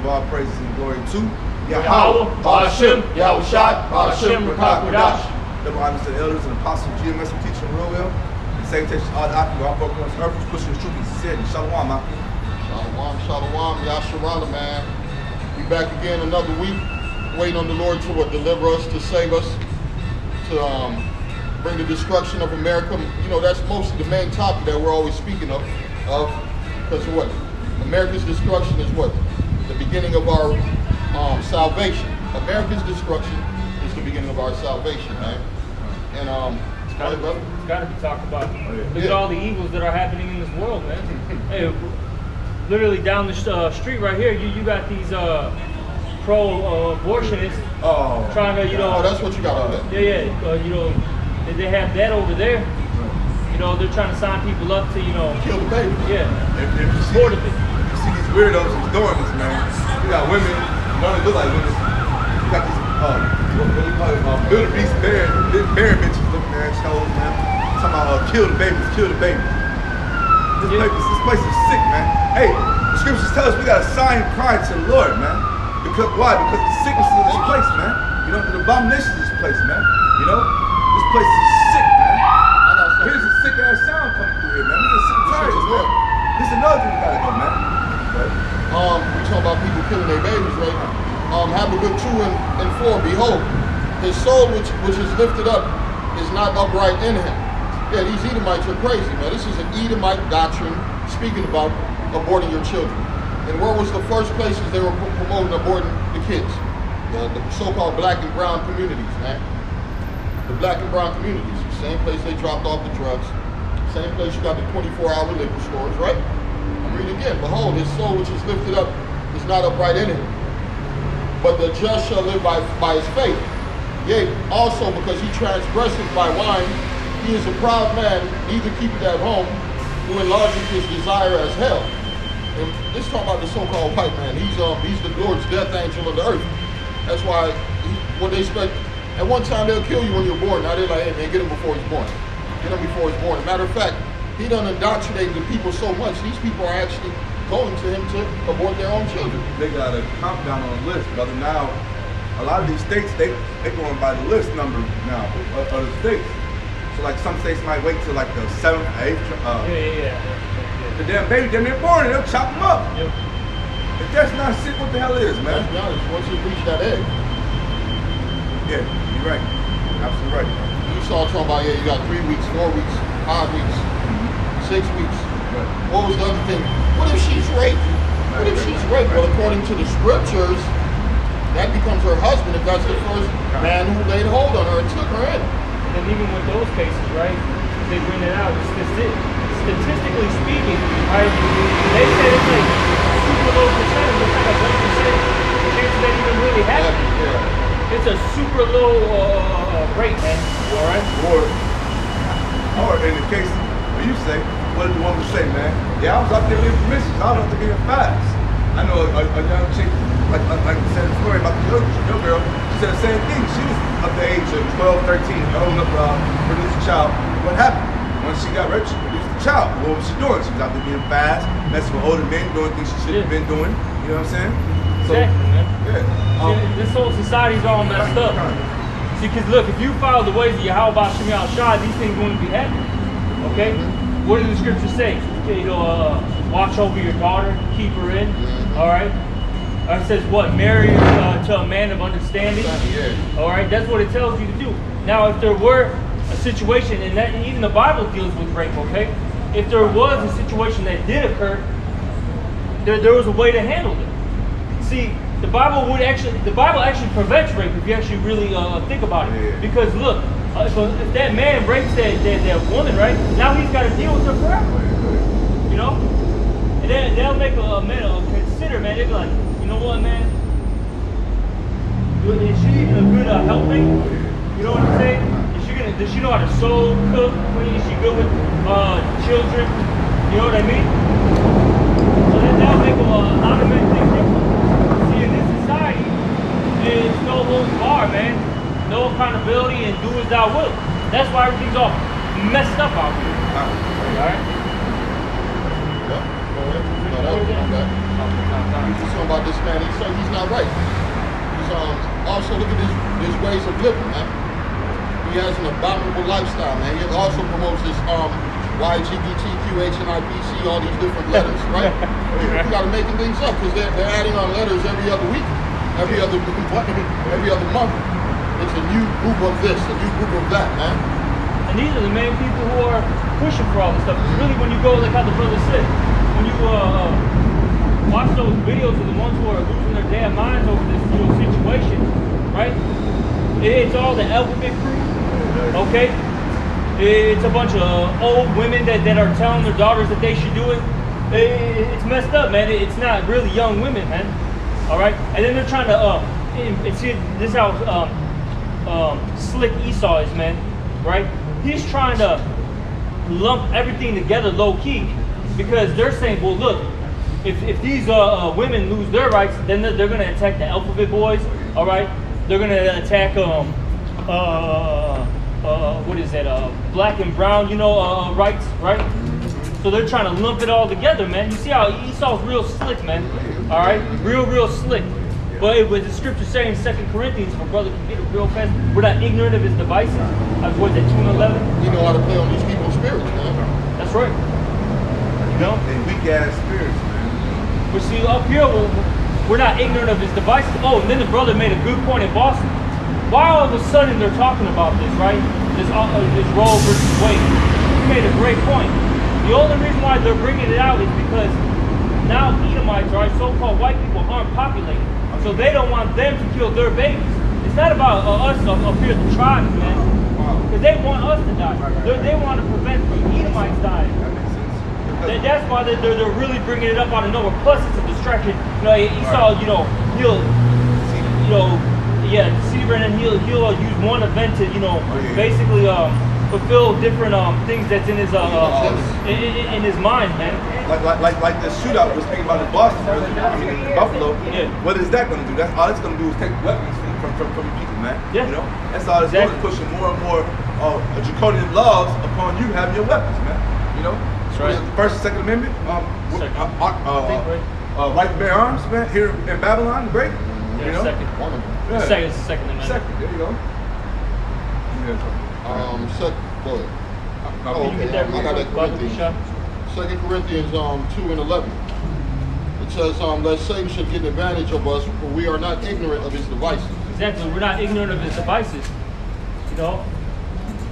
give all praises and glory to Yahweh, Hashem, Yahushua, Hashem, Rakakadash. Double honors to the elders and apostles, GMS for teaching real well. And salutations to all the Aki, all folk on this earth, who's pushing the truth and sincerity. Shalom, Aki. Shalom, Yasharala, man. We back again another week, waiting on the Lord to deliver us, to save us, to bring the destruction of America. You know, that's mostly the main topic that we're always speaking of because what? America's destruction is what? The beginning of our salvation. America's destruction is the beginning of our salvation, man. And it's got to be talked about. Look at all the evils that are happening in this world, man. Hey, literally down the street right here, you got these pro-abortionists trying to, that's what you got over there. They have that over there. You know, they're trying to sign people up to, kill the baby. Yeah. Support of it. You see these weirdos who's doing this, man. You got women, none of them look like women. You got these, what do you call it? Build a beast bear bitches looking at shows, man. Talking about kill the babies, kill the baby. This place is sick, man. Hey, the scriptures tell us we got to sign crying to the Lord, man. Because why? Because the sickness of this place, man. You know, the abomination of this place, man. You know, this place is sick, man. Here's a sick ass sound coming through here, man. We get sick and tired, man. This is another thing we gotta go, man. We talk about people killing their babies, right? Habakkuk 2 and 4. Behold, his soul which is lifted up is not upright in him. Yeah, these Edomites are crazy, man. This is an Edomite doctrine speaking about aborting your children. And where was the first places they were promoting aborting the kids? The so-called black and brown communities, man. The black and brown communities. Same place they dropped off the drugs. Same place you got the 24-hour liquor stores, right? I'm reading again. Behold, his soul which is lifted up is not upright in him. But the just shall live by his faith. Yea, also because he transgresseth by wine, he is a proud man, neither keepeth at home, who enlargeth his desire as hell. And let's talk about the so-called white man. He's the Lord's death angel of the earth. That's why what they expect. At one time they'll kill you when you're born. Now they're like, hey man, get him before he's born. Get him before he's born. As a matter of fact, he done indoctrinated the people so much. These people are actually going to him to abort their own children. They got a countdown on the list, brother. Now, a lot of these states they going by the list number now of the states. So like some states might wait till like the 7th, 8th. The damn baby, they're born, they'll chop them up. Yep. If that's not sick, what the hell is, man? Let's be honest, once you reach that egg. Yeah, you're right. Absolutely right. You saw talking about, you got 3 weeks, 4 weeks, 5 weeks, 6 weeks. Right. What was the other thing? What if she's raped? What if she's raped? Well, according to the scriptures, that becomes her husband if that's the first man who laid hold on her and took her in. And even with those cases, right, they bring it out. Statistically speaking, right, they say it's like super low percentage, it's like a 1% chance that even really happening. Yeah. It's a super low rate, man. All right. Or in the case where you say, what did the woman say, man? Yeah, I was out there giving permissions. I was out there giving fast. I know a young chick, like I said the story about the your girl. She said the same thing. She was of the age of 12, 13, old enough to produce a child. What happened? When she got raped, she produced a child. What was she doing? She was out there getting fast, messing with older men, doing things she shouldn't have been doing. You know what I'm saying? So, exactly, man. Yeah. This whole society's all messed up. See, because look, if you follow the ways of Yahweh Shem Shah, these things wouldn't be happening. Okay? What do the scriptures say? Okay, watch over your daughter, keep her in. All right? It says what? Marry to a man of understanding. All right? That's what it tells you to do. Now, if there were a situation, and that even the Bible deals with rape, okay? If there was a situation that did occur, there was a way to handle it. See, the Bible actually prevents rape if you actually really think about it. Yeah. Because look, if that man rapes that woman, right? Now he's got to deal with her forever. You know? And then they'll make a man consider, man. They'll be like, you know what, man? Is she even a good helping? You know what I'm saying? Does she know how to sew, cook, clean? Is she good with children? You know what I mean? So that'll make a lot of men think different. See, in this society, it's no holds barred, man. No accountability and do as thou wilt. That's why everything's all messed up out here. Alright? Yeah. No, that was my bad. He's just talking about this man. He's not right. He's also look at his ways of living, man. He has an abominable lifestyle, man. He also promotes this YGBTQHNIPC, all these different letters, right? You gotta making things up because they're adding on letters every other week, every other month. It's a new group of this, a new group of that, man. And these are the main people who are pushing for all this stuff. Because really, when you go, like how the brother said, when you watch those videos of the ones who are losing their damn minds over this situation, right? It's all the alphabet crew, okay? It's a bunch of old women that are telling their daughters that they should do it. It's messed up, man. It's not really young women, man. All right? And then they're trying to, see, this is how slick Esau is, man, right? He's trying to lump everything together low-key because they're saying, well, look, if these women lose their rights, then they're going to attack the alphabet boys, all right? They're going to attack, what is that, black and brown, you know, rights, right? So they're trying to lump it all together, man. You see how Esau's real slick, man, all right? Real slick. But with the scripture saying in 2 Corinthians, if a brother can get it real fast, we're not ignorant of his devices. What is that, 2 and 11? You know how to play on these people's spirits, man. That's right. You know? And weak ass spirits, man. But see, up here, we're not ignorant of his devices. Oh, and then the brother made a good point in Boston. Why all of a sudden they're talking about this, right? This Roe versus Wade. He made a great point. The only reason why they're bringing it out is because now Edomites, right, so-called white people, aren't populated. So they don't want them to kill their babies. It's not about us up here, the tribes, man. Because they want us to die. They want to prevent from Edomites dying. That makes sense. That's why they're really bringing it up out of nowhere. Plus, it's a distraction. You know, Esau, you know, he'll, you know, deceiver, and then he'll use one event to, you know, basically fulfill different things that's in his in his mind, man. Like the shootout was thinking about in Boston, in Buffalo. Yeah. What is that going to do? That's all it's going to do is take weapons from people, man. Yeah. You know, that's all it's doing, pushing more and more draconian laws upon you having your weapons, man. You know, that's right. The First and Second Amendment, right to bear arms, man. Here in Babylon, the break. Yeah, you know, second. Yeah. Second Amendment. Second, there you go. Yeah. Go ahead. Can you get that I got that Bible Corinthians. shot? 2 Corinthians 2 and 11. It says, lest Satan should get advantage of us, for we are not ignorant of his devices. Exactly, we're not ignorant of his devices. You know,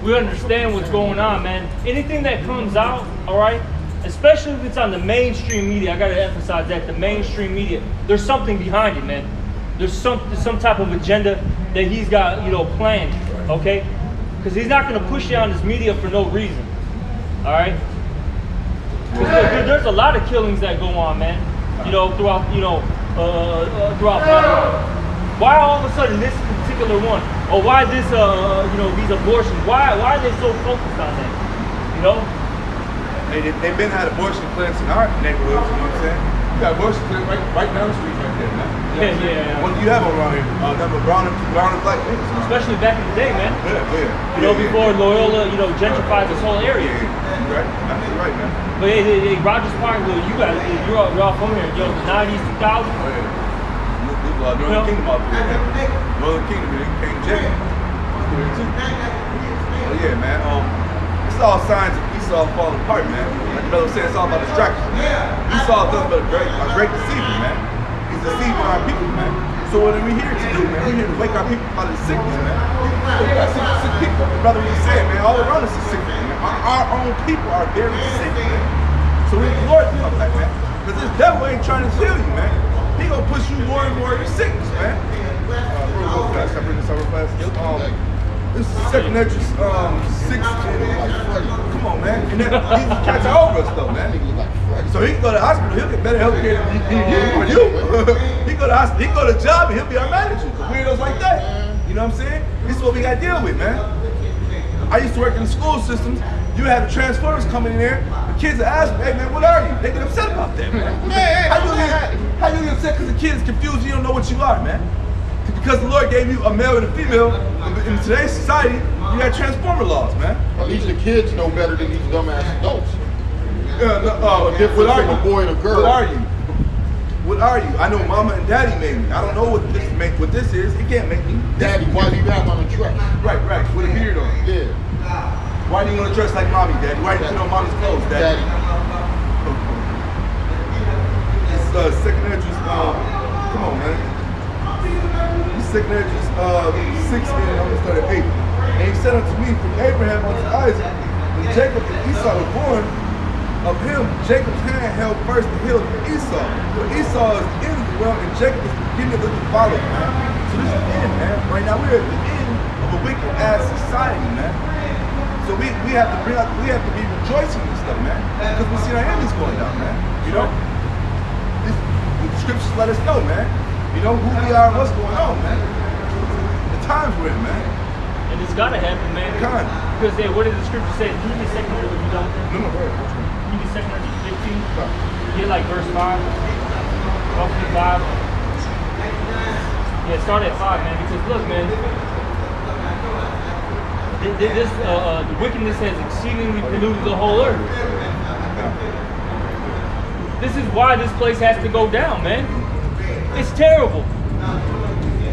we understand what's going on, man. Anything that comes out, all right, especially if it's on the mainstream media, I gotta emphasize that, the mainstream media, there's something behind it, man. There's some type of agenda that he's got, you know, planned, okay? Because he's not gonna push it on his media for no reason, all right? There's a lot of killings that go on, man. You know, throughout why all of a sudden this particular one, or why this, you know, these abortions? Why are they so focused on that? You know, They've been had abortion clinics in our neighborhoods. You know what I'm saying? You got abortion clinic right down the street right there, man. You know Yeah. What do you have around here? Number brown and black niggas. especially back in the day, man. Yeah. You know, before Loyola, you know, gentrified this whole area. Yeah. You're right. You're right, man. But hey, Rogers Park, well, you're all from here, yo, the 90s, 2000s. Oh, yeah. Northern Kingdom out there. Northern Kingdom, King James. Oh yeah, man. It's all signs of Esau falling apart, man. Like the brother said, it's all about distraction. Esau does but a great deceiver, man. He's deceiving our people, man. So what are we here to do, man? We're here to wake our people out of the sickness, man. So we got sick people. The brother was saying, man, all around us is sick, man. Our own people are very sick, man. So we need the Lord to come back, man. Because this devil ain't trying to heal you, man. He gonna push you more and more into sickness, man. Real fast, I bring this over fast. This is second entrance, 6. Come on, man. And then he's catching over us, though, man. So he can go to the hospital, he'll get better health care than you. He go to hospital, he go to the job, and he'll be our manager. Weirdos like that. You know what I'm saying? This is what we got to deal with, man. I used to work in the school systems. You have the transformers coming in there. The kids are asking, hey, man, what are you? They get upset about that, man. How you get upset because the kid is confused, you don't know what you are, man? Because the Lord gave you a male and a female, in today's society, you got transformer laws, man. At least the kids know better than these dumbass adults. difference from a boy and a girl. What are you? What are you? I know mama and daddy made me. I don't know what this is. It can't make me. Daddy, why do you have on a dress? Right, with a beard on. Yeah. Why do you want to dress like mommy, daddy? Why do you put on mommy's clothes, daddy? This second address, come on, man. This second address, 6 and I'm gonna start at 8. And he said unto me, from Abraham unto Isaac, when Jacob and Esau were born, of him, Jacob's hand held first the heel of Esau. For Esau is the end of the world, and Jacob is the beginning of the follow, man. So this is the end, man. Right now we're at the end of a wicked ass society, man. So we have to be rejoicing and stuff, man. Because we see our enemies going down, man. You know? The scriptures let us know, man. You know who we are and what's going on, man. The times we're in, man. And it's gotta happen, man. Kind. Because what does the scripture say? Can you get second if you don't? No, go ahead. Can you get second 15? Get like verse 5. Roughly 5. Yeah, start at 5, man. Because look, man. The wickedness has exceedingly polluted the whole earth. This is why this place has to go down, man. It's terrible.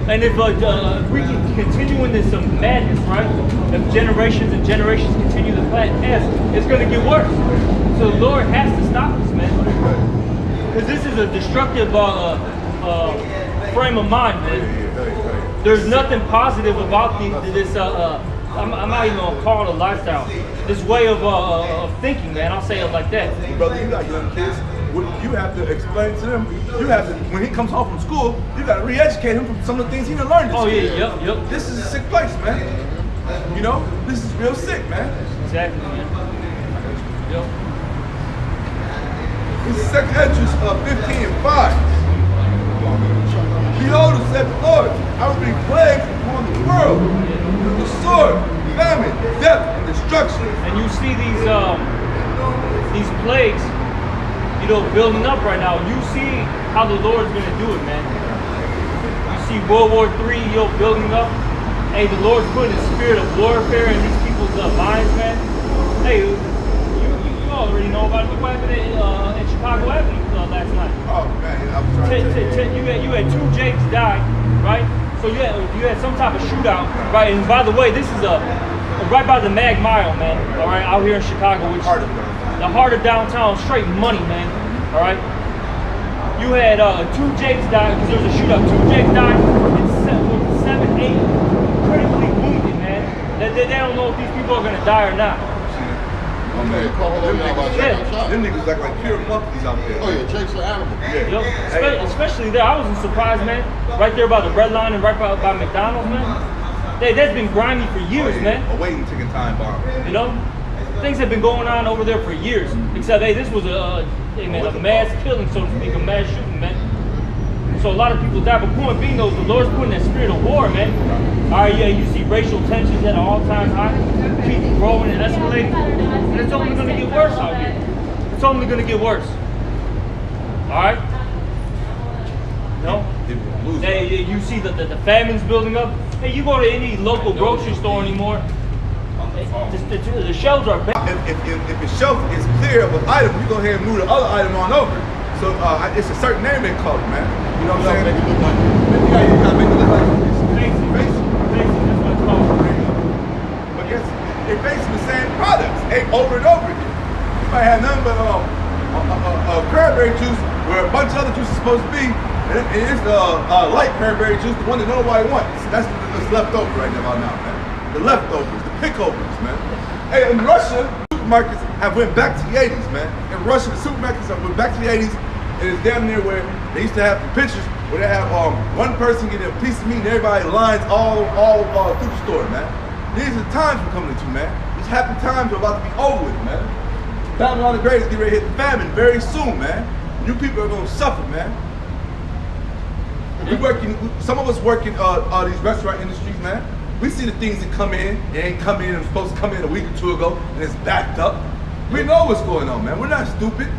And if we can continue in this madness, right? If generations and generations continue the path, it's going to get worse. So the Lord has to stop us, man. Because this is a destructive frame of mind, man. There's nothing positive about this. I'm not even gonna call it a lifestyle. This way of thinking, man. I'll say it like that. Brother, you got young kids. You have to explain to them. You have to, when he comes home from school, you got to re-educate him from some of the things he didn't learn. Oh yeah, yep. This is a sick place, man. You know, this is real sick, man. Exactly, man. Yep. This is second entrance of 15 and 5. Behold, said the Lord, I will bring plagues upon the world, the sword, famine, death, and destruction. And you see these plagues, you know, building up right now. You see how the Lord's gonna do it, man. You see World War III, building up. Hey, the Lord's putting a spirit of warfare in these people's minds, man. Hey, you already know about what happened in Chicago Avenue last night. Oh man, I was trying to you had 2 Jakes die, right? So you had some type of shootout, right? And by the way, this is right by the Mag Mile, man. All right, out here in Chicago, which the heart of downtown, straight money, man. All right. You had 2 Jakes die because there was a shootout. 2 Jakes died, and 7, 8 critically wounded, man. They don't know if these people are gonna die or not. Them niggas like pure monkeys out there. Oh yeah, Jake's an animal. Yeah. Especially there. I wasn't surprised, man. Right there by the red line and right by McDonald's, man. That's been grimy for years, man. A waiting ticking time bomb. You know? Things have been going on over there for years. Except, hey, this was a mass killing, so to speak, a mass shooting, man. So a lot of people died. But point being, though, the Lord's putting that spirit of war, man. All right, yeah, you see racial tensions at an all-time high, keep growing and escalating, and it's only going to get worse out here. It's only going to get worse. All right? No? Hey, you see the famine's building up. Hey, you go to any local grocery store anymore, the shelves are bad. If the shelf is clear of an item, you go ahead and move the other item on over. So it's a certain name they call it, man. You know what I'm saying? You gotta make it look like Basic, that's what it's called. But guess they're facing the same products, over and over again. You might have nothing but cranberry juice where a bunch of other juice is supposed to be, and it's the light cranberry juice, the one that nobody wants. That's what's left over right now, man. The leftovers, the pickovers, man. Hey, in Russia, supermarkets have went back to the 80s, man. In Russia, the supermarkets have went back to the 80s, and it's damn near where they used to have the pictures where they have one person getting a piece of meat and everybody lines all through the store, man. These are the times we're coming into, man. These happy times are about to be over with, man. Babylon the Great is getting ready to hit the famine very soon, man. You people are gonna suffer, man. Some of us work in these restaurant industries, man. We see the things that come in, they ain't come in, it was supposed to come in a week or 2 ago, and it's backed up. We know what's going on, man. We're not stupid.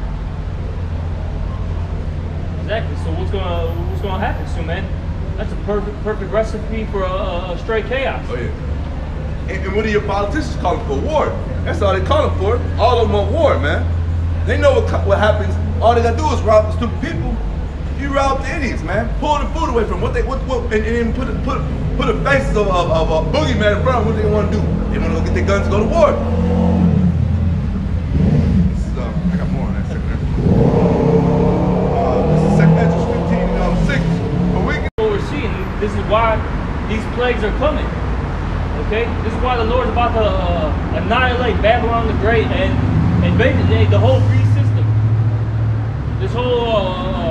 Exactly. So what's gonna happen soon, man? That's a perfect recipe for a straight chaos. Oh yeah. And what are your politicians calling for? War. That's all they calling for. All of them want war, man. They know what happens. All they gotta do is rob the stupid people. You rob the idiots, man. Pull the food away from them. And then put the faces of a boogeyman in front of what they want to do. They want to go get their guns and go to war. This is, I got more on that second. This is 2 Esdras 15, 6. But we can. What we're seeing, this is why these plagues are coming. Okay, this is why the Lord is about to annihilate Babylon the Great and basically the whole Greek system. This whole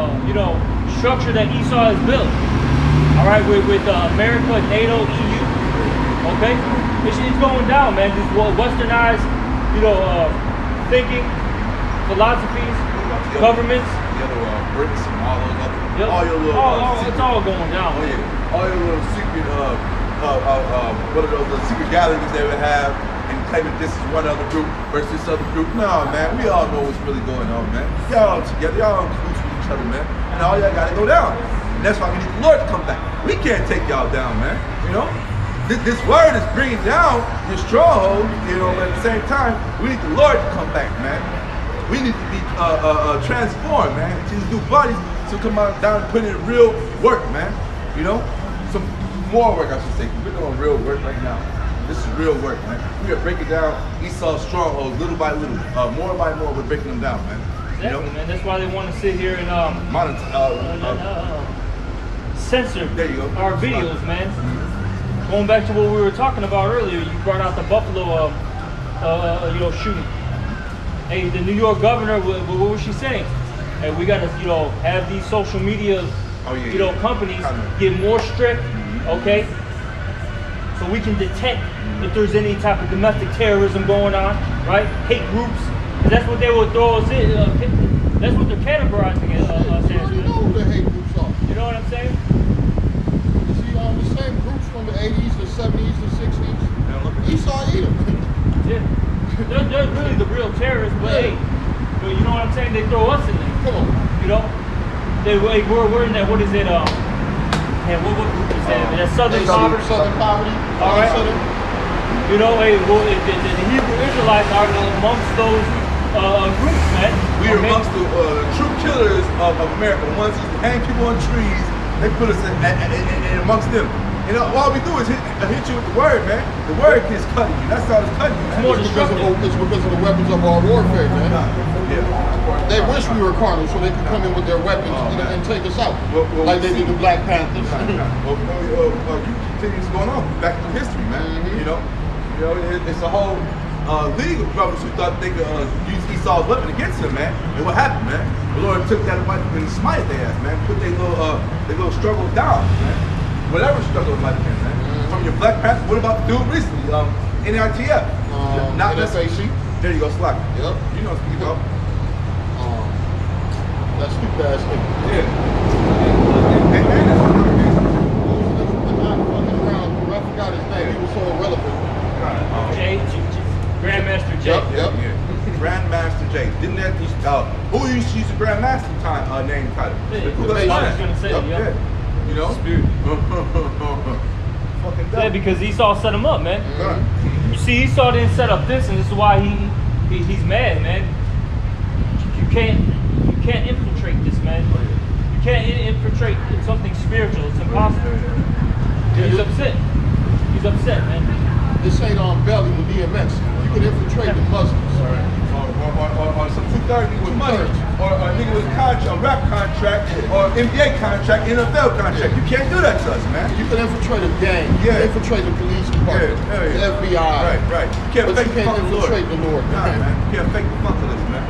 structure that Esau has built. All right, with America, NATO, EU. Okay, it's going down, man. This westernized, thinking, philosophies, governments. Bricks and all those other, Yep. all your little it's all going down. Oh yeah, all your little secret what are those secret gatherings they would have and claiming this is one other group versus this other group. No, man, we all know what's really going on, man. Y'all together, y'all on cahoots with each other, man. And all y'all gotta go down. And that's why we need the Lord to come back. We can't take y'all down, man. This word is bringing down your stronghold, but at the same time, we need the Lord to come back, man. We need to be transformed, man. These new bodies to come out down and put in real work, man. Some more work, I should say. We're doing real work right now. This is real work, man. We are breaking down Esau's strongholds little by little, more by more. We're breaking them down, man. Exactly, man. That's why they want to sit here and censor there you go. our videos, man. Going back to what we were talking about earlier, you brought out the Buffalo, shooting. Hey, the New York governor, what was she saying? Hey, we got to, have these social media, companies get more strict, okay? So we can detect if there's any type of domestic terrorism going on, right? Hate groups. That's what they will throw us in. That's what they're categorizing it. You know who the hate groups are. You know what I'm saying? You see, the same groups from the 80s, the 70s, the 60s. Esau Edom. Yeah. They're really the real terrorists, but hey, you know what I'm saying? They throw us in there. Come on. We're in that, what is it? What group is that? That's Southern Poverty. Southern Poverty. All right. The Hebrew Israelites are amongst those groups, man. We are amongst the true killers of America, the ones who hang people on trees. They put us in amongst them. All we do is hit you with the word, man. The word is cutting you. That's all it's cutting you, man. It's because of the weapons of our warfare, man. Yeah. They wish we were carnal so they could come in with their weapons and take us out. Like they did the Black Panthers. You continue going on back through history, man. It's a whole league of brothers who thought they could use Esau's weapon against him, man. And what happened, man? The Lord took that weapon and smited their ass, man. Put their little struggle down, man. Whatever struggle it might have been, man. From your Black Panther, what about the dude recently? NITF. Not NFAC. There you go, Slack. Yep. You know what I'm speaking about. That stupid ass nigga. Yeah. And that's another thing. I forgot his name. He was so irrelevant. Grandmaster J. Yep. Yeah. Grandmaster J. Didn't that who used to use the Grandmaster name title? I was gonna say, yeah. Spirit. Yeah, because Esau set him up, man. You see, Esau didn't set up this, and this is why he's mad, man. You can't infiltrate this, man. You can't infiltrate something spiritual. It's impossible. He's upset. He's upset, man. This ain't on belly with DMX. You can infiltrate the Muslims. Or some 230 with money, or a nigga with a rap contract, or NBA contract, NFL contract. You can't do that to us, man. You can infiltrate a gang. You can infiltrate the police department, the FBI. Right. You can't but you can't infiltrate the Lord. Nah, man. You can't fake the funk of this, man.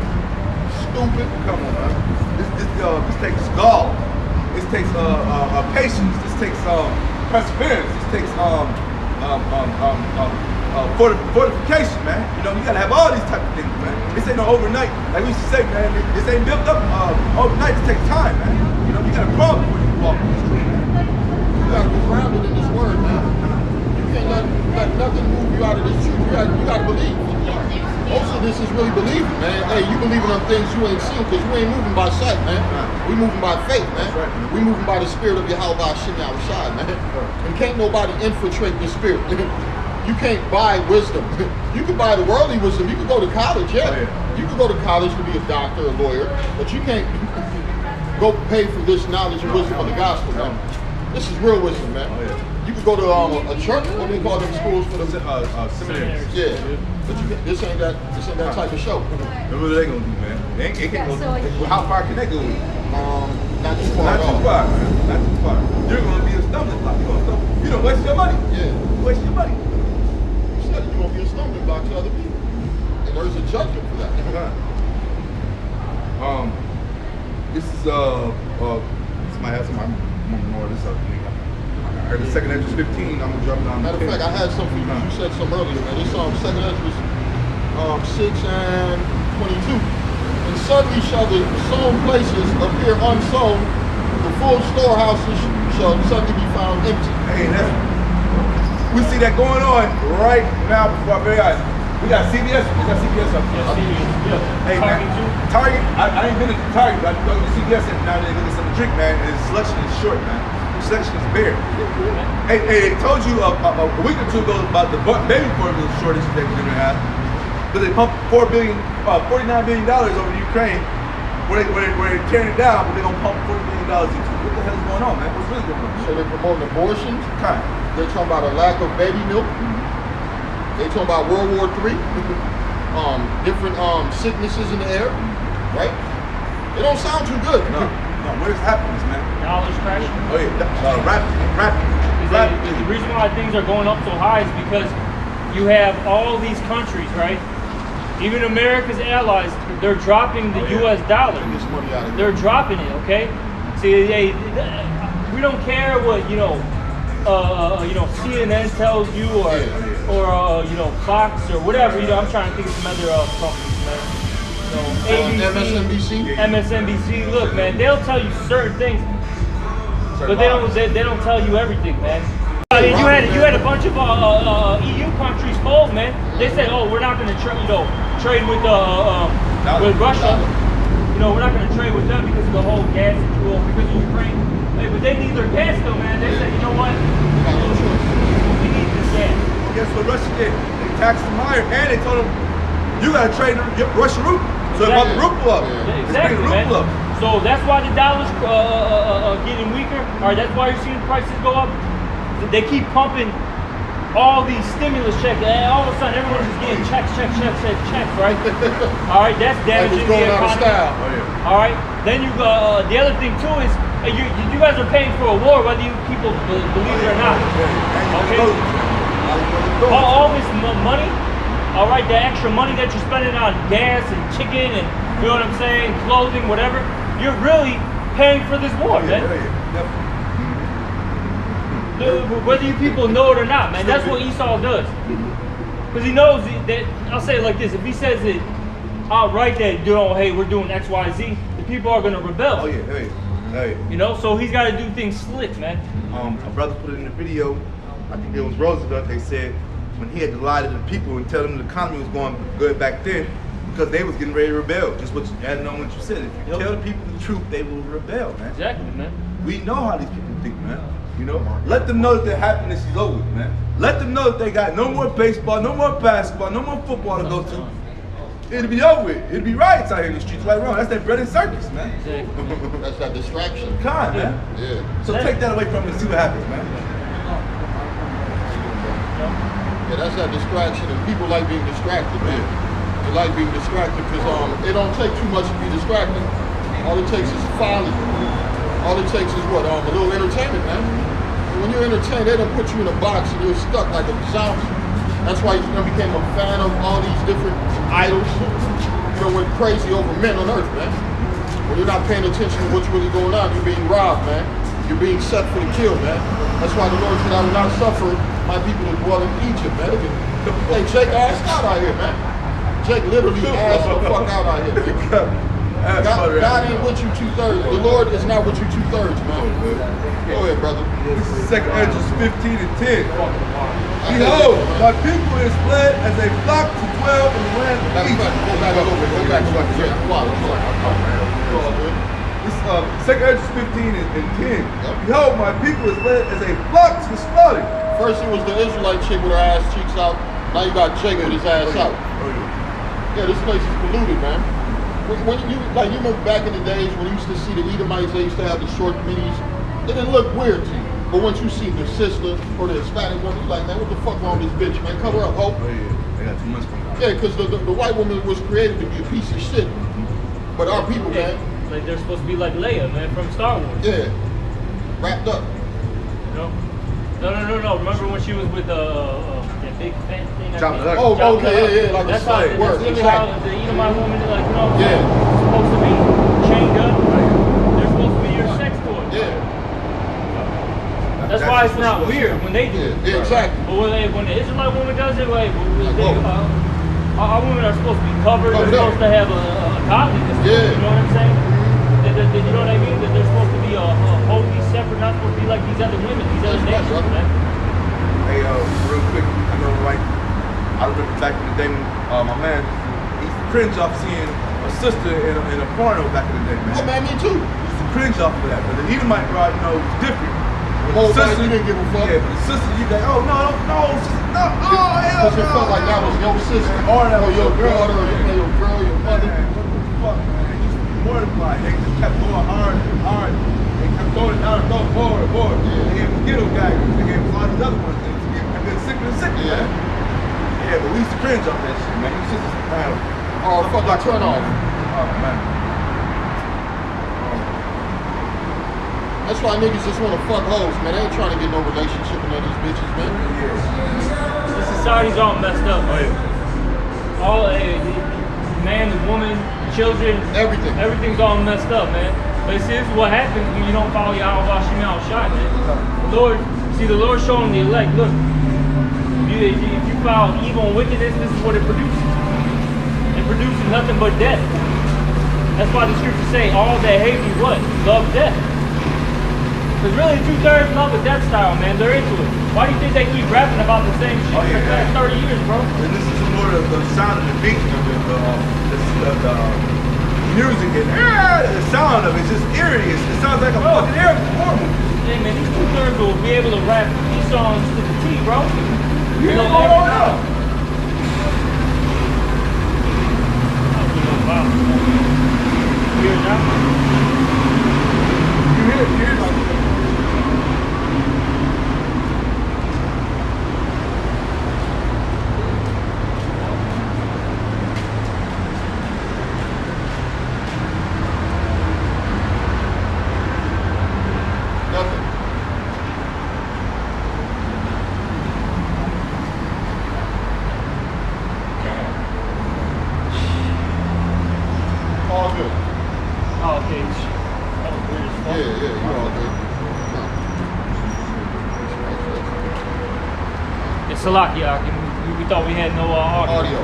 Stupid. Come on, man. This takes gall. This takes patience. This takes perseverance. This takes fortification, man. You gotta have all these type of things, man. This ain't no overnight. Like we used to say, man, this ain't built up overnight. It takes time, man. You gotta crawl before you walk on the street, man. You gotta be grounded in this word, man. You can't let nothing move you out of this truth. You gotta believe. Most of this is really believing, man. Hey, you believing on things you ain't seen because we ain't moving by sight, man. We moving by faith, man. We moving by the spirit of Yahweh Hashem Yahushua, man. And can't nobody infiltrate the spirit. you can't buy wisdom. You can buy the worldly wisdom. You can go to college, yeah. Oh, yeah. You can go to college to be a doctor, a lawyer, but you can't go pay for this knowledge and wisdom of the gospel, man. This is real wisdom, man. Oh, yeah. You could go to a church. What do they call them schools for the Seminaries. Yeah, but this ain't that type of show. Then what are they gonna do, man? It can't go. How far can they go? Not too far. Not too far, man. Not too far. You're gonna be a stumbling block. You don't waste your money. Yeah. You waste your money. You said you're gonna be a stumbling block to other people, and there's a judgment for that. This is somebody has some more of this up. I heard the second Esdras 15. I'm gonna drop down. Matter of fact, I had something you said some earlier, man. This second Esdras 6 and 22. And suddenly shall the sown places appear unsown, the full storehouses shall suddenly be found empty. Hey, we see that going on right now before our very eyes. We got CBS. We got CBS up here. Hey, man. Target. I ain't been at Target, but I go to CBS and now they get something to drink, man. And the selection is short, man. The selection is bare. Hey, they told you a week or two ago about the baby formula shortage they were going to have. But they pumped $49 billion over Ukraine, where they're tearing it down, but they're going to pump $40 billion into it. What the hell is going on, man? What's really going on? So they're promoting abortions. Kind. They're talking about a lack of baby milk. They're talking about World War III. Different sicknesses in the air, right? It don't sound too good. No, where's happiness, man? Knowledge crashing. Oh yeah, rapid. The reason why things are going up so high is because you have all these countries, right? Even America's allies, they're dropping the U.S. dollar. Get this money out of here. They're dropping it, okay? See, we don't care what CNN tells you, or Fox or whatever. I'm trying to think of some other companies, man. MSNBC. MSNBC. Look, man, they'll tell you certain things, but they don't tell you everything, man. You had a bunch of EU countries fold, man. They said, oh, we're not going to trade with Russia. We're not going to trade with them because of the whole gas situation, because of Ukraine. Hey, but they need their gas though, man. They said, you know what? We need this gas. Guess what Russia did? They taxed them higher, and they told them you got to trade Russian ruble. So they brought the ruble up. Yeah, exactly, man. So that's why the dollar's getting weaker. Or that's why you're seeing prices go up. They keep pumping all these stimulus checks, and all of a sudden everyone's just getting checks, right? All right, that's damaging the economy. Out of style. Oh, yeah. All right, then you go. The other thing too is you guys are paying for a war, whether you people believe it or not. Okay. All this money, all right, the extra money that you're spending on gas and chicken and you know what I'm saying, clothing, whatever, you're really paying for this war, man. Whether you people know it or not, man, that's what Esau does. Because he knows that, I'll say it like this, if he says it outright that, hey, we're doing X, Y, Z, the people are going to rebel. Oh yeah, hey. So he's got to do things slick, man. A brother put it in the video, I think it was Roosevelt, they said, when he had to lie to the people and tell them the economy was going good back then, because they was getting ready to rebel. Just what you had known what you said. If you tell the people the truth, they will rebel, man. Exactly, man. We know how these people think, man. Let them know that their happiness is over, man. Let them know that they got no more baseball, no more basketball, no more football to go to. It'll be over with. It'll be riots out here in the streets, right or wrong. That's that bread and circus, man. Exactly. That's that distraction. Con, man. Yeah. So take that away from them and see what happens, man. Yeah, that's that distraction, and people like being distracted, man. They like being distracted because it don't take too much to be distracted. All it takes is folly. All it takes is what? A little entertainment, man. And when you're entertained, they don't put you in a box and you're stuck like a zombie. That's why you became a fan of all these different idols. Went crazy over men on earth, man. When you're not paying attention to what's really going on, you're being robbed, man. You're being set for the kill, man. That's why the Lord said, I will not suffer my people to dwell in Egypt, man. Hey, Jake asked out here, man. Jake literally asked the fuck out here, man. God ain't with you 2/3. The Lord is not with you 2/3, man. Go ahead, brother. This is 2 Esdras 15 and 10. Behold, my people is fled as a flock to dwell in the land of Egypt. Go back a little bit. Go back a little bit. This is 2 Esdras 15 and 10. Behold, my people is led as a flock to the slaughter. First it was the Israelite chick with her ass cheeks out. Now you got Jake with his ass out. Yeah, this place is polluted, man. When you remember back in the days when you used to see the Edomites, they used to have the short minis. It didn't look weird to you. But once you see the sister or the Hispanic woman, you're like, man, what the fuck wrong with this bitch, man? Cover up, hope. Oh yeah, they got too much coming out. Yeah, because the white woman was created to be a piece of shit. But our people, man. Like they're supposed to be like Leia, man, from Star Wars. Yeah. Wrapped up. No. Remember when she was with that big fat thing? John Luck. Oh, okay, yeah, like that's a slave. how Word. that's how the Edomite woman, like, you know, Yeah. supposed to be chained up. They're supposed to be your sex toy. Yeah. That's why it's not weird when they do it. Yeah, exactly. But when the Israelite woman does it, like, whoa. our women are supposed to be covered. They're Covered up. supposed to have a godliness. Yeah. You know what I'm saying? You know what I mean? That they're supposed to be wholly separate, not supposed to be like these other women, these other That's nations, right. man. Hey, real quick, I know, like, I remember back in the day, my man, he used to cringe off seeing a sister in a porno back in the day, man. Oh, man, me too. He used to cringe off of that, but the Edomite bride, you know, was different. Oh, man, you didn't give a fuck. Yeah, but the sister, you like, oh, no, sister, no, oh, hell Because it felt like that was your sister, or that was your your daughter, or girl, your girl, your mother. Man, what the fuck, man? It used to be mortified. They just kept going hard and hard. They kept throwing it down and throwing forward and forward. Yeah. They gave mosquito gaggers. They gave all these other ones. And then sicker and sicker, Yeah. man. Yeah, but we used to cringe off that shit, man. These sisters, man. Oh, fucking turn off. Oh, man. That's why niggas just want to fuck hoes, man. They ain't trying to get no relationship with none of these bitches, man. The society's all messed up. Oh, yeah. All man, the woman, children, Everything. everything's all messed up, man. But see, this is what happens when you don't follow Yahweh Shema Shai, man. The Lord showing the elect, look, if you follow evil and wickedness, this is what it produces. It produces nothing but death. That's why the scriptures say, all that hate me, what? Love death. Because really, 2/3 love a death style, man. They're into it. Why do you think they keep rapping about the same shit Oh, yeah, for the past 30 years, bro? And this is more of the sound of the beat of it, the music and the sound of it, it's just eerie. It sounds like a fucking horror movie. Hey, man, these 2/3 will be able to rap these songs to the T, bro. You know, oh, Here now. You hear it. Nothing. All good. Oh, okay. That was weird as fuck. Yeah, you're all good. It's Salakia. We thought we had no audio. Audio.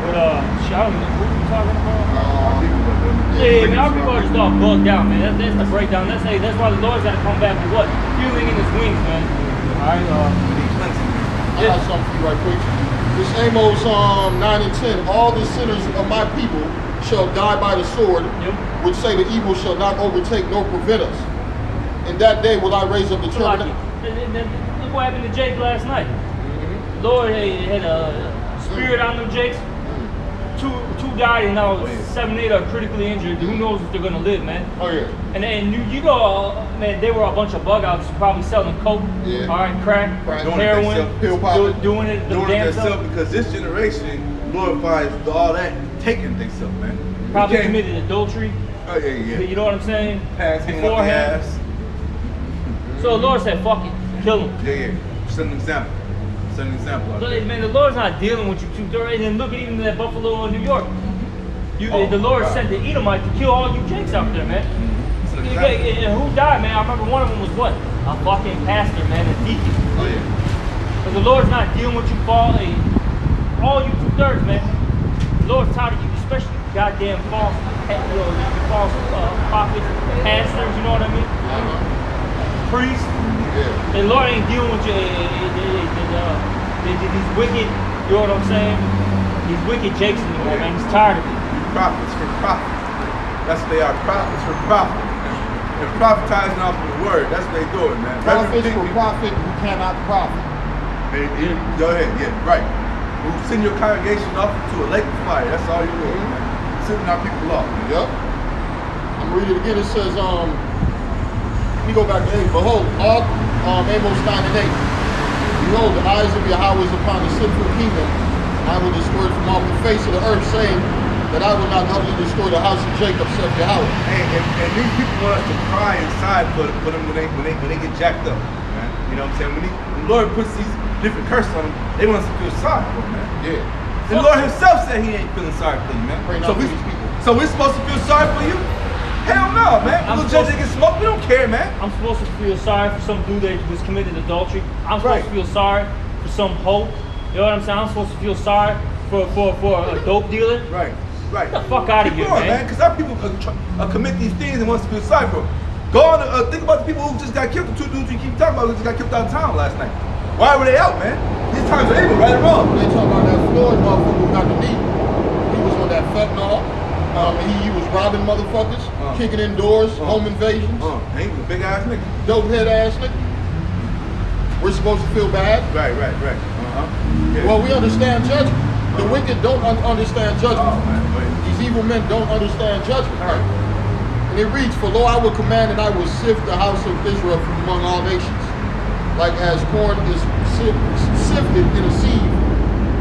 But, shit, I don't know. What were we talking about? Yeah, Yeah, man, our people are just all bugged out, man. That's the breakdown. That's why the Lord's got to come back with what? Fueling in his wings, man. All right, I got something for you right quick. This Amos 9 and 10. All the sinners of my people shall die by the sword, Yep. which say the evil shall not overtake nor prevent us. In that day will I raise up the Salakia. children. Look what happened to Jake last night. Lord had a spirit on them Jakes. Two died, and now 7, 8 are critically injured. Who knows if they're gonna live, man? Oh yeah. And you know, man, they were a bunch of bug outs, probably selling coke, Yeah. all right, crack, Doing it heroin, themselves, pill popping. doing it Doing it damn themselves self. because this generation glorifies all that taking themselves, man. We Probably can't- committed adultery. Oh yeah. You know what I'm saying? Pass hanging up the Beforehand. ass. So the Lord said, "Fuck it, kill him." Yeah. Set an example. Set an example. out So, there. man, the Lord's not dealing with you too dirty. And then look at even that Buffalo in New York. The Lord God. sent the Edomite to kill all you Jakes out there, man. Set an Yeah, example. and who died, man? I remember one of them was what? A fucking pastor, man, a deacon. Oh yeah. But the Lord's not dealing with you, all you 2/3, man. The Lord's tired of you, especially you goddamn false, false prophets, pastors. You know what I mean? Priests. Yeah. The Lord ain't dealing with you, these wicked. You know what I'm saying? These wicked Jakes anymore, man. He's tired of it. Prophets for profit. That's what they are. Prophets for profit. and prophetizing off of the word. That's what they doing, man. Prophets for profit who cannot profit. Go ahead, yeah, right. You send your congregation off to a lake of fire. That's all you're doing, man. Sending our people off. Yep. I'm reading it again. It says, let me go back to 8. Behold, all Amos 9 and 8. Behold, the eyes of Yahweh is upon the sinful kingdom. I will destroy it from off the face of the earth, saying that I will not utterly destroy the house of Jacob, said Yahweh. Hey, and these people want us to cry inside for them when they get jacked up, man. You know what I'm saying? When the Lord puts these different curses on them, they want us to feel sorry for them, man. Yeah. The Lord himself said he ain't feeling sorry for you, man. Pray not for these people. So we're supposed to feel sorry for you? Hell no, man. Little judge get smoked, we don't care, man. I'm supposed to feel sorry for some dude that just committed adultery. I'm supposed to feel sorry for some hoe. You know what I'm saying? I'm supposed to feel sorry for a dope dealer. Right. Get the fuck out of here, man. Because our people commit these things and wants to feel sorry for them. Go on, think about the people who just got killed. The 2 dudes you keep talking about who just got killed out of town last night. Why were they out, man? These times are evil, right or wrong. They talking about that Floyd motherfucker who got the knee. He was on that fentanyl. He was robbing motherfuckers, kicking in doors, home invasions. He was a big ass nigga. Dope head ass nigga. We're supposed to feel bad. Right. Yeah. Well, we understand judgment. The wicked don't understand judgment. These evil men don't understand judgment. Right? And it reads, for lo, I will command and I will sift the house of Israel from among all nations, like as corn is sifted in a sieve.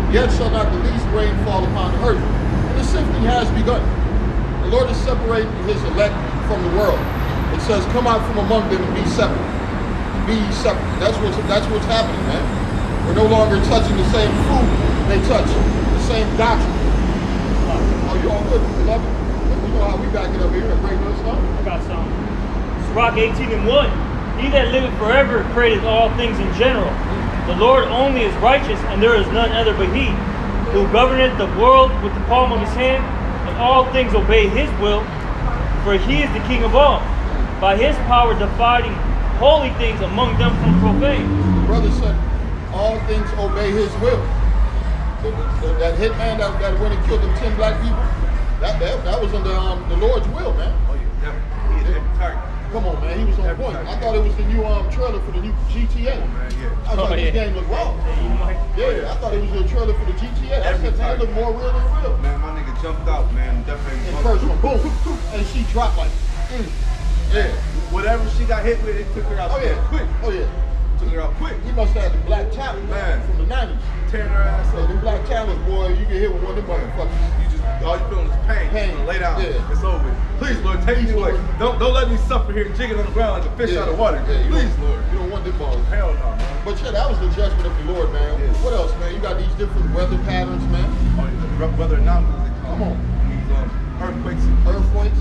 Yet shall not the least rain fall upon the earth. And the sifting has begun. The Lord is separating his elect from the world. It says, come out from among them and be separate. Be separate. That's what's happening, man. We're no longer touching the same food they touch, the same doctrine. Oh, you all good, beloved? You know how we back it up here and bring us up? I got some. Sirach 18 and 1. He that liveth forever created all things in general. The Lord only is righteous, and there is none other but he, who governeth the world with the palm of his hand, and all things obey his will, for he is the king of all. By his power dividing holy things among them from profane. The brother said, all things obey his will. That hitman that went and killed them 10 black people, that was under the Lord's will, man. Oh, yeah, definitely. Target. Come on, man, he was on point. I thought it was the new trailer for the new GTA. Oh, man, yeah. I was like, this game look wrong. Yeah, I thought it was a trailer for the GTA. I said, man, it look more real than real. Man, my nigga jumped out, man. Definitely. And first one, boom, and she dropped like, yeah. Whatever she got hit with, it took her out quick. Oh, yeah. Took her out quick. He must have the black talent, man, from the 90s. Tearing her ass up. The black talent, boy, you get hit with one of them motherfuckers. All you feeling is pain. Pain. Lay down. Yeah. It's over. Please, Lord, take me away. Don't let me suffer here jigging on the ground like a fish out of water. Yeah, Please, Lord. You don't want them balls. Hell no, man. But yeah, that was the judgment of the Lord, man. Yeah. What else, man? You got these different weather patterns, man. Weather anomalies. Come on. These earthquakes. Earthquakes.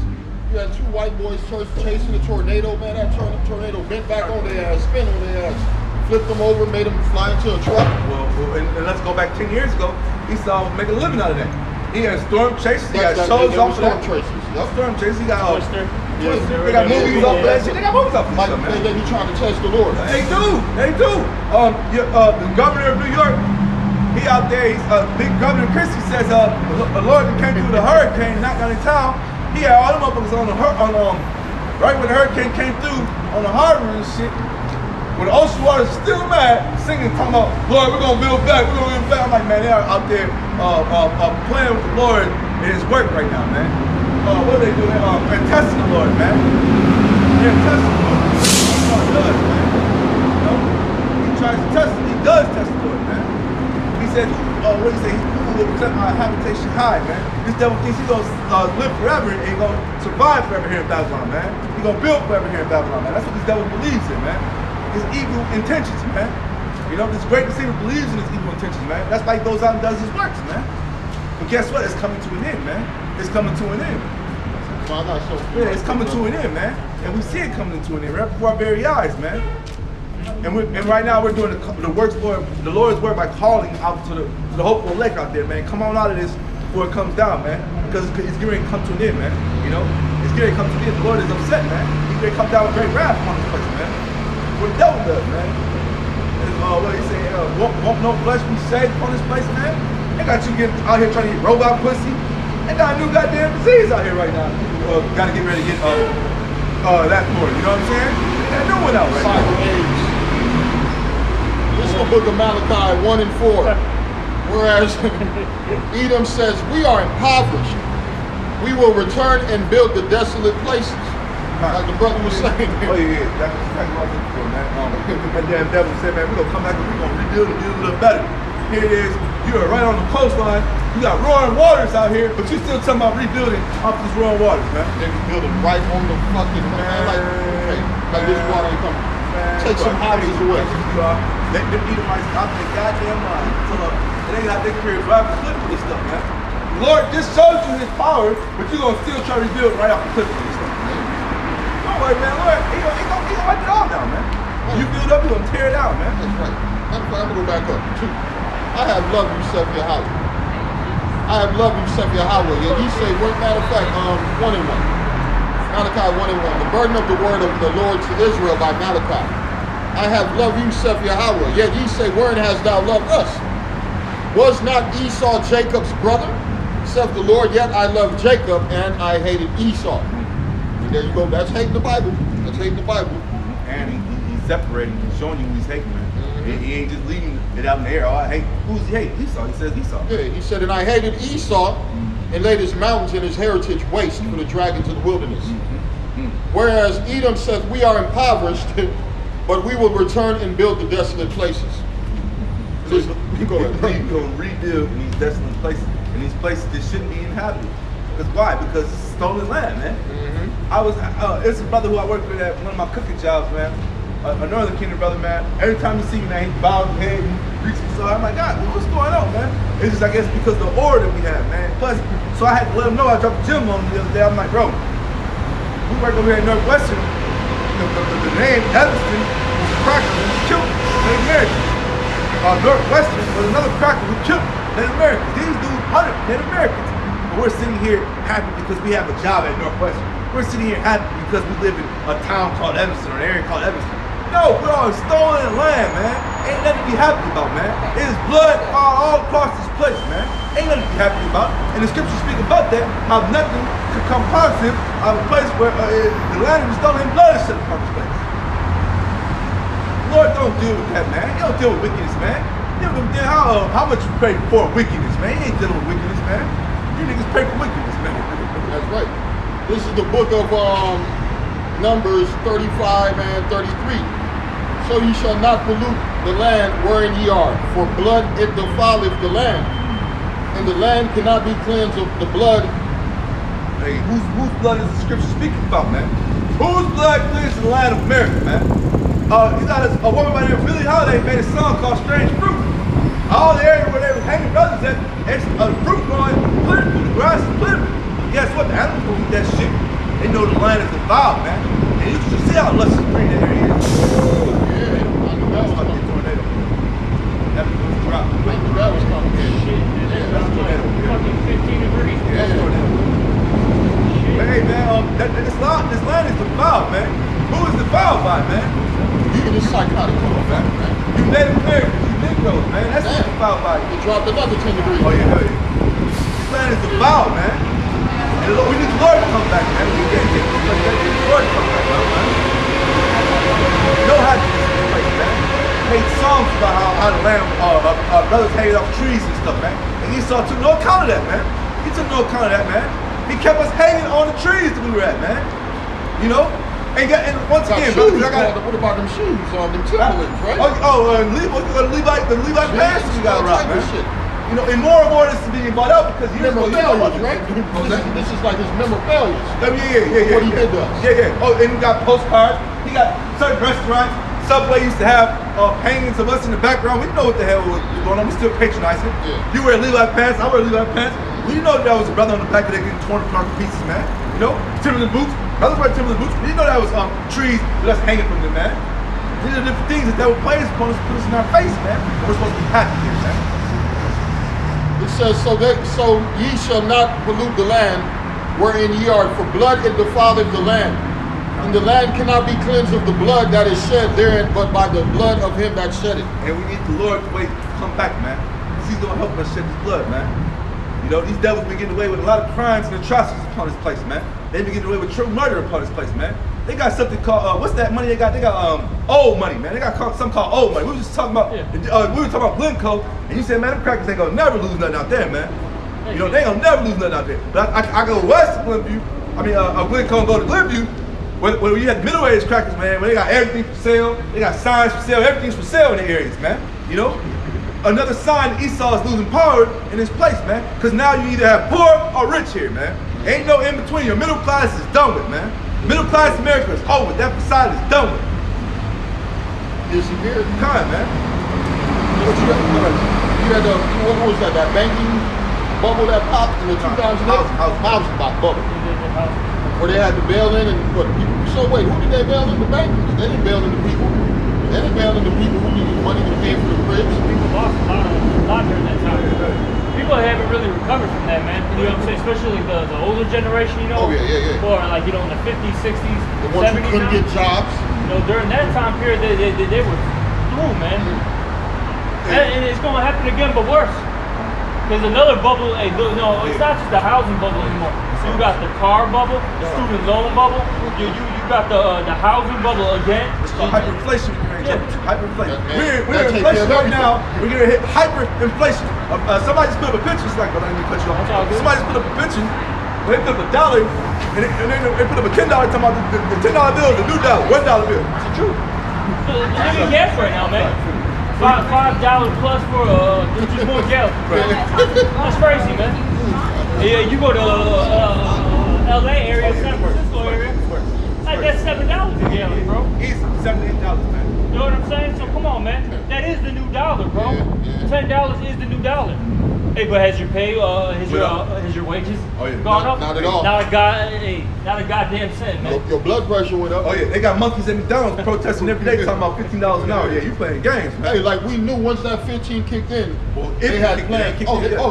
You had 2 white boys chasing a tornado, man. That tornado bent back on their ass, spin on their ass, flipped them over, made them fly into a truck. Well, and let's go back 10 years ago. Esau was making a living out of that. He had storm chases. He got shows off of that. Storm chasers. Yep. Storm chases. He got Twister. They got movies off of that shit. They got movies off of that shit, man. They be trying to test the Lord. They do. The governor of New York, he out there. He's big Governor Christie says the Lord that came through the hurricane, knocked down in town. He had all the motherfuckers right when the hurricane came through on the harbor and shit. When the ocean water is still mad, singing, talking about, Lord, we're gonna build back, we're gonna build back. I'm like, man, they are out there playing with the Lord in His work right now, man. What do they do? They're testing the Lord, man. They're testing the Lord. That's what He does, man. You know? He tries to test it. He does test the Lord, man. He said, what did he say? Who will set my habitation high, man? This devil thinks he's gonna live forever and he's gonna survive forever here in Babylon, man. He's gonna build forever here in Babylon, man. That's what this devil believes in, man. His evil intentions, man. You know, this great deceiver believes in his evil intentions, man. That's why he goes out and does his works, man. But guess what? It's coming to an end, man. It's coming to an end. Yeah, it's coming to an end, man. And we see it coming to an end right before our very eyes, man. And right now we're doing the works, the Lord's work by calling out to the hopeful elect out there, man. Come on out of this before it comes down, man. Because it's getting ready to come to an end, man. You know, it's getting ready to come to an end. The Lord is upset, man. He's going to come down with great wrath upon this place, man. What the devil does, man. What he say? Won't no flesh be saved upon this place, man? They got you getting out here trying to get robot pussy. They got a new goddamn disease out here right now. Got to get ready to get that for. You know what I'm saying? That new one out right now. Cyber age. This is the book of Malachi 1 and 4. Whereas Edom says, we are impoverished. We will return and build the desolate places. Like the brother was saying. Oh yeah, that's exactly what I was looking for, man. That damn devil said, man, we're gonna come back and we're gonna rebuild and do a little better. Here it is, you are right on the coastline, you got roaring waters out here, but you still talking about rebuilding off these roaring waters, man. They can build it right on the fucking like this water ain't coming. Take some houses away. Let them Edomites out their goddamn mind. They got their careers right off the cliff with this stuff, man. The Lord just showed you his power, but you're gonna still try to rebuild right off the cliff with this stuff. Don't worry, man. Lord, he gonna wipe it all down, man. When you build up, you're gonna tear it down, man. That's right. I'm gonna go back up. 2. I have loved you, Seth Yahweh. I have loved you, Seth Yahweh. Yet ye say, matter of fact, 1 and 1. Malachi 1 and 1. The burden of the word of the Lord to Israel by Malachi. I have loved you, Seth Yahweh. Yet ye say, wherein hast thou loved us? Was not Esau Jacob's brother? Saith the Lord, yet I loved Jacob and I hated Esau. And there you go. That's hating the Bible. That's hating the Bible. And he's separating, he's showing you who he's hating, man. He ain't just leaving it out in the air. Oh, I hate. Who's he hate? Esau. He says Esau. Yeah, he said, and I hated Esau and laid his mountains and his heritage waste for the dragons of the wilderness. Whereas Edom says, we are impoverished, but we will return and build the desolate places. So you're going to rebuild in these desolate places, and these places that shouldn't be inhabited. Because why? Because it's stolen land, man. It's a brother who I worked with at one of my cooking jobs, man. A Northern Kingdom brother, man. Every time you see me, man, he bows his head and greets me. So I'm like, God, what's going on, man? It's just, I guess, because of the order that we have, man. Plus, so I had to let him know. I dropped the gym on him the other day. I'm like, bro, we work over here at Northwestern. The name Evanston was a cracker who killed Native Americans. Northwestern was another cracker who killed Native Americans. These dudes hunted Native Americans. But we're sitting here happy because we have a job at Northwestern. We're sitting here happy because we live in a town called Evanston or an area called Evanston. No, we're on stolen land, man. Ain't nothing to be happy about, man. It is blood all across this place, man. Ain't nothing to be happy about. And the scriptures speak about that, how nothing could come positive out of a place where the land is stolen and blood is shed upon this place. Lord don't deal with that, man. He don't deal with wickedness, man. How much you pray for wickedness, man? He ain't dealing with wickedness, man. You niggas pray for wickedness, man. That's right. This is the book of Numbers 35 and 33. So ye shall not pollute the land wherein ye are, for blood it defileth the land, and the land cannot be cleansed of the blood. Hey, whose blood is the scripture speaking about, man? Whose blood cleanses the land of America, man? You got a woman by the name of Billie Holiday made a song called Strange Fruit. All the area where they were hanging brothers at, fruit growing plentiful, the grass is plentiful. But guess what? The animals will eat that shit. They know the land is defiled, man. And you can see how lush and green that area is. Oh, yeah. I knew that was like a tornado. That was a drop. I knew that was coming. Shit, That's a tornado. fucking 15 degrees. Yeah, that's a tornado. But hey, man, this land is defiled, man. Who is defiled by, man? You get this psychotic man. You Native Americans, you Negroes, man. That's what's defiled by. It dropped another 10 degrees. Oh, yeah, hell yeah. This land is defiled, man. And we need the Lord to come back, man. We can't get this place. We need the Lord to come back, man. No happiness in this place, man. Made songs about how the land, brothers hanging off trees and stuff, man. And Esau took no account of that, man. He took no account of that, man. He kept us hanging on the trees that we were at, man. You know? And once again, brothers, what about them shoes? Them Timberlands, right? The Levite pants you got around, man. Shit. You know, and more is being bought out because years ago, memorabilia, right? This is like his memorabilia. Yeah. What he did to us. Yeah. Oh, and he got postcards. He got certain restaurants. Subway used to have paintings of us in the background. We didn't know what the hell was going on. We still patronizing it. Yeah. You wear Levi pants. I wear Levi pants. We didn't know that was a brother on the back of there getting torn apart to pieces, man. You know, Timberland boots. Brothers wear Timberland boots. We didn't know that was trees with us hanging from them, man. These are different things that they were playing upon us, put us in our face, man. And we're supposed to be happy here, man. It says, so ye shall not pollute the land wherein ye are, for blood it defileth the land. And the land cannot be cleansed of the blood that is shed therein, but by the blood of him that shed it. And we need the Lord to come back, man. Because he's going to help us shed his blood, man. You know, these devils been getting away with a lot of crimes and atrocities upon this place, man. They've been getting away with true murder upon this place, man. They got something called what's that money they got? They got old money, man. They got something called old money. We were just talking about we were talking about Glencoe, and you said, man, them crackers ain't gonna never lose nothing out there, man. You know, they ain't gonna never lose nothing out there. But I go west of Glenview, Glencoe and go to Glenview, where you had middle-aged crackers, man, where they got everything for sale, they got signs for sale, everything's for sale in the areas, man. You know? Another sign that Esau is losing power in this place, man. Because now you either have poor or rich here, man. Ain't no in between. Your middle class is done with, man. Middle class America is over. That facade is done with. Is he here? Kind, man. What was that banking bubble that popped in the 2008? Housing bubble. Where they had to bail in and what people. So wait, who did they bail in? The bankers. They didn't bail in the people. They didn't bail in the people who needed money to pay for the cribs. People lost a lot during that time. People haven't really recovered from that, man. You know what I'm saying? Especially the older generation, you know? Oh, yeah. Or like, you know, in the 50s, 60s, The ones 70s who couldn't now. get jobs. You know, during that time period, they were through, man. And it's going to happen again, but worse. There's another bubble. Hey, no, it's not just the housing bubble anymore. So you got the car bubble, the student loan bubble. You got the housing bubble again. It's called hyperinflation. Hyperinflation. Yeah. We're in inflation right now. We're gonna hit hyperinflation. Somebody just put up a picture. It's like, but I didn't cut you off. Somebody just put up a picture. They put up $1, and they put up a $10 talking about the $10 bill, the new dollar, $1 bill. It's the truth. Look at gas right now, man. $5 plus for just more gallons. That's crazy, man. Yeah, you go to LA area, San Francisco area. Like that's $7 a gallon, bro. Easy, $7, $8, man. You know what I'm saying? So come on, man. That is the new dollar, bro. $10 is the new dollar. Hey, but has your pay, has your wages gone up? Not at all. Not a goddamn cent, man. Your blood pressure went up. Oh yeah, they got monkeys at McDonald's protesting every day talking about $15 an hour. Yeah, you playing games, man. Hey, like we knew once that 15 kicked in, they had plans. It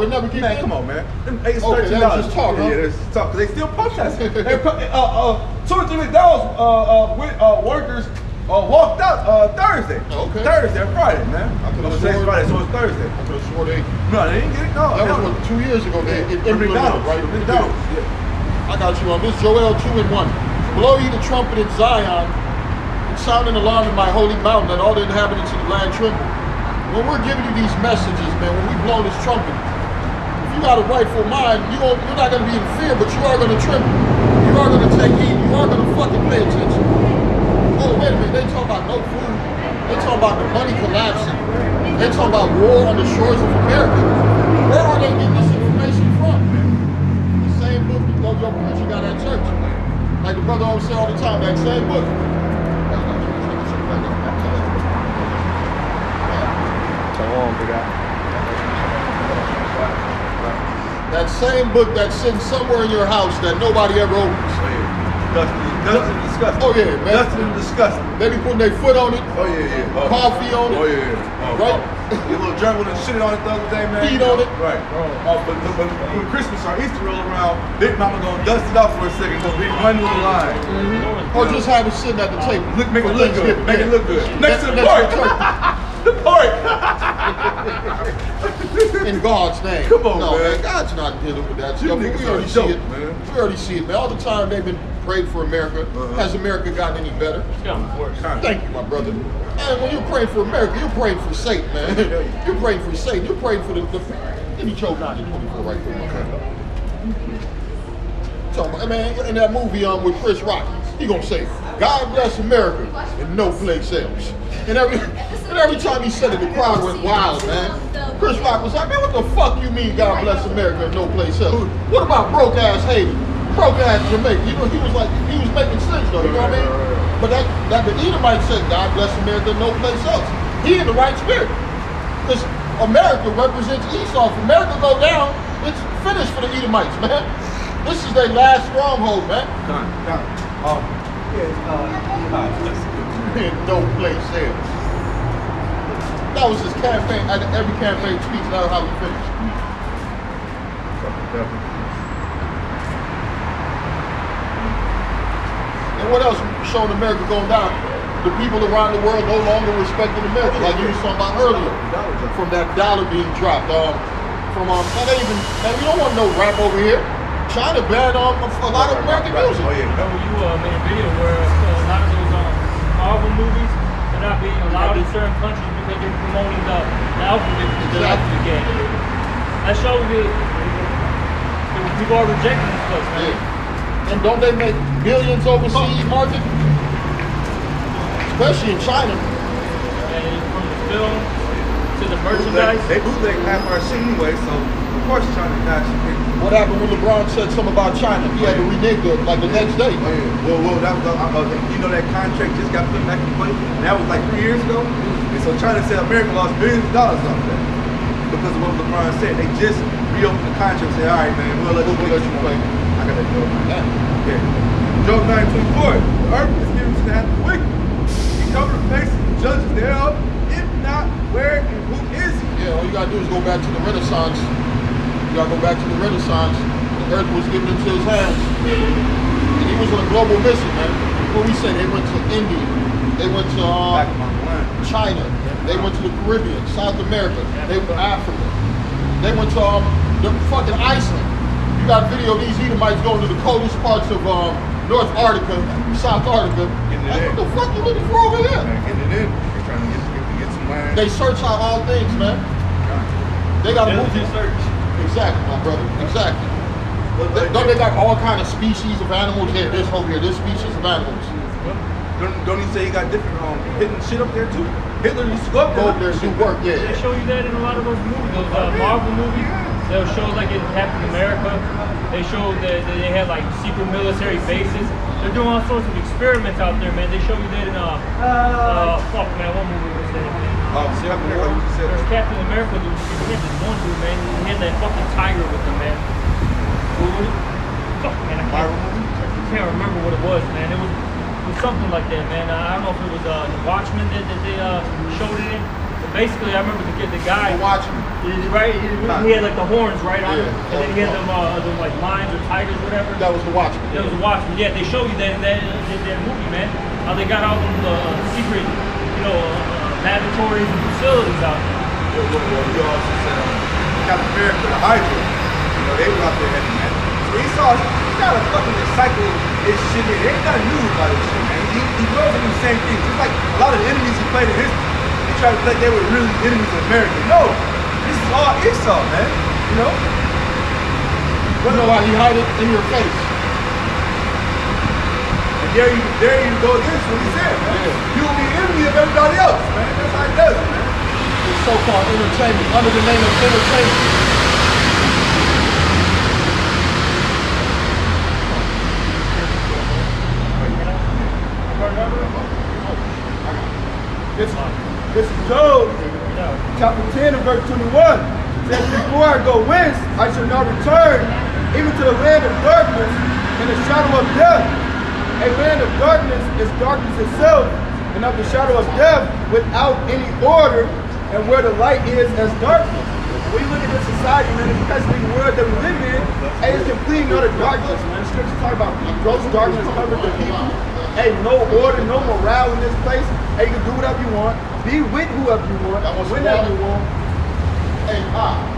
never kicked in? Man, come on, man. Them $8, Okay, $13. that was just talk, huh? Yeah, that's just talk. Cause they still protesting. 2 or 3 McDonald's workers walked out Thursday. Okay. Thursday or Friday, man. I could've Today's sworn- Friday, so it's Thursday. I could have swore they. No, they didn't get it. No, That was what, 2 years ago. They implemented, McDonald's, right? McDonald's. Yeah. I got you on this. Joel 2-1. Blow ye the trumpet in Zion, and sound an alarm in my holy mountain, and all the inhabitants of the land tremble. When we're giving you these messages, man, when we blow this trumpet, if you got a rightful mind, you're not going to be in fear, but you are going to tremble. You are going to take heed. You are going to fucking pay attention. Oh, wait a minute. They talk about no food. They talk about the money collapsing. They talk about war on the shores of America. Where are they getting this information from? The same book you go your preacher got at church. Like the brother always say all the time, that same book. That same book that's sitting somewhere in your house that nobody ever opens. Dustin and disgusting. Oh yeah, man. Dustin and disgusting. They be putting their foot on it, Oh yeah. coffee on it, Oh yeah. right? Your little gerbil and shit on it the other day, man. Feed on it. Right. But when Christmas or Easter roll around, Big Mama gonna dust it off for a second, gonna be one little line. Or just have it sitting at the table. Make it for look good. Thanksgiving. Make it look good. Next to the Next pork. to the The pork. In God's name. Come on, no, man. God's not dealing with that You stuff. niggas We are already dope, see it, man. We already see it, man. All the time they've been praying for America. Has America gotten any better? Thank you, my brother. Man, when you're praying for America, you're praying for Satan, man. You're praying for Satan. You're praying for the give me Job 90:24 right there, my friend. So, man, in that movie with Chris Rock, he gonna say, God bless America and no place else. And every time he said it, the crowd went wild, man. Chris Rock was like, man, what the fuck you mean God bless America and no place else? What about broke ass Haiti? Broke ass Jamaica? You know, he was making sense though, you know what I mean? But that the Edomite said, God bless America and no place else. He in the right spirit. Because America represents Esau. If America go down, it's finished for the Edomites, man. This is their last stronghold, man. No place else. That was his campaign. At every campaign speech, that was how he finished. And what else showing America going down? The people around the world no longer respecting America, like you was talking about earlier. From that dollar being dropped. We don't want no rap over here. China banned a lot of American music. Remember you made a video where a lot of those Marvel movies, they're not being allowed in certain countries because they're promoting the alphabet game. That shows that people are rejecting this place, man. Yeah. And don't they make billions overseas market? Especially in China. And from the film to the merchandise. They bootleg half our shit anyway, so of course China got shit. What happened when LeBron said something about China? He had to renege it like the next day. Oh yeah. Well, that was you know that contract just got put back in place. And that was like 3 years ago. And so China said America lost billions of dollars off that because of what LeBron said. They just reopened the contract and said, all right, man, we'll let you play. I got that Job 9. Yeah. Job 9:24. The earth is given to the hand of the wicked. He covered the faces of the judges thereof. If not, where and who is he? Yeah, all you gotta do is go back to the Renaissance. You gotta go back to the Renaissance. The earth was given into his hands. And he was on a global mission, man. What we say, they went to India. They went to China. They went to the Caribbean, South America. They went to Africa. They went to the fucking Iceland. You got video of these Edomites going to the coldest parts of North Arctica, South Arctica. What the fuck you looking for over there? Getting it in. They're trying to get some land. They search out all things, man. They got a movie. Search. Exactly, my brother. Exactly. Don't they got all kind of species of animals? Yeah, this over here, this species of animals. Don't he say he got different hidden shit up there too? Hitler used to go up there and do work, yeah. They show you that in a lot of those movies, those Marvel movies. They'll show like in Captain America. They show that they had like secret military bases. They're doing all sorts of experiments out there, man. They show you that in fuck man, what movie was that? Captain America, what you said. There's Captain America. He had this one dude, man. He had that fucking tiger with him, man. Fuck man, I can't remember what it was, man. It was something like that, man. I don't know if it was The Watchmen that they showed it in. But basically, I remember the guy. The Watchmen. Right? He had like the horns right on him. And then he had them like lions or tigers, whatever. That was The Watchmen. That was The Watchmen. Yeah, they show you that in that movie, man. How they got all them secret, laboratories and facilities out there. Well, you also said Captain America, the Hydra. They were out there heavy, man. So he got to fucking recycle his shit here. There ain't nothing new about this shit, man. He goes and do the same thing. Just like a lot of the enemies he played in history. He tried to think they were really enemies of America. No, this is all Esau, man. You know? You know how he hide it in your face. And there you go against what he said, man. Yeah. You will be an enemy of everybody else, man. That's how he does it, man. It's so-called entertainment, under the name of entertainment. This is Job, chapter 10 and verse 21. It says, before I go whence, I shall not return, even to the land of darkness and the shadow of death. A land of darkness is darkness itself, and of the shadow of death without any order, and where the light is as darkness. When you look at this society, man, especially the world that we live in, it's complete and utter darkness, man. The scriptures talk about gross darkness covered the people. Hey, no order, no morale in this place. Hey, you can do whatever you want. Be with whoever you want, whenever you want.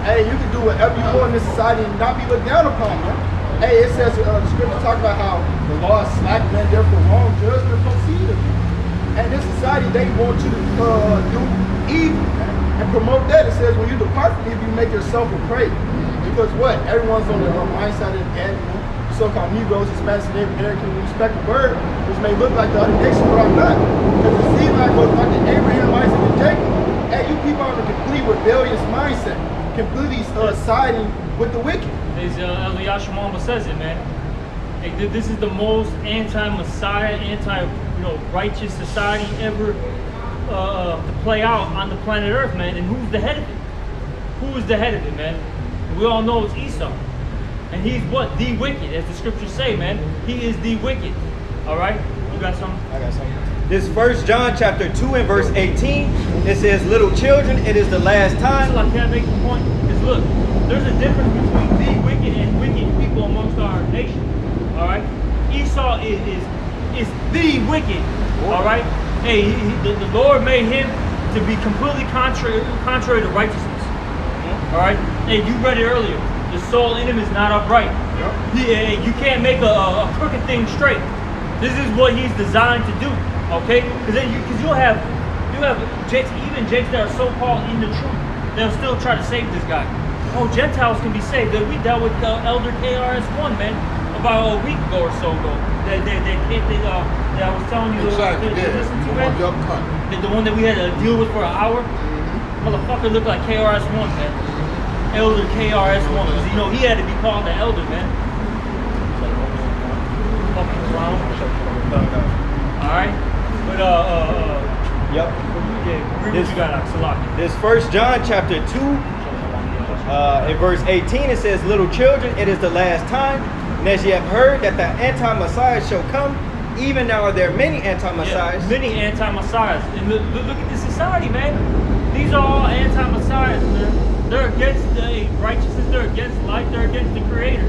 Hey, you can do whatever you want in this society and not be looked down upon, man. Hey, it says, the scripture talk about how the law is slack, man, therefore wrong judgment proceed of you. And this society, they want you to do evil, man, and promote that. It says, when you depart from evil, you make yourself a prey. Because what? Everyone's on the mindset of animal. So-called Negroes, Hispanics, and Native Americans respect the bird, which may look like the other nations, but are not. Because the seed line goes back to Abraham, Isaac, and Jacob. Hey, you people are in a complete rebellious mindset, completely siding with the wicked. As Eliyahu Mamba says it, man. Hey, this is the most anti-Messiah, anti-righteous society ever to play out on the planet Earth, man. And who's the head of it? Who is the head of it, man? We all know it's Esau. And he's what? The wicked, as the scriptures say, man. He is the wicked. All right? You got something? I got something. This 1 John chapter 2 and verse 18, it says, little children, it is the last time. So I can't make the point. Because look, there's a difference between the wicked and wicked people amongst our nation. All right? Esau is the wicked. All right? Hey, the Lord made him to be completely contrary to righteousness. All right? Hey, you read it earlier. The soul in him is not upright. Yep. You can't make a crooked thing straight. This is what he's designed to do, okay? Because you'll have Jakes, even Jakes that are so-called in the truth, they'll still try to save this guy. Oh, Gentiles can be saved. We dealt with Elder KRS-One, man, about a week ago or so ago. That I was telling you Exactly, to listen to, man. The one that we had to deal with for an hour. Motherfucker looked like KRS-One, man. Elder KRS-One, because you know he had to be called the elder, man. Fucking clown. Alright? But Yep. yeah, read what you got, Salaki. This 1 John chapter 2, in verse 18, it says, "Little children, it is the last time. And as ye have heard that the anti-Messiah shall come, even now are there many anti-Messiahs." Yeah, many anti-Messiahs. And look at this society, man. These are all anti-Messiahs, man. They're against the righteousness, they're against life, they're against the Creator.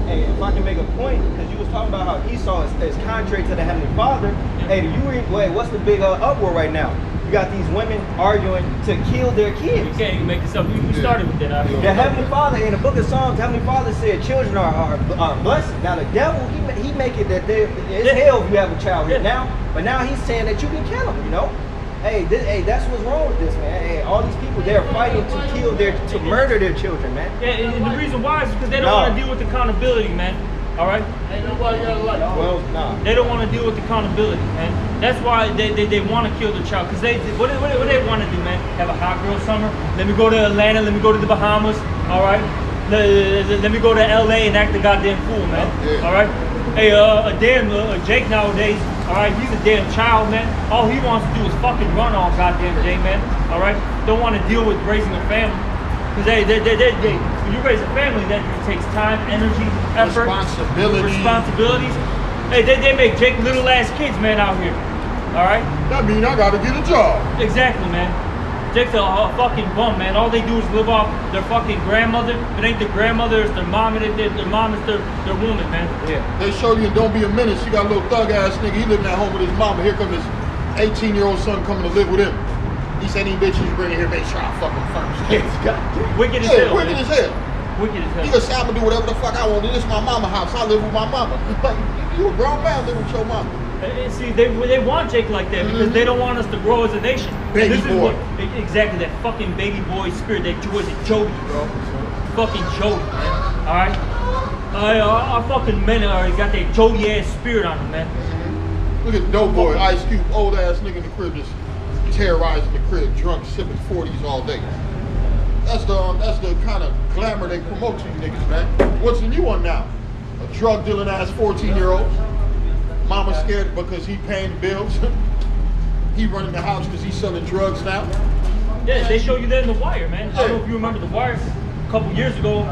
Hey, if I can make a point, because you was talking about how Esau is contrary to the Heavenly Father. Yeah. Hey, do you read, wait, what's the big uproar right now? You got these women arguing to kill their You kids. can't even make this up. We started with that. The Heavenly Father, in the book of Psalms, the Heavenly Father said children are blessed. Now the devil, he make it that it's hell if you have a child here now. But now he's saying that you can kill them, you know? Hey, that's what's wrong with this, man. Hey, all these people, they're fighting to murder their children, man. Yeah, and the reason why is because they don't want to deal with accountability, man. All right? Ain't nobody got a life. Well, nah. They don't want to deal with accountability, man. That's why they want to kill the child. Because what they want to do, man, have a hot girl summer. Let me go to Atlanta. Let me go to the Bahamas. All right? Let me go to LA and act the goddamn fool, man. Yeah. All right? Hey, Jake nowadays, all right, he's a damn child, man. All he wants to do is fucking run all goddamn day, man. All right? Don't want to deal with raising a family. Because when you raise a family, that takes time, energy, effort, responsibilities. Hey, they make Jake little ass kids, man, out here. All right? That mean I gotta get a job. Exactly, man. Jake's a fucking bum, man. All they do is live off their fucking grandmother. If it ain't their grandmother, it's their mom, and their mom is their woman, man. Yeah. They show you in Don't Be a Menace. She got a little thug ass nigga. He living at home with his mama. Here come his 18-year-old son coming to live with him. He said, "These bitches bring it here, make sure I fuck them first." Wicked as Yeah, hell. wicked man. as hell. Wicked as hell. He just say, "I'm gonna do whatever the fuck I want. This is my mama house. I live with my mama." Like, you a grown man living with your mama. See, they want Jake like that because they don't want us to grow as a nation. Baby this boy. Is exactly, that fucking baby boy spirit. That was it, Jody, bro. Fucking Jody, man. All right. Our fucking men got that Jody ass spirit on them, man. Look at Dope Boy, Ice Cube, old ass nigga in the crib just terrorizing the crib, drunk, sipping 40s all day. That's the kind of glamour they promote to you niggas, man. What's the new one now? A drug dealing ass 14-year-old. Mama scared because he paying the bills. He running the house because he's selling drugs now. Yeah, they show you that in The Wire, man. I don't know if you remember The Wire a couple years ago.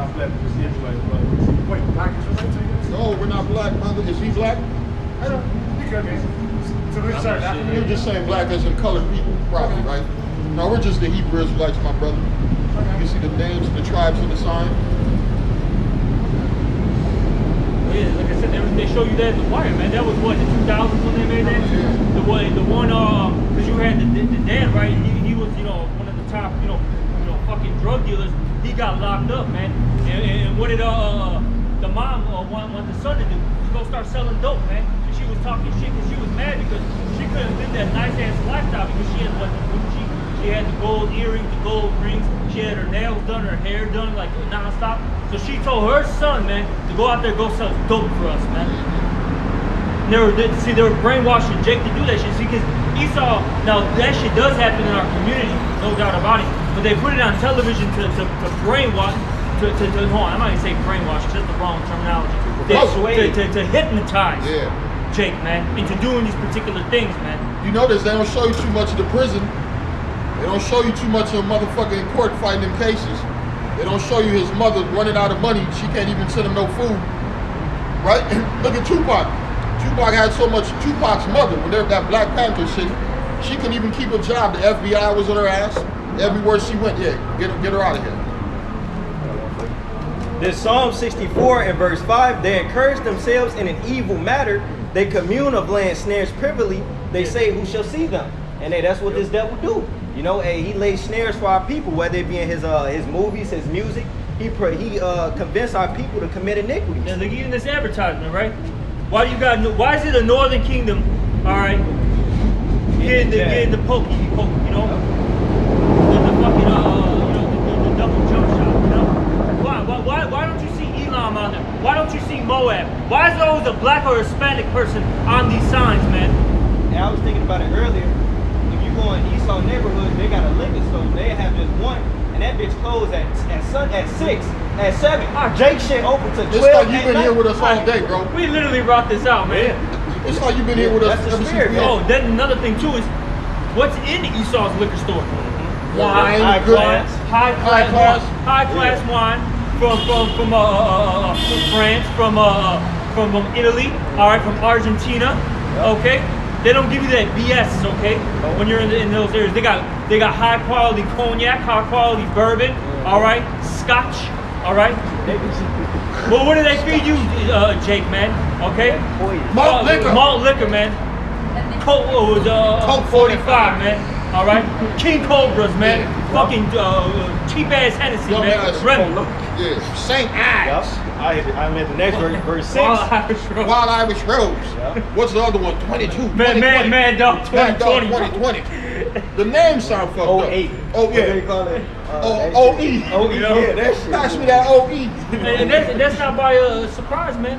Wait, black is related? No, we're not black, mother. Is he black? I don't. You could be. So we started after You're just saying black as in colored people, probably, right? No, we're just the Hebrew Israelites, my brother. You can see the names and the tribes in the sign. Yeah, like I said, they show you that in The Wire, man. That was what, the 2000s when they made that? Yeah. The one, because you had the dad, right? He was, one of the top, fucking drug dealers. He got locked up, man. And what did the mom want the son to do? To go start selling dope, man. And she was talking shit because she was mad because she couldn't live that nice ass lifestyle because she had what, the Gucci. She had the gold earrings, the gold rings. She had her nails done, her hair done, like nonstop. So she told her son, man, to go out there and go sell dope for us, man. They were brainwashing Jake to do that shit. See, because Esau, now that shit does happen in our community, no doubt about it. But they put it on television to brainwash, hold on, I'm not even saying brainwash, just the wrong terminology. To hypnotize Jake, man, into doing these particular things, man. You notice they don't show you too much of the prison. They don't show you too much of motherfucking in court fighting them cases. They don't show you his mother running out of money. She can't even send him no food. Right? Look at Tupac. Tupac had so much. Tupac's mother, when they're that Black Panther shit, she couldn't even keep a job. The FBI was on her ass. Everywhere she went, get her out of here. This Psalm 64 and verse 5, they encourage themselves in an evil matter. They commune of land snares privily. They say, who shall see them? And that's what this devil do. He lays snares for our people, whether it be in his movies, his music. He convinced our people to commit iniquities. Yeah, look, even this advertisement, right? Why do you got? Why is it a Northern Kingdom? All right, getting the pokey, you know, the fucking the double jump shot, you know. Why don't you see Elam on there? Why don't you see Moab? Why is there always a black or Hispanic person on these signs, man? And I was thinking about it earlier. If you go in Esau neighborhood, they got a liquor store. They have just one, and that bitch closed at 6, at 7. Jake shit open to 12. It's like you've been here with us all day, bro. We literally brought this out, man. It's like you've been here with us That's the ever since spirit, we Oh, then another thing too is what's in Esau's liquor store? Wine, High good class. High class wine from France, from Italy, all right, from Argentina, okay. They don't give you that BS, okay. When you're in those areas, they got high quality cognac, high quality bourbon, all right, Scotch, all right. Well, what do they feed you, Jake, man? Okay. Malt liquor. Malt liquor, man. Coke, Coke 45, man. All right. King Cobras, man. Fucking cheap ass Hennessy, Young man. ass. Remy. Yeah, Saint Ives. I'm at the next verse 6. Wild Irish Rose. Wild Irish Rose. What's the other one? 22. Man, dog, 2020. 2020. The name sound fucked up. 08. Oh, What they yeah. call it? OE. Oh, yeah, that shit. Pass me that OE. And that's not by surprise, man.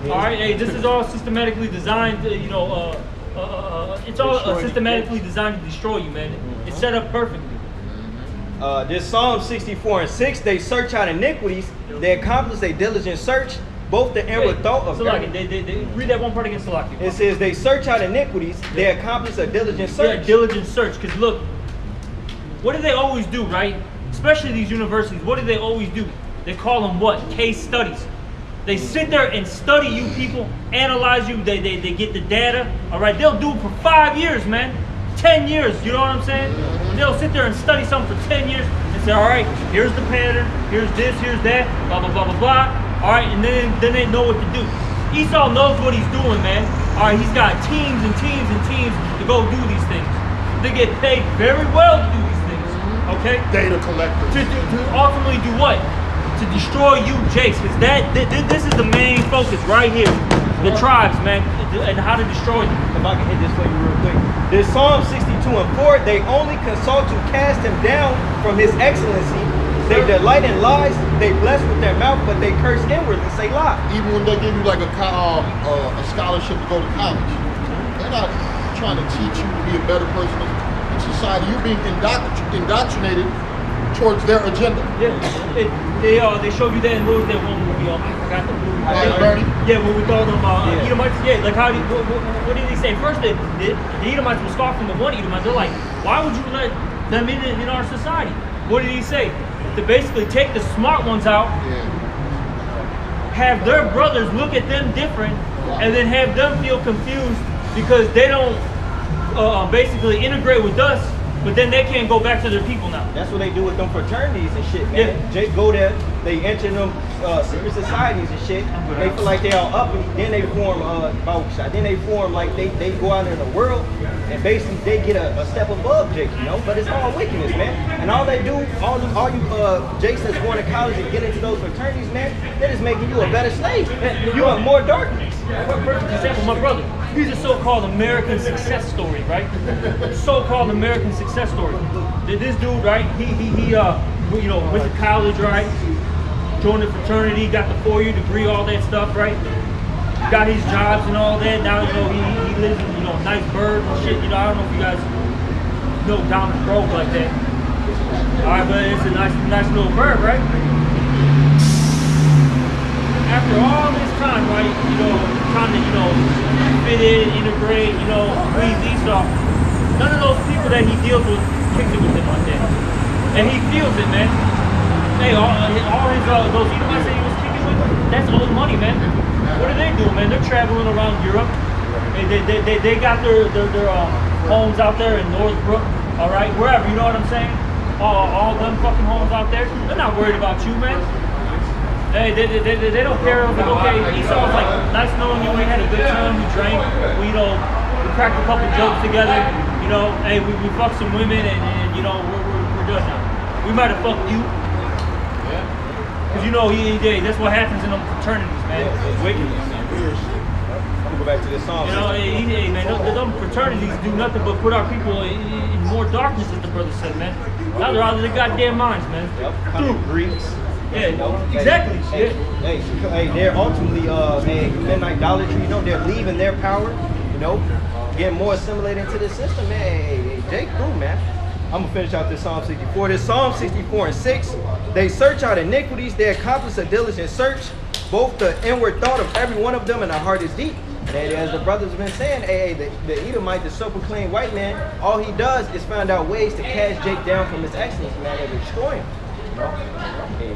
All right, hey, this is all systematically designed. It's all systematically designed to destroy you, man. It's set up perfectly. This Psalm 64 and 6, they search out iniquities, they accomplish a diligent search, both the inward thought of God. Salaki, they read that one part against Salaki. It says they search out iniquities, they accomplish a diligent search. Yeah, diligent search. Because look, what do they always do, right? Especially these universities, what do they always do? They call them what? Case studies. They sit there and study you people, analyze you, they get the data, all right? They'll do it for 5 years, man. 10 years, you know what I'm saying? They'll sit there and study something for 10 years and say, all right, here's the pattern, here's this, here's that, blah, blah, blah, blah, blah. All right, and then they know what to do. Esau knows what he's doing, man. All right, he's got teams and teams and teams to go do these things. They get paid very well to do these things, okay? Data collectors. To ultimately do what? To destroy you, Jakes, because this is the main focus right here. The tribes, man, and how to destroy them. If I can hit this for you real quick. This Psalm 62 and 4, they only consult to cast him down from his excellency. They delight in lies, they bless with their mouth, but they curse inwardly, say lie. Even when they give you like a scholarship to go to college, they're not trying to teach you to be a better person in society. You're being indoctrinated towards their agenda. Yeah, they showed you that in what was that one movie? I forgot the movie. Bernie? Yeah, when we called them Edomites. Yeah, like how? What did they say? First, the Edomites were scoffing the one Edomite. They're like, why would you let them in our society? What did he say? To basically take the smart ones out, have their brothers look at them different, and then have them feel confused because they don't basically integrate with us. But then they can't go back to their people now. That's what they do with them fraternities and shit, man. Yeah. They go there, they enter them secret societies and shit. They feel like they all up, and then they form then they form like they go out in the world and basically they get a step above Jake, you know. But it's all wickedness, man. And all they do, all you Jakes that's going to college and get into those fraternities, man, they're just making you a better slave. You want more darkness. Perfect example, my brother. He's a so-called American success story, right? So-called American success story. This dude, right? He went to college, right? Joined the fraternity, got the 4-year degree, all that stuff, right? Got his jobs and all that. Now, he lives in, nice bird and shit. I don't know if you guys know Diamond Grove like that. All right, but it's a nice little bird, right? After all this time, right, trying to, fit in, integrate, please Esau, none of those people that he deals with kicks it with him like that. And he feels it, man. Hey, all his, those Edomites that he was kicking with, that's old money, man. What do they do, man? They're traveling around Europe. They got their homes out there in Northbrook, all right, wherever, you know what I'm saying? All them fucking homes out there, they're not worried about you, man. Hey, they don't care. Like, okay, Esau's like, nice knowing you. We had a good time. We drank. We cracked a couple jokes together. Hey, we fucked some women, and we're done now. We might have fucked you. Because that's what happens in them fraternities, man. It's wickedness. I'm gonna go back to this song. You know, hey, man, them fraternities do nothing but put our people in more darkness, as the brother said, man. Now they're out of their goddamn minds, man. Yep. Greeks. Yeah, exactly. Hey, they're ultimately committing idolatry. You know, they're leaving their power. You know, getting more assimilated into the system, man. Hey, Jake through, man. I'm gonna finish out this Psalm 64. This Psalm 64 and 6. They search out iniquities. They accomplish a diligent search. Both the inward thought of every one of them and the heart is deep. And as the brothers have been saying, the Edomite, the self-proclaimed white man, all he does is find out ways to cast Jake down from his excellence, man, and destroy him. You know? Hey,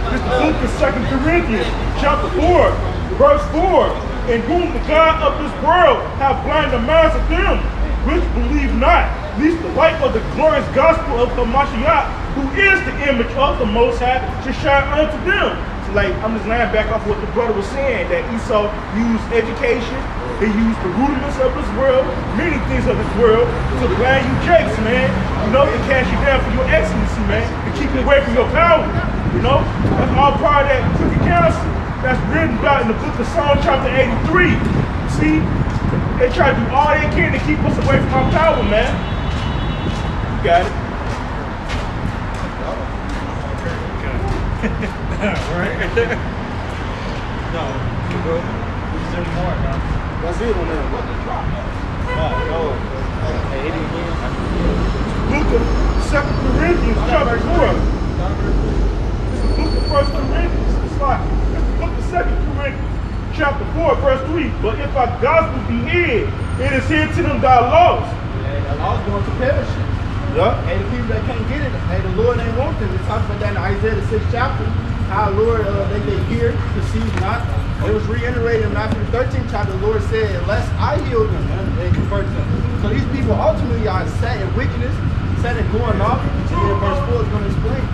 This is the book of 2 Corinthians, chapter 4, verse 4. In whom the God of this world hath blinded the minds of them which believe not, lest the light of the glorious gospel of the Mashiach, who is the image of the Most High, should shine unto them. So like, I'm just laying back off what the brother was saying, that Esau used education, he used the rudiments of this world, many things of this world, to blind you jakes, man. You know, to cast you down for your excellency, man, to keep you away from your power. You know, that's all part of that crooked counsel that's written about in the book of Psalm chapter 83. See, they try to do all they can to keep us away from our power, man. You got it. Right there. No, you go. There's any more, man. That's it on that. Hey, hit it again. Book of 2 Corinthians chapter 4. This is the book of 1 Corinthians. It's like book of 2 Corinthians chapter 4, verse 3. But if our gospel be hid, it is hid to them that are lost. Yeah, the law's going to perish. Yeah. Hey, the people that can't get it, hey, the Lord ain't want them. It talks about that in Isaiah the 6th chapter. How Lord, they hear, perceive not. It was reiterated in Matthew the 13th chapter. The Lord said, unless I heal them and convert them. So these people ultimately are set in wickedness, set in going off. And then verse 4 is going to explain.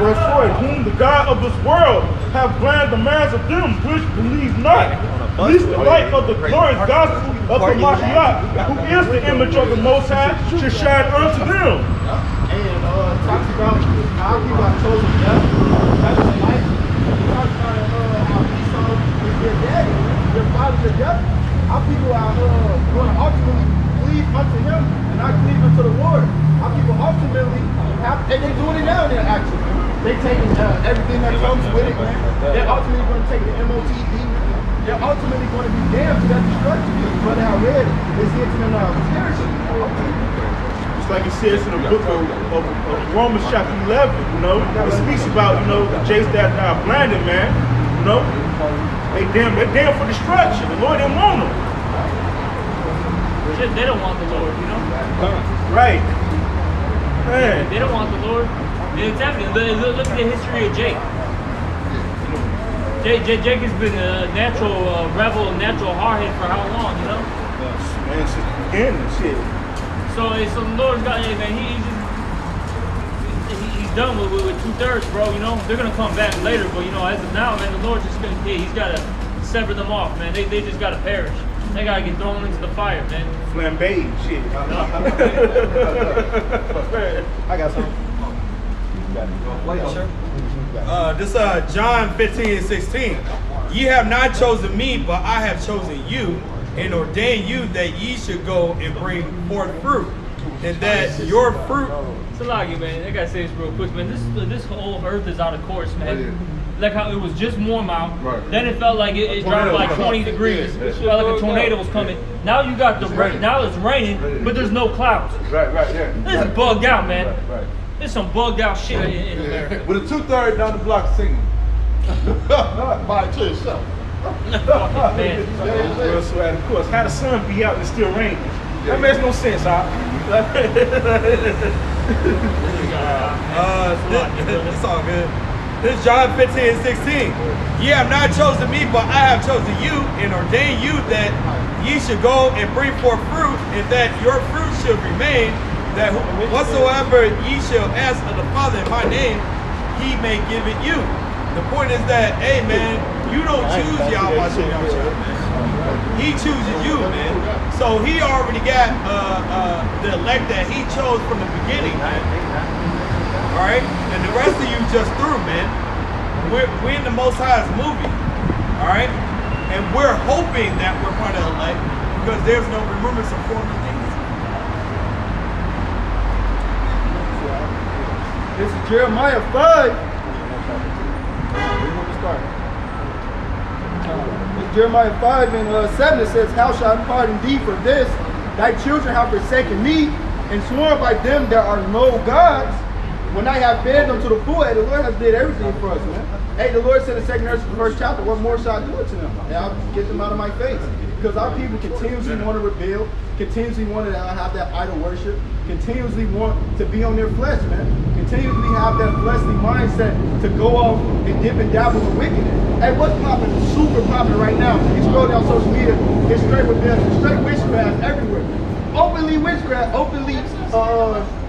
Verse 4, in whom the God of this world have blinded the minds of them which believe not, lest the light of the glorious gospel of the Mashiach, who is the image of the Most High, should shine unto them. And talks about how people are chosen death. That's the life. He talks about how Esau is their daddy, their father to death. How people are going to ultimately cleave unto him and not cleave unto the Lord. How people ultimately have, and they're doing it now in their actions. They taking everything that comes with it, man. They're ultimately going to take the MOTD. They're ultimately going to be damned to that destruction. But I read it's here to them perishing. Just like it says in the book of Romans chapter 11, you know, it speaks about, you know, the jakes that are blinded, man. You know, they're damned for destruction. The Lord didn't want them. Shit, they don't want the Lord, you know? Right. Man. They don't want the Lord. Exactly. Look at the history of Jake. Jake has been a natural rebel, natural hardhead for how long, you know? Man, since the beginning, shit. So the Lord's got, hey, man, he's done with 2/3, bro, you know? They're going to come back later, but, you know, as of now, man, the Lord's just going to, he's got to sever them off, man. They just got to perish. They got to get thrown into the fire, man. Flambé, shit. I got some. This John 15:16. Ye have not chosen me, but I have chosen you, and ordained you that ye should go and bring forth fruit, and that your fruit. Salagi, man, I gotta say this real quick, man. This whole earth is out of course, man. Like how it was just warm out, then it felt like it dropped like 20 degrees. It felt like a tornado was coming. Now you got the rain. Now it's raining, but there's no clouds. Right, yeah. This is bugged out, man. Right. There's some bugged out shit in America. With a 2/3 down the block singing. By it to yourself. Man. Well, so of course, how the sun be out and it's still raining? That makes no sense, huh? It's all good. This is John 15:16. Ye have not chosen me, but I have chosen you, and ordained you that ye should go and bring forth fruit, and that your fruit should remain, that whatsoever ye shall ask of the Father in my name, he may give it you. The point is that, hey man, you don't choose Yahweh, man. He chooses you, man. So he already got the elect that he chose from the beginning, man. All right, and the rest of you just through, man. We're in the Most High's movie, all right, and we're hoping that we're part of the elect because there's no remembrance of former things. This is Jeremiah 5. It's Jeremiah 5 and 7. It says, how shall I pardon thee for this? Thy children have forsaken me and sworn by them there are no gods. When I have fed them to the full, hey, the Lord has did everything for us, man. Hey, the Lord said in 2 Ezra, the first chapter, what more shall I do it to them? And I'll get them out of my face. Because our people continuously want to rebel, continuously want to have that idol worship, continuously want to be on their flesh, man. Continuously have that fleshly mindset to go off and dip and dabble in wickedness. Hey, what's popping? Super popping right now. You scroll down social media, it's straight rebellion, straight witchcraft everywhere. Openly witchcraft, openly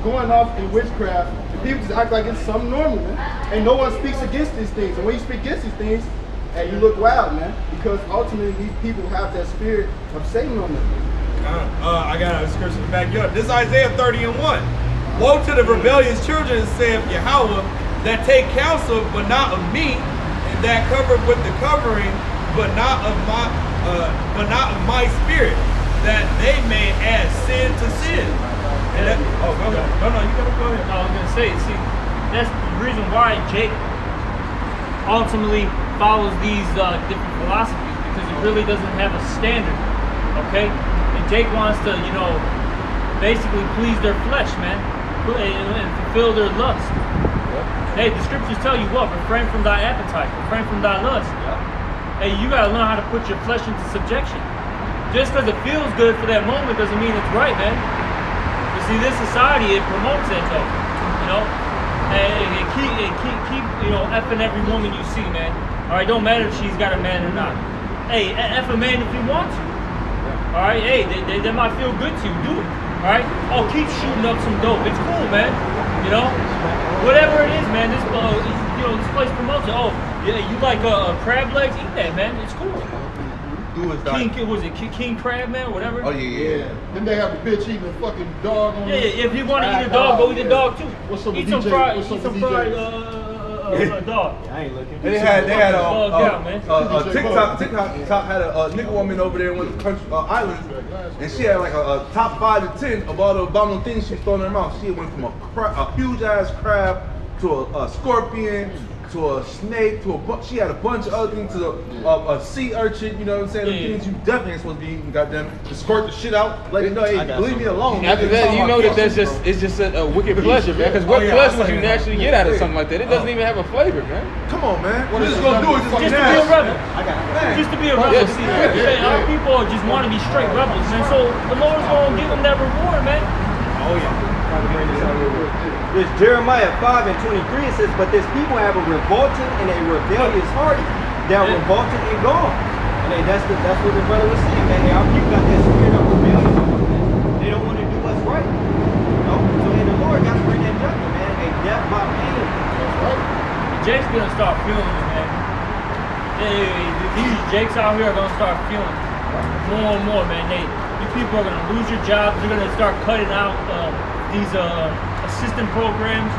going off in witchcraft. People just act like it's something normal, man. And no one speaks against these things. And when you speak against these things, hey, you look wild, man. Because ultimately, these people have that spirit of Satan on them. I got a scripture to back you up. This is Isaiah 30 and 1. Woe to the rebellious children, saith Yahweh, that take counsel, but not of me, and that cover with the covering, but not of my spirit, that they may add sin to sin. And that, oh, go ahead. No, you gotta go ahead. I was gonna say, see, that's the reason why Jake ultimately follows these different philosophies, because he really doesn't have a standard, okay? And Jake wants to, you know, basically please their flesh, man, and fulfill their lust. Hey, the scriptures tell you what? Refrain from thy appetite, refrain from thy lust. Hey, you gotta learn how to put your flesh into subjection. Just because it feels good for that moment doesn't mean it's right, man. See, this society, it promotes that though, you know, and keep, you know, effing every woman you see, man. All right, don't matter if she's got a man or not. Hey, F a man if you want to. All right, hey, they might feel good to you, do it. All right, oh, keep shooting up some dope. It's cool, man. You know, whatever it is, man. This, you know, this place promotes it. Oh, yeah, you like crab legs? Eat that, man. It's cool. King Crab, man, or whatever? Oh, yeah. Then they have a bitch eating a fucking dog on Yeah, if you want to eat a dog, go eat a dog too. What's up Eat with some DJ? fried, What's eat up some with fried DJ? dog. I ain't looking. They had TikTok had a nigga woman over there in one of the country islands, and she had like a top 5 to 10 of all the abominable things she's throwing in her mouth. She went from a huge ass crab to a scorpion to a snake to she had a bunch of other things to a sea urchin. You know what I'm saying? The things you definitely ain't supposed to be eating. Goddamn, to squirt the shit out. Like, no, hey, leave me alone. After that, you know that it's just a wicked pleasure, man. Because what pleasure would you naturally get out of something like that? It doesn't even have a flavor, man. Come on, man. What is gonna do is Just to be a rebel. Man. Just to be a rebel. Yeah, See, our people just want to be straight rebels, man. So the Lord's gonna give them that reward, man. Oh yeah. This Jeremiah 5 and 23, it says, but this people have a revolting and a rebellious heart. They are revolted and gone. And that's what the brother was saying, man. Our people got that spirit of rebellion on them, man. They don't want to do what's right. You know? So then the Lord got to bring that judgment, man. A death by pain. That's right. Jake's gonna start feeling it, man. These Jakes out here are gonna start feeling it more and more, man. You people are gonna lose your jobs. They're gonna start cutting out these assistant programs.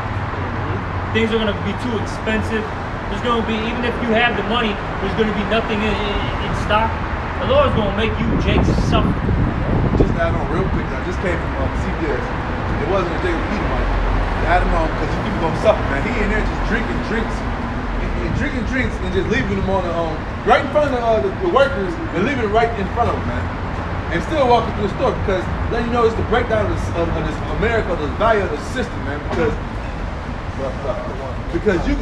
Things are gonna be too expensive. There's gonna be, even if you have the money, there's gonna be nothing in stock. The Lord's gonna make you Jakes suffer. Just to add on real quick, I just came from CBS. It wasn't a day with Edomite. Add him on because these people gonna suffer, man. He in there just drinking drinks and just leaving them on the right in front of the workers and leaving it right in front of them, man. And still walking through the store because letting you know it's the breakdown of this America, the value of the system, man. Because you,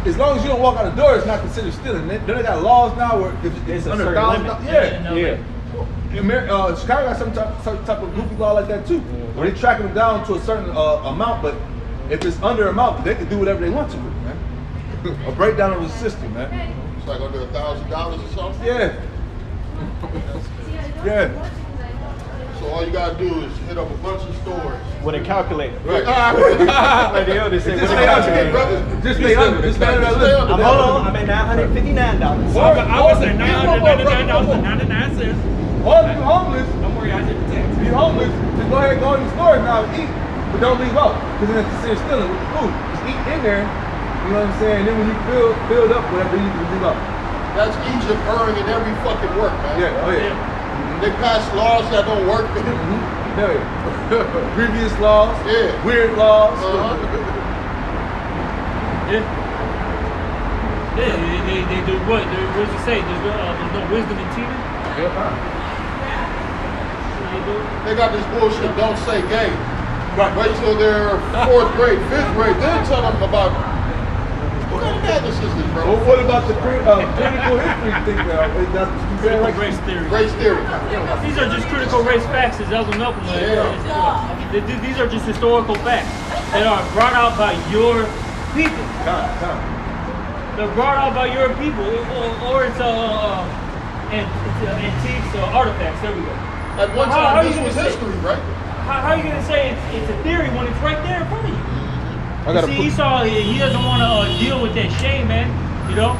as long as you don't walk out the door, it's not considered stealing. They got laws now where if it's under $1,000, Chicago got some type of goofy law like that too, where they tracking them down to a certain amount, but if it's under amount, they can do whatever they want to with it, man. A breakdown of the system, man. It's like under $1,000 or something? Yeah. Yeah. So all you gotta do is hit up a bunch of stores. With a calculator. Right. Like the elders say, Just with a stay under, calculator. brother. Just stay under. Just stay under that list. Hold on, I'm at $959. I would say $999.99. All you homeless, Be homeless, just go ahead and go in the store now and eat, but don't leave out. Because then it's considered stealing with the food. Just eat in there, you know what I'm saying? And then when you filled up, whatever you can leave out. That's Egypt erring in every fucking work, man. Yeah, oh yeah. They pass laws that don't work. Hell yeah. Previous laws, Yeah. weird laws. Yeah. Yeah, they do what? What does it say? There's no wisdom in teaching? They got this bullshit, don't say gay. Right. Wait till they're 4th grade, 5th grade, then tell them about what kind of madness is this, bro? Well, what about the critical history thing now? That's what you said, Critical right? race theory. Race theory. These are just critical race facts, as Elvin Malcolm said. These are just historical facts that are brought out by your people. They're brought out by your people, or it's antiques or artifacts. There we go. At one How time, you this was gonna say- history, right? How are you gonna say it's a theory when it's right there in front of you? I gotta See, Esau, he doesn't want to deal with that shame, man. You know,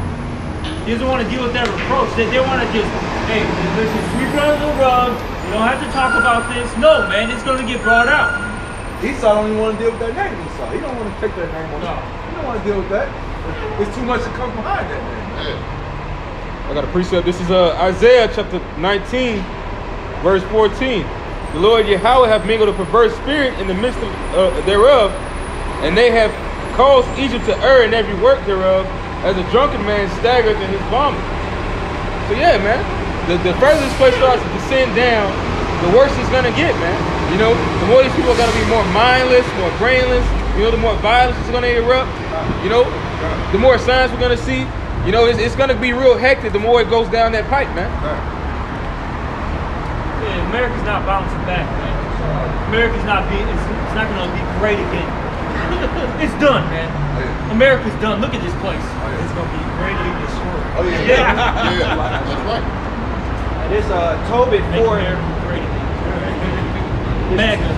he doesn't want to deal with that reproach. They want to just, hey, listen, sweep it under the rug. You don't have to talk about this. No, man, it's gonna get brought out. Esau don't even want to deal with that name, Esau. He don't want to take that name on. No. He don't want to deal with that. It's too much to come behind that name. Yeah. I got a precept. This is Isaiah chapter 19, verse 14. The Lord Yahweh have mingled a perverse spirit in the midst of thereof, and they have caused Egypt to err in every work thereof, as a drunken man staggereth in his vomit. So yeah, man, the further this place starts to descend down, the worse it's gonna get, man. You know, the more these people are gonna be more mindless, more brainless. You know, the more violence is gonna erupt. You know, the more signs we're gonna see. You know, it's gonna be real hectic the more it goes down that pipe, man. Yeah, America's not bouncing back, man. America's not being, it's not gonna be great again. It's done, man. America's done. Look at this place. It's gonna be greatly destroyed. Oh yeah. Yeah, that's right. This Tobit Make 4. America great again. Magna.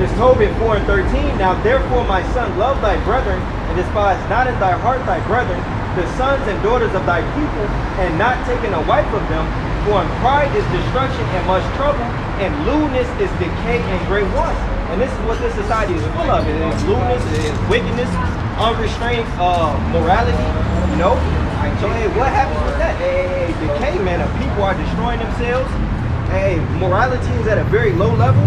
It's Tobit 4 and 13. Now therefore, my son, love thy brethren, and despise not in thy heart thy brethren, the sons and daughters of thy people, and not taking a wife of them. For in pride is destruction and much trouble, and lewdness is decay and great want. And this is what this society is full of. It is lewdness, it is wickedness, unrestrained morality, you know. So hey, what happens with that? Hey, decay, man, of people are destroying themselves. Hey, morality is at a very low level.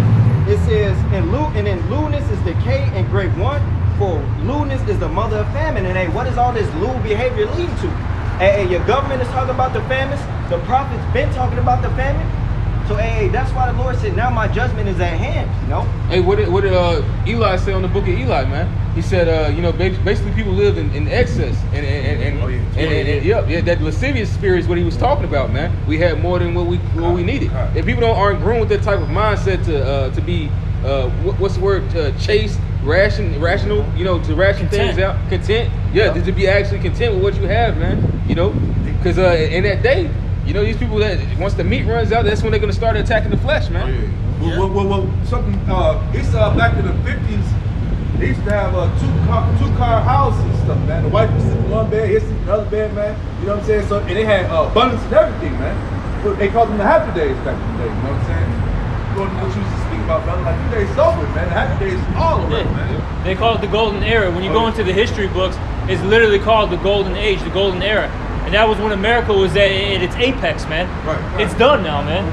It says, in lewdness is decay and great want, for lewdness is the mother of famine. And hey, what is all this lewd behavior leading to? Hey, your government is talking about the famines. The prophets been talking about the famine. So hey, that's why the Lord said, now my judgment is at hand, you know? Hey, what did Eli say on the book of Eli, man? He said, you know, basically people live in excess, and that lascivious spirit is what he was talking about, man. We had more than what we needed. If people aren't growing with that type of mindset to be what's the word, chaste, rational, you know, to ration things out, content, to be actually content with what you have, man. You know, because in that day, you know, these people that once the meat runs out, that's when they're gonna start attacking the flesh, man. Well, something. Esau back in the 50s, they used to have two-car houses and stuff, man. The wife would sit in one bed, he'd sit in another bed, man. You know what I'm saying? So, and they had abundance and everything, man. They called them the happy days back in the day. You know what I'm saying? What you used to speak about, brother, like you days over, man. The happy days is all around, man. They call it the golden era. When you go into the history books, it's literally called the golden age, the golden era. And that was when America was at its apex, man. Right. It's done now, man.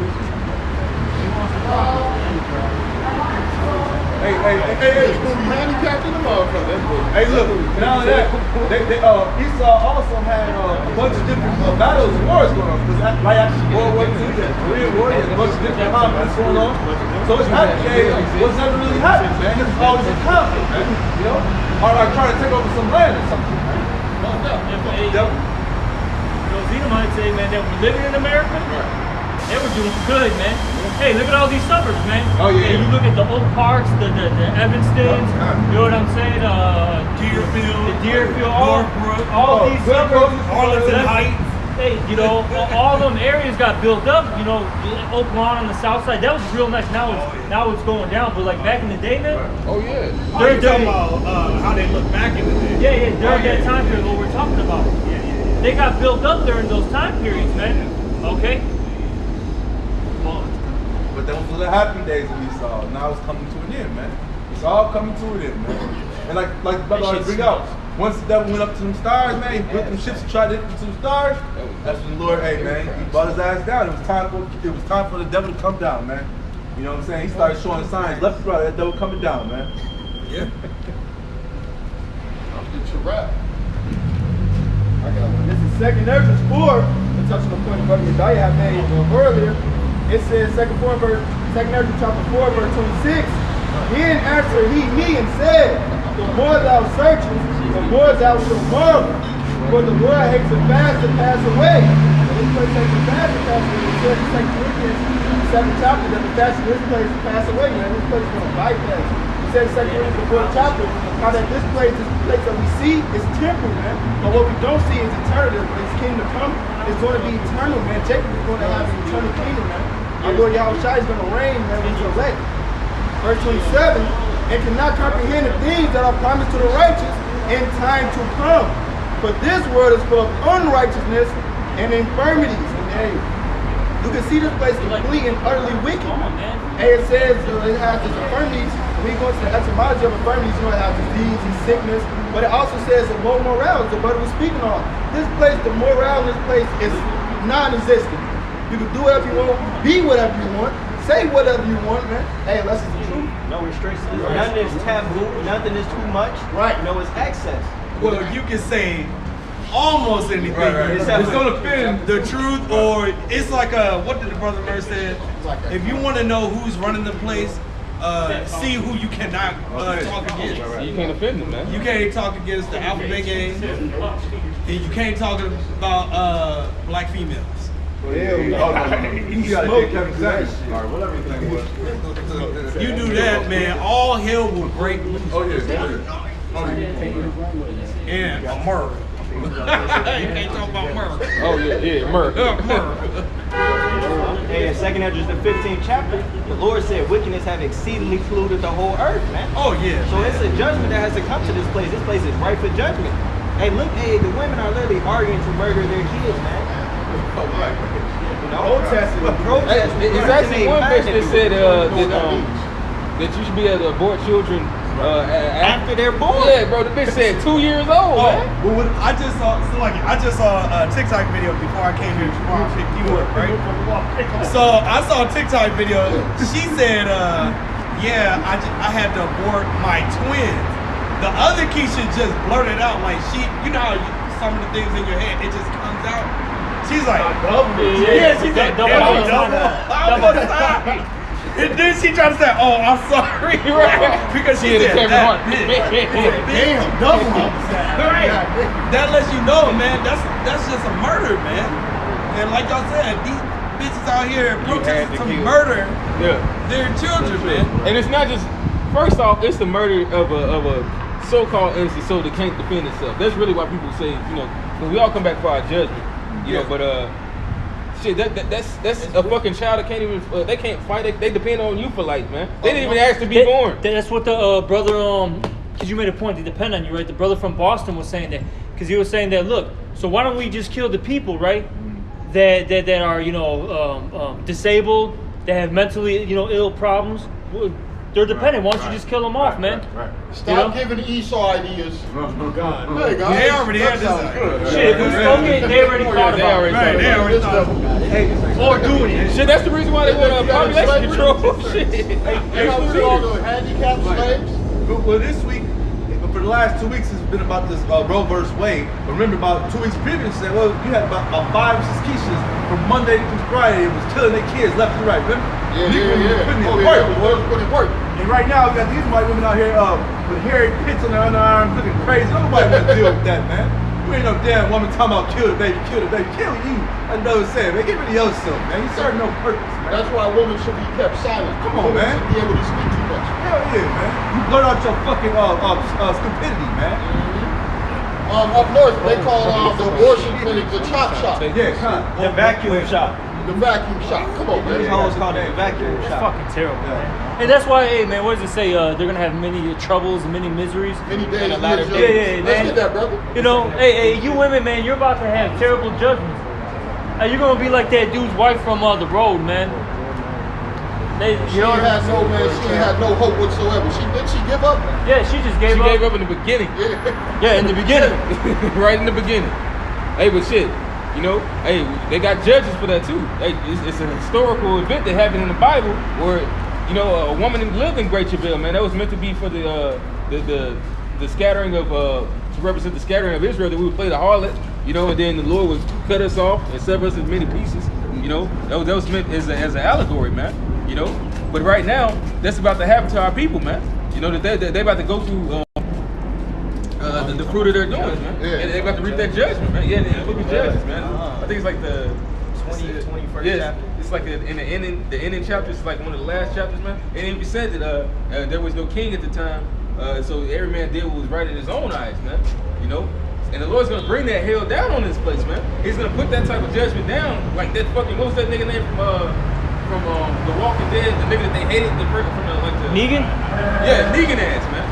Hey, handicapped in the motherfucker. Hey, look, now that Esau also had a bunch of different battles and wars going on. Because like after World War II, the Korean War, there's a bunch of different conflicts going on. So it's happy days was never really happening, man. It's always a conflict, man. You know, or like trying to take over some land or something. Zena might say, man, that we're living in America, they were doing good, man. Hey, look at all these suburbs, man. Oh, yeah. Hey, you look at the Oak Parks, the Evanstons, you know what I'm saying? Deerfield, the Deerfield, Northbrook, all these suburbs. Arlington Heights. Hey, you know, all them areas got built up. You know, Oak Lawn on the south side, that was real nice. Now it's going down, but like back in the day, man. Oh yeah. You're talking about how they look back in the day. Yeah, during that time period, what we're talking about. They got built up during those time periods, man. Okay? the happy days of Esau. Now it's coming to an end, man. It's all coming to an end, man. And like the brother always bring out, once the devil went up to them stars, man, he built them ships and tried to hit them to the stars. That's when the Lord, hey man, he brought his ass down. It was time for the devil to come down, man. You know what I'm saying? He started showing signs left and right, that devil coming down, man. Yeah. I'll get your rap. I got one. This is 2nd Ezra 4. To touch on the point Brother Yediah made earlier. It says 2nd Ezra chapter 4, verse 26. Then answered he me and said, the more thou searchest, the more thou shalt marvel. For the Lord hates a fast to pass away. And this place takes a fast to pass away. It says in 2 Corinthians 7th chapter that the fast in this place to pass away, man. This place is going to bypass. It says in 2 Corinthians 4th chapter, how that this place that we see is temporal, man. But what we don't see is eternal. This kingdom to come is going to be eternal, man. Jacob is going to have an eternal kingdom, man. Our Lord Yahushua is going to reign, man, with the elect. Verse 27, and cannot comprehend the things that are promised to the righteous in time to come. For this world is full of unrighteousness and infirmities. And you can see this place complete and utterly wicked. And it says it has its infirmities. When you go into the etymology of infirmities, you know it has disease and sickness. But it also says the low morale, the brother was speaking on. This place, the morale in this place is non-existent. You can do whatever you want, be whatever you want, say whatever you want, man. Hey, unless it's the truth. No restrictions. Nothing is taboo. Nothing is too much. Right. No, it's access. Well, you can say almost anything. Right. It's gonna fit the truth, or it's like what did the brother Murr said? If you want to know who's running the place, see who you cannot talk against. You can't offend them, man. You can't talk against the alphabet gang, and you can't talk about black females. You gotta get Kevin Samuels, or whatever his name was. You do that, man, all hell will break loose. Oh yeah. And a murder. You can't talk about murder. Oh yeah, murder. Hey, in 2nd Ezra, the 15th chapter, the Lord said wickedness have exceedingly polluted the whole earth, man. Oh yeah. So it's a judgment that has to come to this place. This place is ripe for judgment. Hey, look, hey, the women are literally arguing to murder their kids, man. You know? Protesting. It's actually one verse that said that you should be able to abort children after they're born. Yeah, bro. The bitch said 2 years old. Oh, Man. well, I just saw a TikTok video before I came here before I picked you up, right? So I saw a TikTok video. She said, "Yeah, I had to abort my twins." The other Keisha just blurted out like you know how some of the things in your head it just comes out. She's like, yeah, she said double. And then she tried to say, "Oh, I'm sorry," right? Because she said that. Damn, double homicide. Right. That lets you know, man. That's just a murder, man. And like y'all said, these bitches out here protesting to murder their children, man. And it's not just. First off, it's the murder of a so-called innocent soul that can't defend itself. That's really why people say, you know, when we all come back for our judgment, you know. But shit, that's a fucking child that can't even they can't fight. They depend on you for life, man. They didn't even ask to be born. That's what the brother because you made a point. They depend on you, right? The brother from Boston was saying that because he was saying that. Look, so why don't we just kill the people, right? That are disabled, that have mentally ill problems. They're dependent. Why don't you just kill them off, man? Stop giving Esau ideas. Oh God. There you go. They already had this. Shit, who's smoking? They already thought about it. Right, they already thought about it. Or doing it. Shit, that's the reason why they want population control. Shit. You know, all the handicapped slaves. Well, this week, for the last 2 weeks, it's been about this Roe versus Wade. But remember, about 2 weeks previous, well, you had about 5 or 6 Keishas from Monday through Friday. It was killing their kids left and right. Remember? Putting in work. And right now, we got these white women out here with hairy pits on their underarms, looking crazy. Nobody wants to deal with that, man. You ain't no damn woman talking about kill the baby, kill the baby. Kill you. I know what I'm saying, man. Get rid of yourself, man. You serve no purpose, man. That's why women should be kept silent. Come on, man. Should be able to speak too much. Hell yeah, man. You blurt out your fucking stupidity, man. Up north, they call the abortion clinic the chop shop. Yeah, The vacuum shop. The vacuum shop. Come on, man. This hoes called it the vacuum It's shop. fucking terrible, man. And that's why, hey, man, what does it say? They're gonna have many troubles and many miseries. Many days, And a lot of years. Yeah, Let's man. get that, brother. You know, hey, you women, man, you're about to have terrible judgments. You're gonna be like that dude's wife from the road, man. She ain't had no man. She ain't had no hope whatsoever. Did she give up? Yeah, she just gave She up. gave up in the beginning. Yeah, in the beginning. Right in the beginning. Hey, but shit, you know, hey, they got judges for that too. Hey, it's a historical event that happened in the Bible where, you know, a woman lived in Great Travail, man. That was meant to be for the scattering of to represent the scattering of Israel, that we would play the harlot, you know, and then the Lord would cut us off and sever us in many pieces. You know, that was meant as an allegory, man. You know, but right now that's about to happen to our people, man. You know, that they about to go through the fruit of their doings, man. Yeah. And they about to reap that judgment, man. Yeah, the book of Judges, man. I think it's like the 21st yes, chapter. it's like in the ending chapter. It's like one of the last chapters, man. And it said that there was no king at the time, so every man did what was right in his own eyes, man. You know. And the Lord's gonna bring that hell down on this place, man. He's gonna put that type of judgment down, like that fucking, what was that nigga name from The Walking Dead, the nigga that they hated, from the Negan? Yeah, Negan ass, man.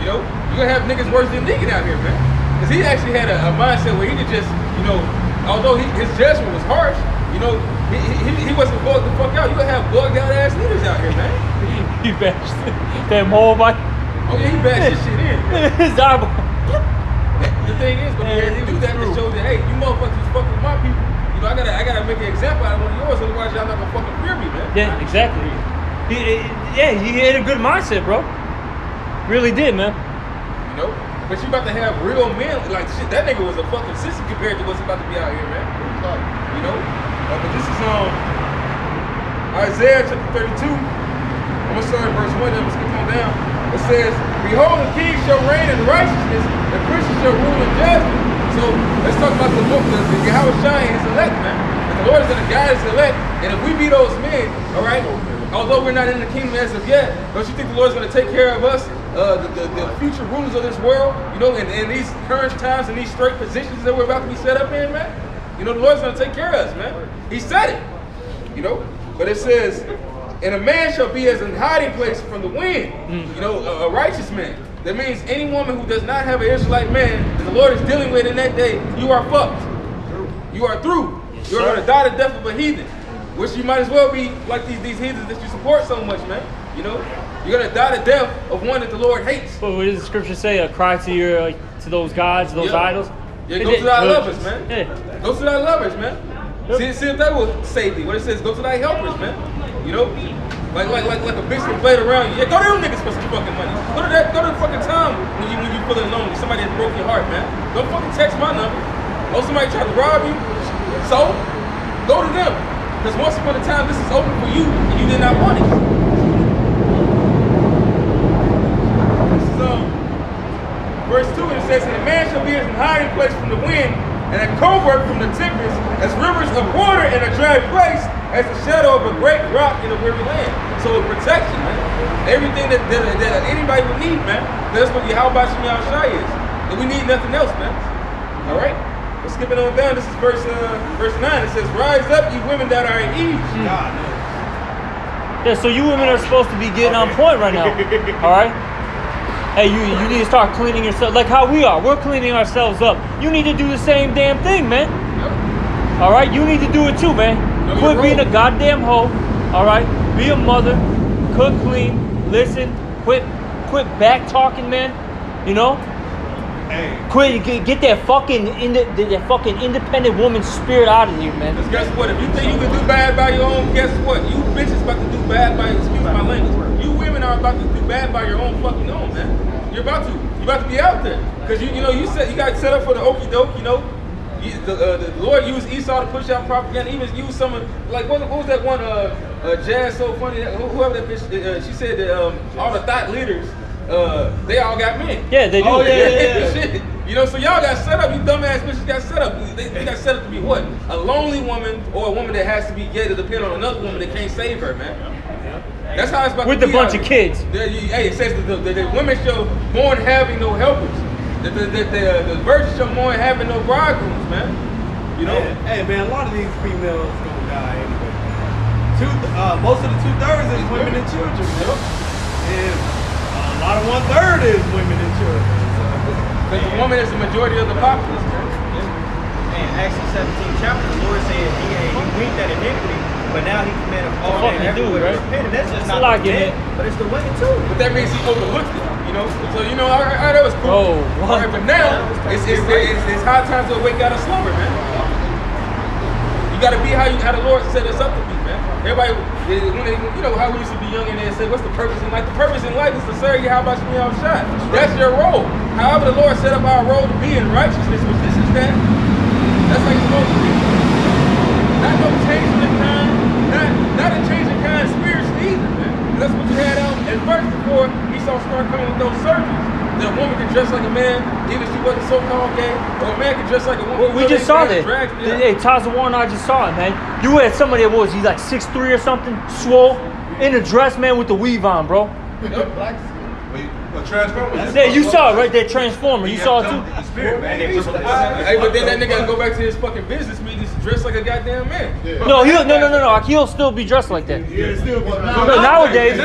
You know, you gonna have niggas worse than Negan out here, man. Cause he actually had a mindset where he could just, you know, although his judgment was harsh, you know, he wasn't bugged the fuck out. You gonna have bugged out ass niggas out here, man. He bashed that whole body. Oh yeah, he bashed his shit in. His eyeball. The thing is, but he do that to show that, hey, you motherfuckers fuck with my people. You know, I gotta make an example out of one of yours, otherwise y'all not gonna fucking fear me, man. Yeah, exactly. He had a good mindset, bro. Really did, man. You know, but you about to have real men like shit. That nigga was a fucking sissy compared to what's about to be out here, man. You know, but this is Isaiah chapter 32. I'm gonna start at verse 1. I'm gonna skip on down. It says, "Behold, the king shall reign in righteousness, the princes shall rule in judgment." So let's talk about the book, the Yahweh Shai and his elect, man. And the Lord is gonna guide his elect, and if we be those men, all right. Although we're not in the kingdom as of yet, don't you think the Lord's gonna take care of us, the future rulers of this world, you know, in these current times and these straight positions that we're about to be set up in, man? You know, the Lord's gonna take care of us, man. He said it, you know. But it says, "And a man shall be as an hiding place from the wind." You know, a righteous man. That means any woman who does not have an Israelite man that the Lord is dealing with in that day, you are fucked. You are through. You're going to die the death of a heathen. Which you might as well be like these heathens that you support so much, man. You know, you're going to die the death of one that the Lord hates. But what does the scripture say? Cry to your to those gods, those idols. Yeah, go to thy lovers, man. Yeah. Go to thy lovers, man. See if that will save thee. What it says, go to thy helpers, man. You know, like a bitch that played around you. Yeah, go to them niggas for some fucking money. Go to the fucking time when you feeling lonely. Somebody that broke your heart, man. Don't fucking text my number. Oh, somebody tried to rob you. So go to them. Because once upon a time, this is open for you, and you did not want it. So, verse 2, it says, "And a man shall be as an hiding place from the wind, and a covert from the tempest, as rivers of water in a dry place, as the shadow of a great rock in a weary land." So it protects you, man. Everything that anybody would need, man. That's what Yahweh Shai is. And we need nothing else, man. All right? We're skipping on down. This is verse 9. It says, "Rise up, you women that are at ease." Yeah, so you women are supposed to be getting on point right now. All right? Hey, you need to start cleaning yourself like how we are. We're cleaning ourselves up. You need to do the same damn thing, man. All right? You need to do it too, man. Quit being a goddamn hoe. All right? Be a mother. Cook clean. Listen. Quit back talking, man. You know? Hey. Quit, get that fucking independent woman spirit out of here, man. Because guess what? If you think you can do bad by your own, guess what? You bitches about to do bad by, excuse my language. You women are about to do bad by your own fucking own, man. You're about to be out there. Because you got set up for the okie doke, you know. The Lord used Esau to push out propaganda. Even used some of, like, what was that one, Jazz So Funny, whoever that bitch, she said that all the thought leaders, they all got men. Yeah, they do. Oh, yeah. Shit. You know, so y'all got set up, you dumbass bitches got set up. They got set up to be what? A lonely woman or a woman that has to be gay to depend on another woman that can't save her, man. That's how it's about with to a be bunch out of here. kids. Hey, it says that the women shall mourn having no helpers. The virgins shall mourn having no bridegrooms, man. You know? Hey, man, a lot of these females gonna die anyway. Most of the 2/3 is women and children, man. And a lot of 1/3 is women and children. Because the woman is the majority of the populace, man. In Acts 17 chapter, the Lord said, he winked at iniquity but now he commanded all fucking men dude, everywhere to right? repent. And that's just It's not like the it, men, but it's the women too. But that means he overlooked it, you know. So you know, all right, that was cool. Oh, All right, but now it's high time to wake out of slumber, man. You gotta be how the Lord set us up to be, man. Everybody, when they, you know how we used to be young and they said, "What's the purpose in life?" The purpose in life is to serve you. How about you be outside? That's your role. However, the Lord set up our role to be in righteousness, which this is that. That's how you're supposed to be. Not no changing the kind, not a changing kind spiritually either, man. And that's what you had out at first before Esau started coming with those surgeons. That a woman could dress like a man, even if she wasn't so-called gay, or a man could dress like a woman. We just saw that. Yeah. Hey, Taza Warren, I just saw it, man. You had somebody that was he like 6'3" or something, swole, in a dress, man, with the weave on, bro. A transformer. Yeah, you saw it right there, Transformer. You saw it too. The spirit, man. Hey, but then that nigga go back to his fucking business meetings dressed like a goddamn man. No, he'll still be dressed like that. But nowadays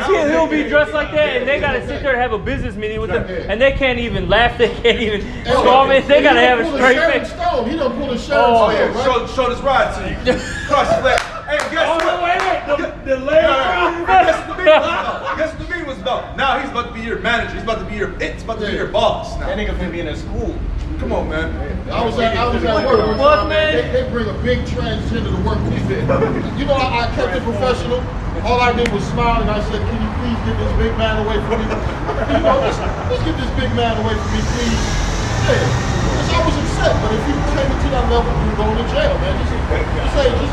he'll be dressed like that, and they gotta sit there and have a business meeting with him, and they can't even laugh, they can't even storm it. They gotta have a straight face. Stone. He done pulled a Sharon Oh, Stone, Yeah, right? show this ride to you. Cross his leg. Hey, guess what? The leg. Guess what the meeting was about? Now he's about to be your manager. He's about to be your boss now. That nigga finna be in a school. Come on, man. I was at work one What, time, man? They bring a big transgender to work with me. You know, I kept it professional. All I did was smile and I said, "Can you please get this big man away from me? You know, just get this big man away from me, please." Yeah. Because I was upset, but if you came to that level, you were going to jail, man. Just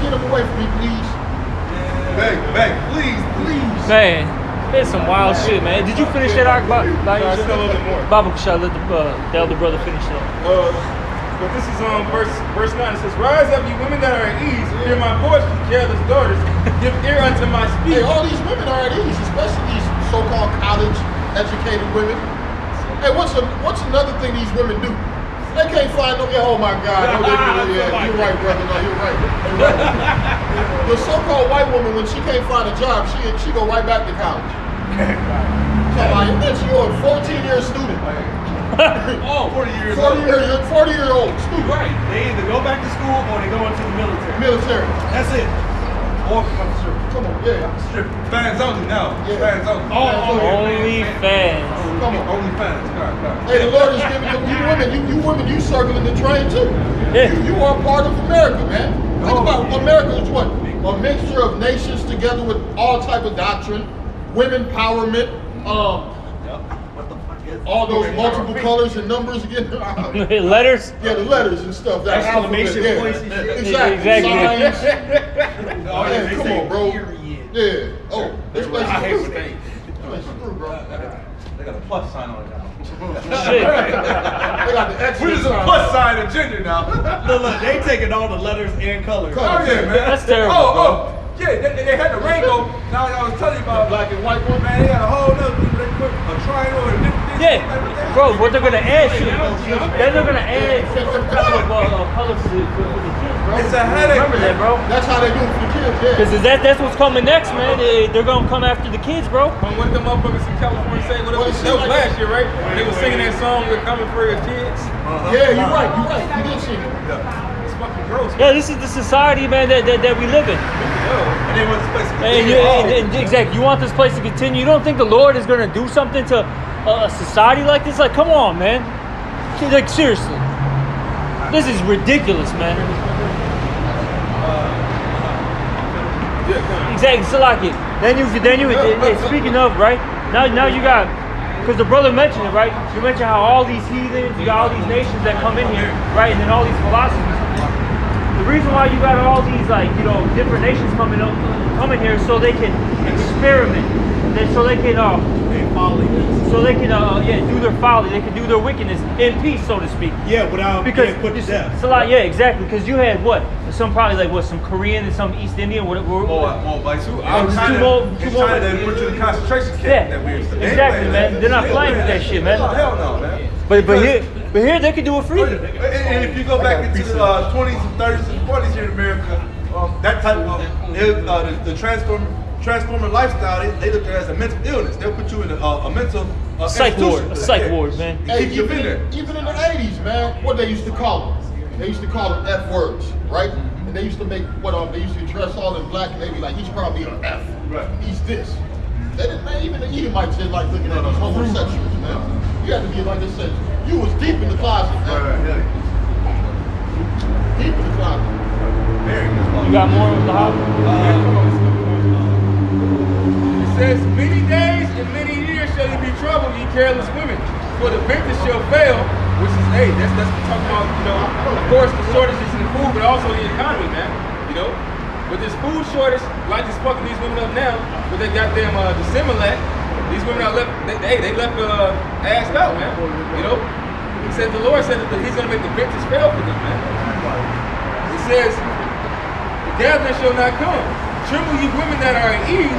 get him away from me, please. Beg, please. Man, it's some wild shit, man. Did you finish that arc by I still a little bit more. Baba Kushal, let the elder brother finish that. But this is verse 9. It says, "Rise up, you women that are at ease, hear my voice, you careless daughters, give ear unto my speech." Hey, all these women are at ease, especially these so-called college-educated women. Hey, what's another thing these women do? They can't find no. Oh my God! No, yeah, you're right, brother. No, you're right. The so-called white woman, when she can't find a job, she go right back to college. Come on, bitch, you're a 14-year student. 40-year-old student. Right. They either go back to school or they go into the military. Military. That's it. Or become a stripper. Come on, yeah. Fans only now. Yeah. Fans only. Only fans. Come on. Only fans. God. Hey, the Lord is giving you women, you circling the train too. Yeah. You are part of America, man. Think about it. America is what? A mixture of nations together with all type of doctrine, women empowerment, all those multiple colors and numbers again. Letters? Yeah, the letters and stuff. That Exclamation alphabet, points and shit. Exactly. Exactly. Oh, yeah, come on, bro. Yeah. Oh, this place I hate is what screw. they. This place is screw, bro. They got a plus sign on it now. Shit. They got the We're extra just a sign. plus sign agenda now. Look, they taking all the letters and colors. Oh yeah, man. That's terrible, Oh, yeah. They had the rainbow. Now I was telling you about Black and white one. man. They got a whole nother people. They put a triangle and different things. Yeah, bro, what they're gonna add shit. Then they're gonna add colors for the kids, bro. It's a headache, Remember that, bro. That's how they do it for the kids, yeah. Because that's what's coming next, man. They're gonna come after the kids, bro. What them motherfuckers in California say? That was last year, right? They was singing that song, "We're coming for your kids." Yeah, you're right. You did see it. It's fucking gross. Yeah, this is the society, man, that we live in. And they want this place to And, continue. and exactly, you want this place to continue. You don't think the Lord is gonna do something to a society like this? Like, come on, man. Like, seriously. This is ridiculous, man. Exactly, so like it. Then you speaking of, right? Now you got, because the brother mentioned it, right? You mentioned how all these heathens, you got all these nations that come in here, right? And then all these philosophies. The reason why you got all these, like, you know, different nations coming here is so they can experiment. So they can do their folly, they can do their wickedness in peace, so to speak. Yeah, without being put to death. So like, yeah, exactly. Because you had what? Some Korean and some East Indian. What? Like two China, more- they put you in the concentration camp. Yeah, That weird stuff. They exactly, ain't man. They're not playing with that shit, man. Hell no, man. But here they can do it freely. And if you go back into the 20s and 30s and 40s here in America, that type of the transformer lifestyle, they look at it as a mental illness. They'll put you in a mental Psych ward, institution. a psych ward, man. Hey, Keep you in there. even in the 80s, man, what they used to call them? They used to call them F words, right? And and they used to make they used to dress all in black, and they be like, he's probably an F. Right. He's this. They didn't, man, even the Edomites didn't like looking at these homosexuals, man. You had to be, like I said, you was deep in the closet, man. Right. Deep in the closet. You got more with the hop? It says, many days and many years shall you be troubled, ye careless women. For the victor shall fail, which is, hey, that's talking about, you know, of course the shortages in food, but also the economy, man. You know? With this food shortage, like just fucking these women up now, with they goddamn the Similac, these women are left, they left assed out, man. You know? He said, the Lord said that he's gonna make the victors fail for them, man. He says, the gathering shall not come. Tremble ye women that are at ease,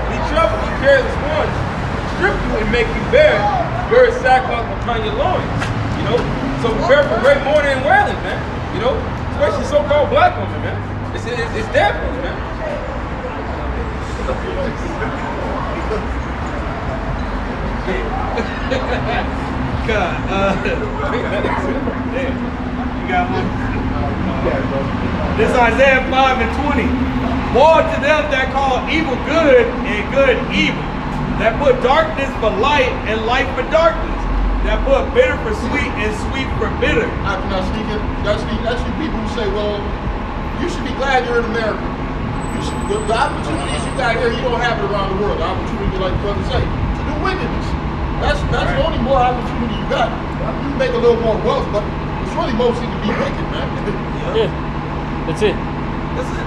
be troubled, ye careless ones. Strip you and make you bare sackcloth upon your loins. You know? So prepare for great mourning and wailing, man. You know? Especially so-called black women, man. It's definitely, man. God, you got one? This is Isaiah 5:20. Woe to them that call evil good and good evil, that put darkness for light and light for darkness, that put bitter for sweet and sweet for bitter. That's the people who say, well, you should be glad you're in America. The opportunities you got here, you don't have it around the world. The opportunity, like the brother say, to do wickedness. That's the only more opportunity you got. You can make a little more wealth, but it's really mostly to be wicked, man. Yeah. That's it. That's it.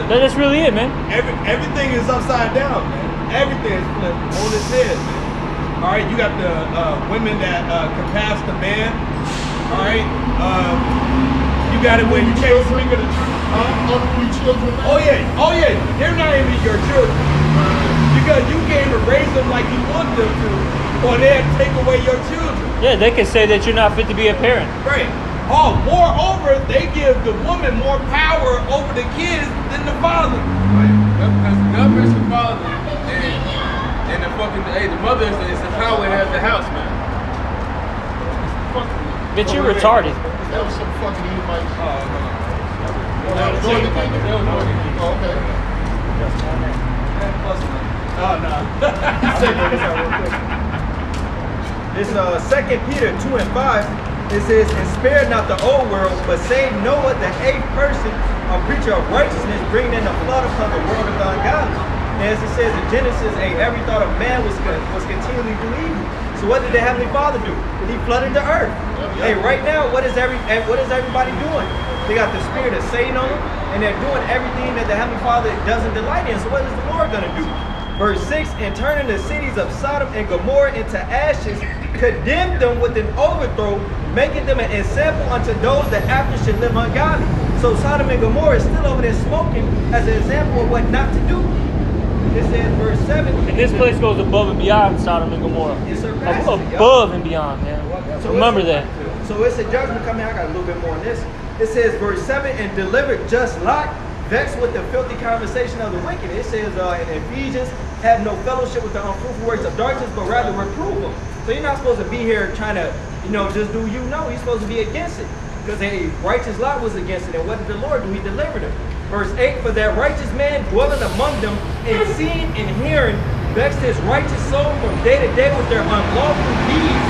That's really it, man. Everything is upside down, man. Everything is flipped on its head, man. All right, you got the women that can pass the man. All right. You got it when you can't speak of the truth. Unruly children, man. Oh yeah, they're not even your children. Because you can't even raise them like you want them to, or they'll take away your children. Yeah, they can say that you're not fit to be a parent. Right. Oh, moreover, they give the woman more power over the kids than the father. Because the government's the father, and the fucking, the mother is the power that has the house, man. Bitch, you're retarded. That was some fucking Edomites. Okay. Oh, no. This 2 Peter 2:5, it says, and spare not the old world, but save Noah, the 8th person, a preacher of righteousness, bringing in the flood upon the world of the ungodly. And as it says in Genesis, every thought of man was continually believing. So what did the Heavenly Father do? He flooded the earth. Hey, right now, what is everybody doing? They got the spirit of Satan on them, and they're doing everything that the Heavenly Father doesn't delight in. So what is the Lord going to do? Verse 6, and turning the cities of Sodom and Gomorrah into ashes, condemned them with an overthrow, making them an example unto those that after should live ungodly. So Sodom and Gomorrah is still over there smoking as an example of what not to do. It says verse 7. And this place goes above and beyond Sodom and Gomorrah. It surpasses it, Above and beyond, man. So remember that. So it's a judgment coming. I got a little bit more on this. It says verse 7, and delivered just Lot, vexed with the filthy conversation of the wicked. It says in Ephesians, have no fellowship with the unfruitful works of darkness, but rather reprove them. So you're not supposed to be here trying to, just do you're supposed to be against it. Because a righteous Lot was against it. And what did the Lord do? He delivered him. Verse 8, for that righteous man dwelling among them, and seeing and hearing, vexed his righteous soul from day to day with their unlawful deeds.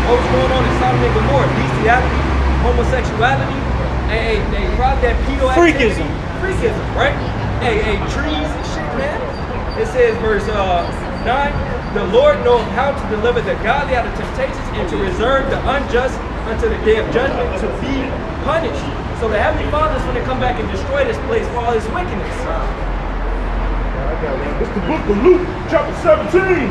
What was going on in Sodom and Gomorrah? Bestiality, homosexuality, they brought that pedo activity. Freakism, right? Trees and shit, man. It says, verse 9, the Lord knows how to deliver the godly out of temptations and to reserve the unjust until the day of judgment to be punished. So the Heavenly Father is going to come back and destroy this place for all its wickedness. It's the book of Luke, chapter 17,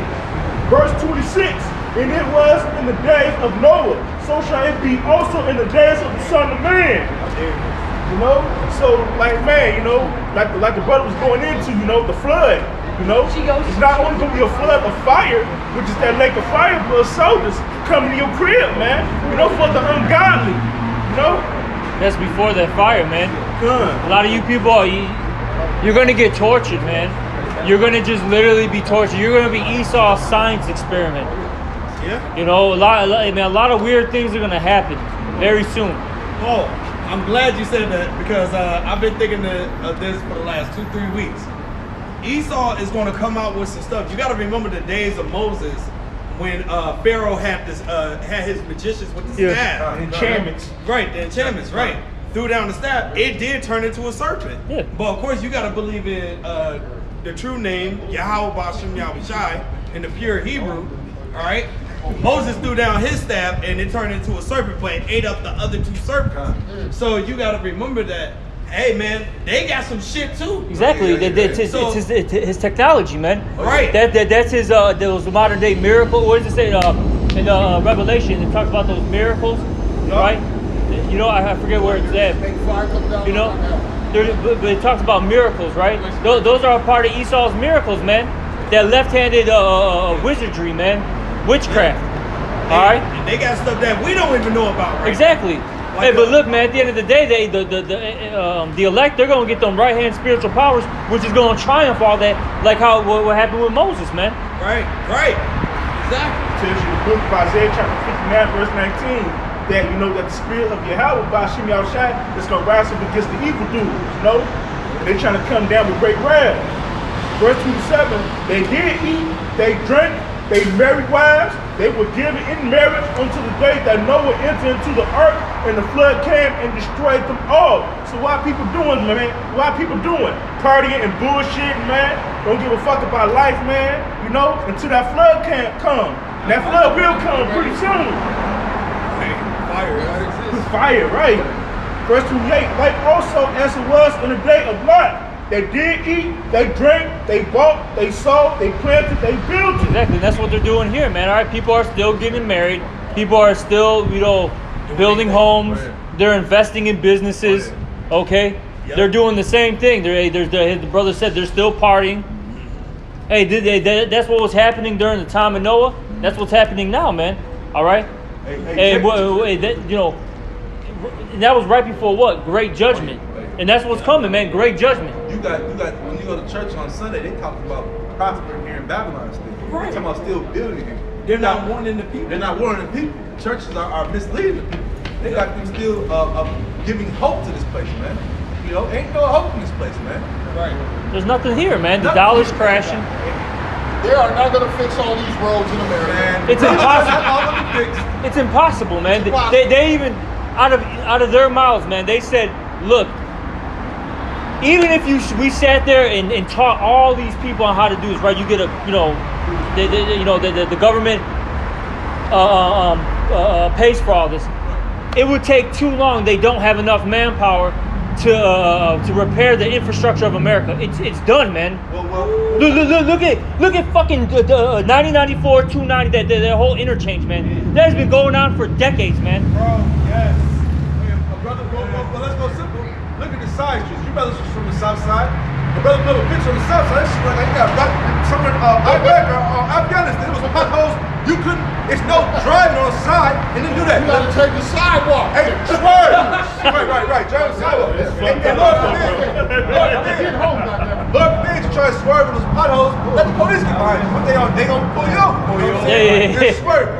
verse 26. And it was in the days of Noah, so shall it be also in the days of the Son of Man. So like the brother was going into, the flood. It's not only gonna be a flood of fire, which is that lake of fire, but soldiers coming to your crib, man. For the ungodly. That's before that fire, man. Good. A lot of you people, you're gonna get tortured, man. You're gonna just literally be tortured. You're gonna be Esau's science experiment. Yeah. A lot of weird things are gonna happen very soon. Oh, I'm glad you said that because I've been thinking of this for the last 2-3 weeks. Esau is going to come out with some stuff. You got to remember the days of Moses when Pharaoh had his magicians with the staff. Enchantments. Right, the enchantments, right. Threw down the staff. It did turn into a serpent. Yeah. But of course, you got to believe in the true name, Yahweh Bashem Yahushai, in the pure Hebrew. All right. Moses threw down his staff and it turned into a serpent plane, ate up the other 2 serpents. So you got to remember that. Hey man, they got some shit too. Exactly. It's his technology, man. Right. That's his those modern day miracles. What does it say in Revelation? It talks about those miracles, right? You know, I forget where it's at. Make fire come down. You know, but it talks about miracles, right? Those are a part of Esau's miracles, man. That left-handed wizardry, man, witchcraft. All right. And they got stuff that we don't even know about. Right? Exactly. Hey, but look, man. At the end of the day, the elect, they're gonna get them right-hand spiritual powers, which is gonna triumph all that, like how what happened with Moses, man. Right. Exactly. Tells you the book of Isaiah chapter 59 verse 19 that you know that the spirit of Yahweh Bashem Yahushai is gonna rise up against the evildoers. You know, they're trying to come down with great wrath. Verse 27, they did eat, they drank, they married wives, they were given in marriage until the day that Noah entered into the ark and the flood came and destroyed them all. So why people doing, man? Why people doing? Partying and bullshit, man. Don't give a fuck about life, man. You know, until that flood can't come. And that flood will come pretty soon. Fire, right? Verse 28, like also as it was in the day of Lot. They did eat, they drank, they bought, they sold, they planted, they built. Exactly, that's what they're doing here, man. All right, people are still getting married. People are still, you know, building homes. They're investing in businesses. Okay, they're doing the same thing. The brother said they're still partying. Hey, that's what was happening during the time of Noah. That's what's happening now, man. All right. Hey, you know, that was right before what? Great judgment. And that's what's coming, man. Great judgment. You got when you go to church on Sunday, they talk about prospering here in Babylon still. Right. They're talking about still building here. They're not warning the people. They're not warning the people. Churches are misleading the people. They got them still giving hope to this place, man. You know, ain't no hope in this place, man. Right. There's nothing here, man. The dollar's crashing. They are not going to fix all these roads in America. Man, It's impossible. all gonna be fixed. It's impossible, man. It's impossible. They even out of their mouths, man. They said, look. Even if we sat there and taught all these people on how to do this, right? You get the government pays for all this. It would take too long. They don't have enough manpower to repair the infrastructure of America. It's done, man. Look at fucking 9094, 290, that whole interchange, man. That has been going on for decades, man. Bro, yes. Brother, well, let's go simple. Look at the side streets. You brothers was from the south side. The brother put a picture on the south side. That shit like you got somewhere Iraq or Afghanistan. It was potholes. You couldn't. It's no driving on the side and then do that. You got to take the sidewalk. Hey, swerve. right. Drive the sidewalk. And Lord forbid you try to swerve on those potholes. Let the police get behind you. But they gonna pull you over. Yeah. Just swerve.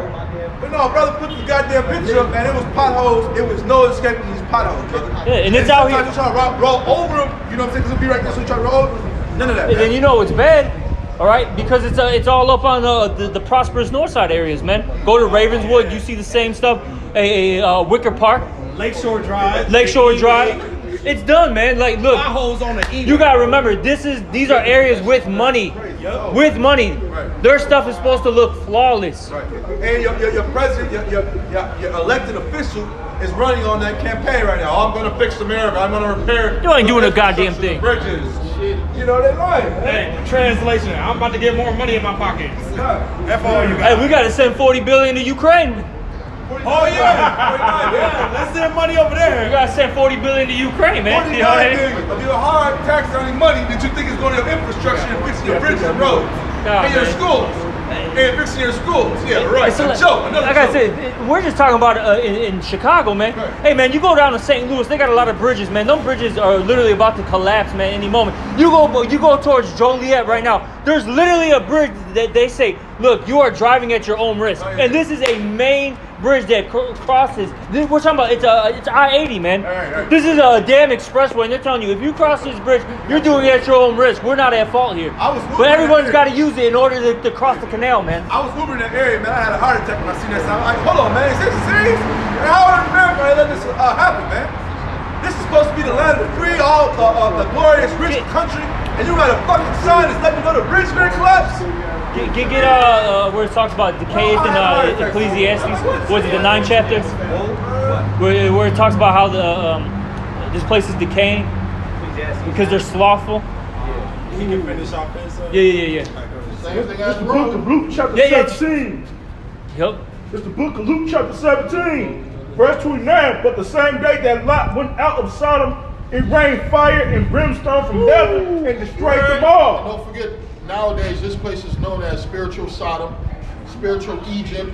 But no, brother, put the goddamn picture up, man. It was potholes. It was no escaping these potholes, brother. Yeah, and it's out here. Sometimes you try to roll over them. You know what I'm saying? Because it'll be right there. So you try to roll over them. None of that. And then you know it's bad, all right? Because it's all up on the prosperous north side areas, man. Go to Ravenswood, you see the same stuff. Wicker Park, Lakeshore Drive. It's done, man. Like, look, Potholes on the you gotta remember, these are areas with money. With money, their stuff is supposed to look flawless. Right. And your president, your elected official is running on that campaign right now. Oh, I'm going to fix America. I'm going to repair. You ain't doing a goddamn thing. Bridges. You know, they lying. Hey, translation. I'm about to get more money in my pocket. F all you guys. Hey, we gotta send $40 billion to Ukraine. Oh yeah. Let's send money over We there. gotta send $40 billion to Ukraine, man. You know what I mean? Of your hard tax on any money that you think is going to your infrastructure and fixing your bridges and roads and your man. schools. And fixing your schools. Yeah, right. So, It's a joke. Another like I joke. said, we're just talking about in Chicago, man. Right. Hey, man, you go down to St. Louis, they got a lot of bridges, man. Those bridges are literally about to collapse, man, any moment. You go towards Joliet right now. There's literally a bridge that they say, look, you are driving at your own risk. And this is a main bridge that crosses. We're talking about, it's I-80, man. Right. This is a damn expressway, and they're telling you, if you cross this bridge, you're doing it at your own risk. We're not at fault here. But everyone's got to use it in order to cross the canal, man. I was Ubering in that area, man. I had a heart attack when I seen that sign. I'm like, hold on, man. Is this serious? And how in America they let this happen, man? This is supposed to be the land of the free, all the glorious, rich country, and you got a fucking sign that's letting me know the bridge gonna collapse. Get where it talks about decay in Ecclesiastes. Was it the 9th chapter? Where it talks about how this place is decaying because they're slothful. He can finish off this. Yeah. Same thing as The book of Luke chapter Yeah. 17. Yep. It's the book of Luke chapter 17, verse 29. But the same day that Lot went out of Sodom, it rained fire and brimstone from heaven and destroyed them all. Don't forget, nowadays this place is known as spiritual Sodom, spiritual Egypt.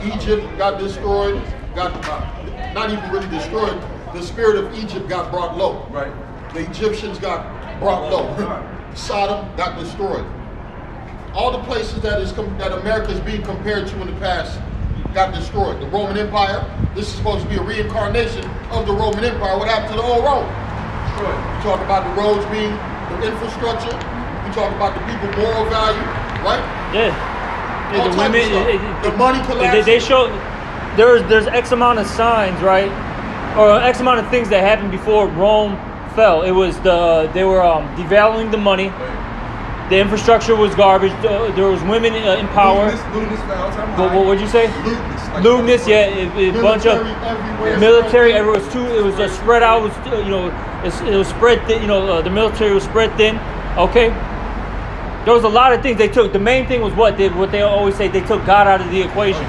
Egypt got destroyed, not even really destroyed. The spirit of Egypt got brought low. Right. The Egyptians got brought low. Sodom got destroyed. All the places that America is being compared to in the past got destroyed. The Roman Empire, this is supposed to be a reincarnation of the Roman Empire. What happened to the old Rome? You talk about the roads being the infrastructure. You talk about the people moral value, right? Yeah. All The type of women, stuff. The money collapsed. they show there's X amount of signs, right? Or X amount of things that happened before Rome fell. It was they were devaluing the money. The infrastructure was garbage. There was women in power. Lewdness, What would you say? Lewdness. Lewdness, yeah. A bunch of military. It was spread out. It was spread thin. The military was spread thin. Okay. There was a lot of things they took. The main thing was what they always say. They took God out of the equation.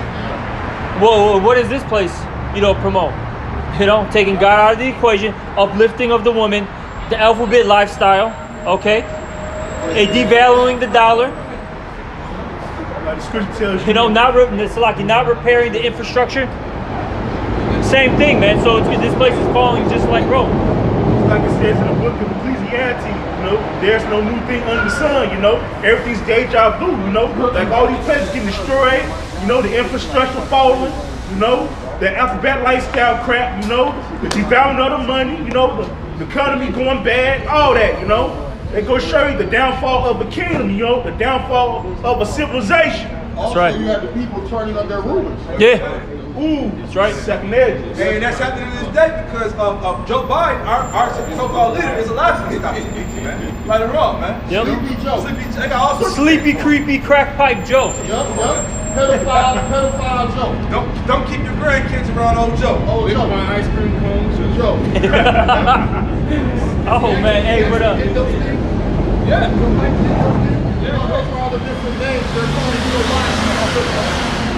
Well, what does this place, promote? Taking God out of the equation, uplifting of the woman, the alphabet lifestyle. Okay. A devaluing the dollar. Like the scripture tells you, not repairing the infrastructure. Same thing, man. So this place is falling just like Rome. like it says in the book of Ecclesiastes, there's no new thing under the sun, everything's deja vu, like all these places getting destroyed, the infrastructure falling, the alphabet lifestyle crap, the devaluing of the money, the economy going bad, all that, They go show you the downfall of a kingdom, the downfall of a civilization. Also, right. You had the people turning on their rulers. Yeah. Ooh, that's right. Second edges. And that's happening to this day because of Joe Biden, our so-called leader, is a laughing stock. Right or wrong, man. Yep. Sleepy Joe. They got all sorts Sleepy, creepy, crack pipe Joe. Yep. Pedophile Joe. Don't keep your grandkids around old Joe. Oh, Joe. Ice cream cones. Joe. Oh man, hey, what up? Yeah. Those are all the different names they're calling you a liar.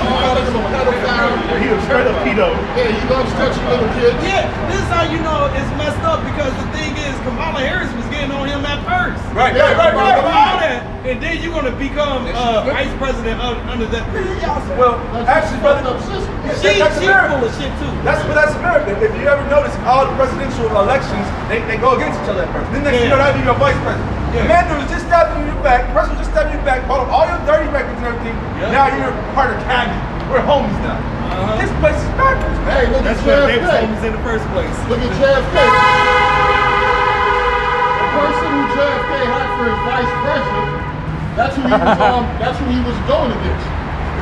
Calling him a pedophile. He was straight up pedo. Yeah, he loves touching little kids. Yeah, this is how you know it's messed up because the thing is Kamala Harris was getting on him at first. Right. All that, and then you're gonna become vice president under that. Well, actually, brother, She's full of shit too. That's America. If you ever notice, all the presidential elections, they go against each other at first. Then next thing you know, that'll be your vice president. The man who was just stabbing you in the back, the person was just stabbing you in the back, bought up all your dirty records and everything. Yeah. Now you're part of cabinet. We're homies now. This place is backwards, man. Hey, look at That's where they was JFK. homies in the first place. Look at JFK. The person who JFK had for his vice president, that's who he was going against.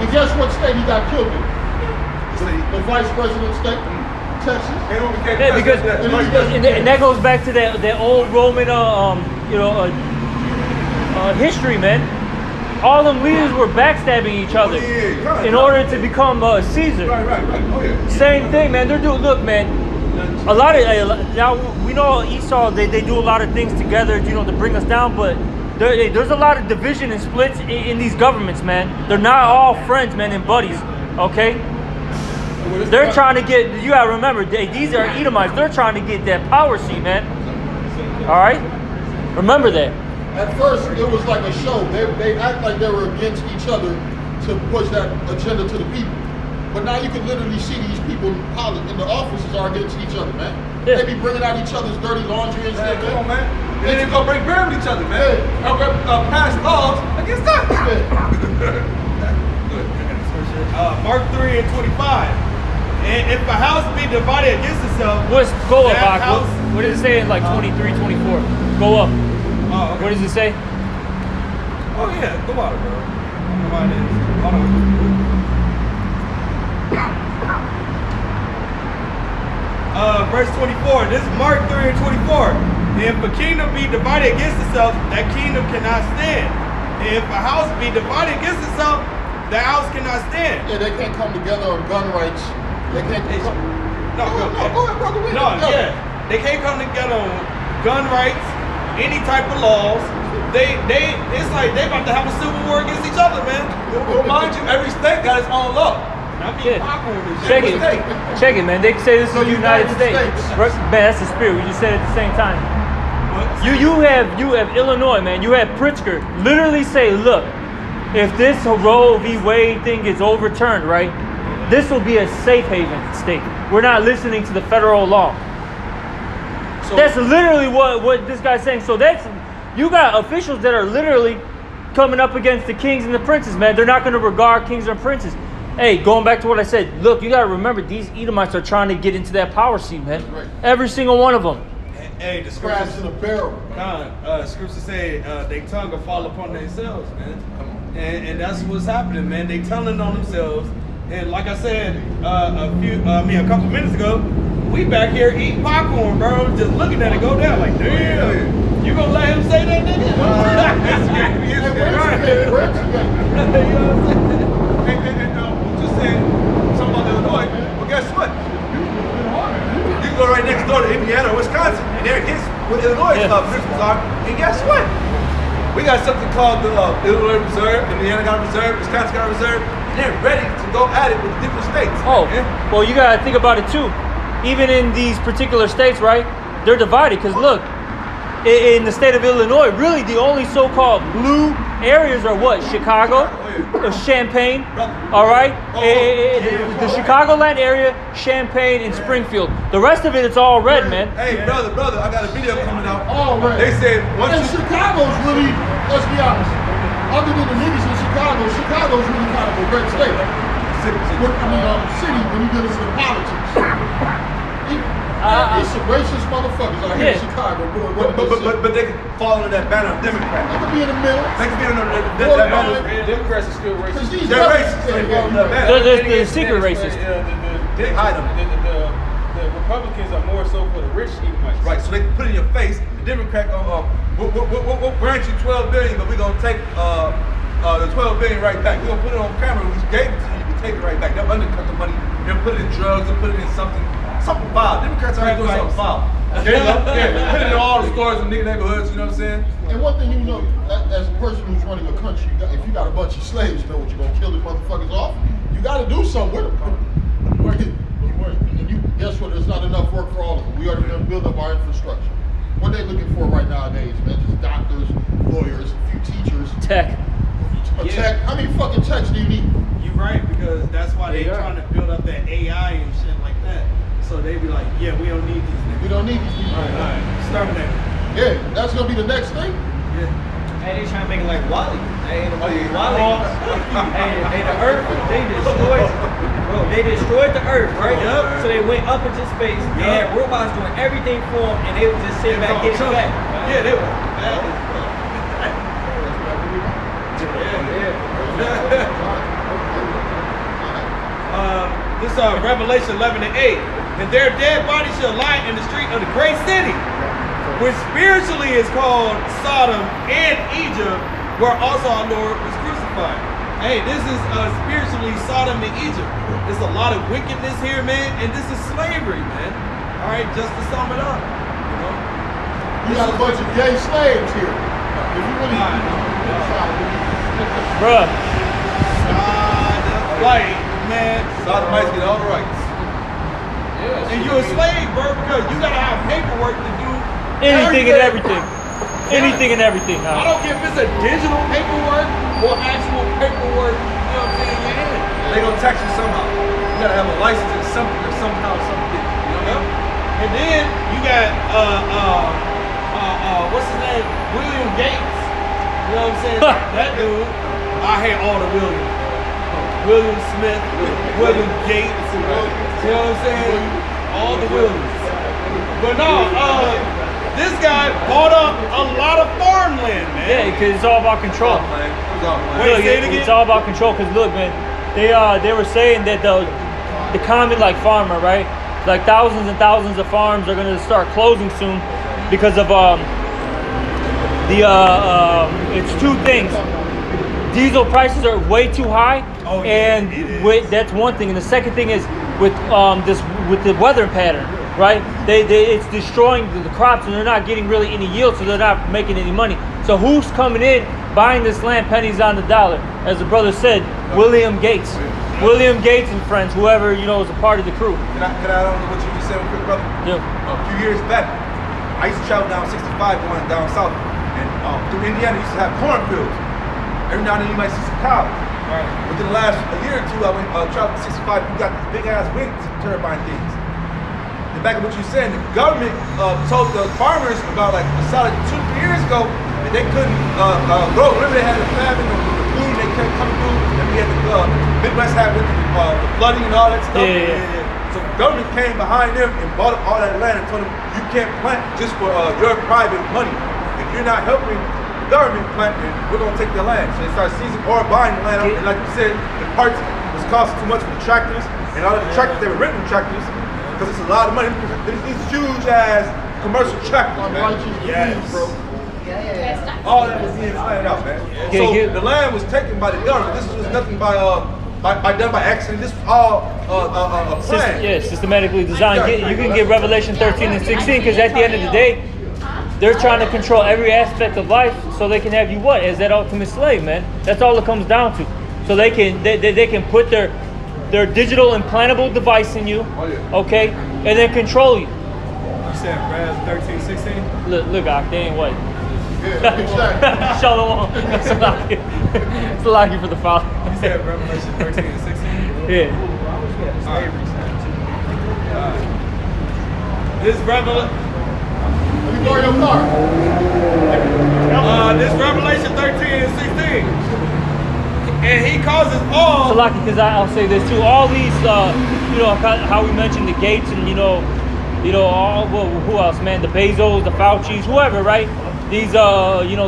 And guess what state he got killed in? The vice president state, Texas. Yeah, because and that goes back to that old Roman history, man. All them leaders were backstabbing each other in order to become Caesar. Right. Oh yeah. Same thing, man. They're doing. Look, man. A lot of now we know Esau. They do a lot of things together, to bring us down. But there's a lot of division and splits in these governments, man. They're not all friends, man, and buddies. Okay. They're trying to get. You gotta remember, these are Edomites. They're trying to get that power seat, man. All right. Remember that. At first, it was like a show. They act like they were against each other to push that agenda to the people. But now you can literally see these people in the offices are against each other, man. They be bringing out each other's dirty laundry and Man, shit. come on, man. And then they go break bread with each other, man. Pass laws against that. Mark 3 and 25. And if a house be divided against itself, Go up, that Ak. house- What does it say in like 23, 24? Go up. Oh, okay. What does it say? Oh yeah, go out, bro. I don't know why it is. Hold on. Verse 24. This is Mark 3 and 24. If a kingdom be divided against itself, that kingdom cannot stand. If a house be divided against itself, that house cannot stand. Yeah, they can't come together on gun rights. They can't come. No, go ahead, brother. No, yeah. They can't come together on gun rights, any type of laws. It's like they about to have a civil war against each other, man. Well, mind you, every state got its own law. I mean, Yeah. popcorn is Check every it. state. Check it, man. They say this is The the United United States. States. Right? Man, that's the spirit. We just said it at the same time. What? You have Illinois, man. You have Pritzker literally say, look, if this Roe v. Wade thing gets overturned, right, this will be a safe haven state. We're not listening to the federal law. So, That's literally what this guy's saying. So you got officials that are literally coming up against the kings and the princes, man. They're not going to regard kings and princes. Hey, going back to what I said, look, you got to remember, these Edomites are trying to get into that power seat, man. Right. Every single one of them. Hey, the Crabs scriptures, in a barrel. scriptures say they tongue will fall upon themselves, man. And that's what's happening, man. They telling on themselves. And like I said a couple minutes ago, we back here eating popcorn, bro. Just looking at it go down like, damn. You gonna let him say that, nigga? Hey, Brent, You know what I'm saying? we just said something about Illinois, but guess what? You can go right next door to Indiana or Wisconsin, and there it gets what Illinois principles are. And guess what? We got something called the Illinois Reserve, Indiana got a reserve, Wisconsin got a reserve, and they're ready to go at it with different states. Oh, man. well, you got to think about it too. Even in these particular states, right, they're divided. Because look, in the state of Illinois, really the only so-called blue areas are what? Chicago, Champaign, all right? The Chicagoland area, Champaign, and Springfield. The rest of it, it's all red, man. Hey, brother, I got a video coming out. all red. They said once And you Chicago's really, let's be honest, other than the niggas in Chicago's really kind of a red state. City, when you get into the politics. It's some racist motherfuckers out here in Chicago. but they could fall under that banner of They Democrat. could be in the middle. They could be under that banner. Democrats are still Because racist. these They're racist. racist. The secret racist. They hide them. The Republicans are more so for the rich Edomites. Right, so they can put it in your face. The Democrat gonna we'll grant you $12 billion, but we're gonna take the $12 billion right back. We're gonna put it on camera. We gave it to you. You take it right back. They'll undercut the money. They'll put it in drugs. They'll put it in something foul. Democrats are doing something foul. There you go. Yeah, put it in all the stores and nigga neighborhoods. You know what I'm saying? And one thing you know, as a person who's running a country, if you got a bunch of slaves, you know what you're gonna kill the motherfuckers off. You got to do something with them. And you guess what? There's not enough work for all of them. We are going to build up our infrastructure. What they looking for right nowadays, man? Just doctors, lawyers, a few teachers, Tech. a tech. How many fucking techs do you need? You're right, because that's why they trying to build up that AI and shit like that. So they be like, yeah, we don't need these niggas. We don't need these people. All right. Start with that. Yeah, that's gonna be the next thing. Yeah. Hey, they trying to make it like Wally. Hey, the movie Wally. Hey, the Earth, they destroyed the Earth, right? Yup. So they went up into space. They had robots doing everything for them, and they would just sit back, get it back. Yeah, they were bad as fuck. This Revelation 11 and 8. And their dead bodies shall lie in the street of the great city, which spiritually is called Sodom and Egypt, where also our Lord was crucified. Hey, this is spiritually Sodom and Egypt. There's a lot of wickedness here, man, and this is slavery, man. All right, just to sum it up, you know. You got a bunch of gay slaves here. If you really, Bruh. Like, man. Sodomites get all the rights. And you're a slave, bro, because you gotta have paperwork to do Anything and everything. Anything and everything. I don't care if it's a digital paperwork or actual paperwork, you know what I'm saying, in your hand. They gonna tax you somehow. You gotta have a license or something or somehow something. You know? And then I'm saying? That dude, I hate all the Williams. William Smith, William Gates, you know what I'm saying? All the Williams. But no, this guy bought up a lot of farmland, man. Yeah, because it's all about control. Wait, Look, say it again? it's all about control. Because look, man, they were saying that the common like farmer, right? Like thousands and thousands of farms are gonna start closing soon because of it's two things. Diesel prices are way too high, Oh, yeah, it and is. that's one thing. And the second thing is with the weather pattern, right? It's destroying the crops, and they're not getting really any yield, so they're not making any money. So who's coming in buying this land pennies on the dollar? As the brother said, William Gates. William Gates and friends, whoever is a part of the crew. Can I add on to what you just said, real quick, brother? Yeah. A few years back, I used to travel down 65 going down south, and through Indiana, used to have cornfields. Every now and then you might see some cows. Right. Within the last year or two, I went traveled to 65. We got these big ass wind turbine things. And back at what you said, the government told the farmers about like a solid 2-3 years ago that they couldn't grow. Remember they had the famine or the food they kept coming through, and we had the Midwest had with the flooding and all that stuff. Yeah. So the government came behind them and bought up all that land and told them you can't plant just for your private money. If you're not helping the government plant, then we're gonna take your land. So they started seizing or buying the land, and like you said, the parts was costing too much for the tractors, and all of the tractors they were renting tractors because it's a lot of money. These huge ass commercial tractors, man. Yes. bro. All that was being planned out, man. So the land was taken by the government. This was nothing by done by accident. This was all a plan. Systematically designed. You can get Revelation 13 and 16 because at the end of the day, they're trying to control every aspect of life so they can have you what? As that ultimate slave, man. That's all it comes down to. So they can put their digital implantable device in you, okay, and then control you. You said Rev 13, 16? Look, they ain't what? Yeah, exactly. Shalom. It's a lucky for the father. You said Revelation 13 and 16? Yeah. This Revelation. Let me borrow your car. This Revelation 13 and 16. And he causes all. So lucky because I'll say this too. All these, how we mentioned the Gates and all who else, man? The Bezos, the Faucis, whoever, right? These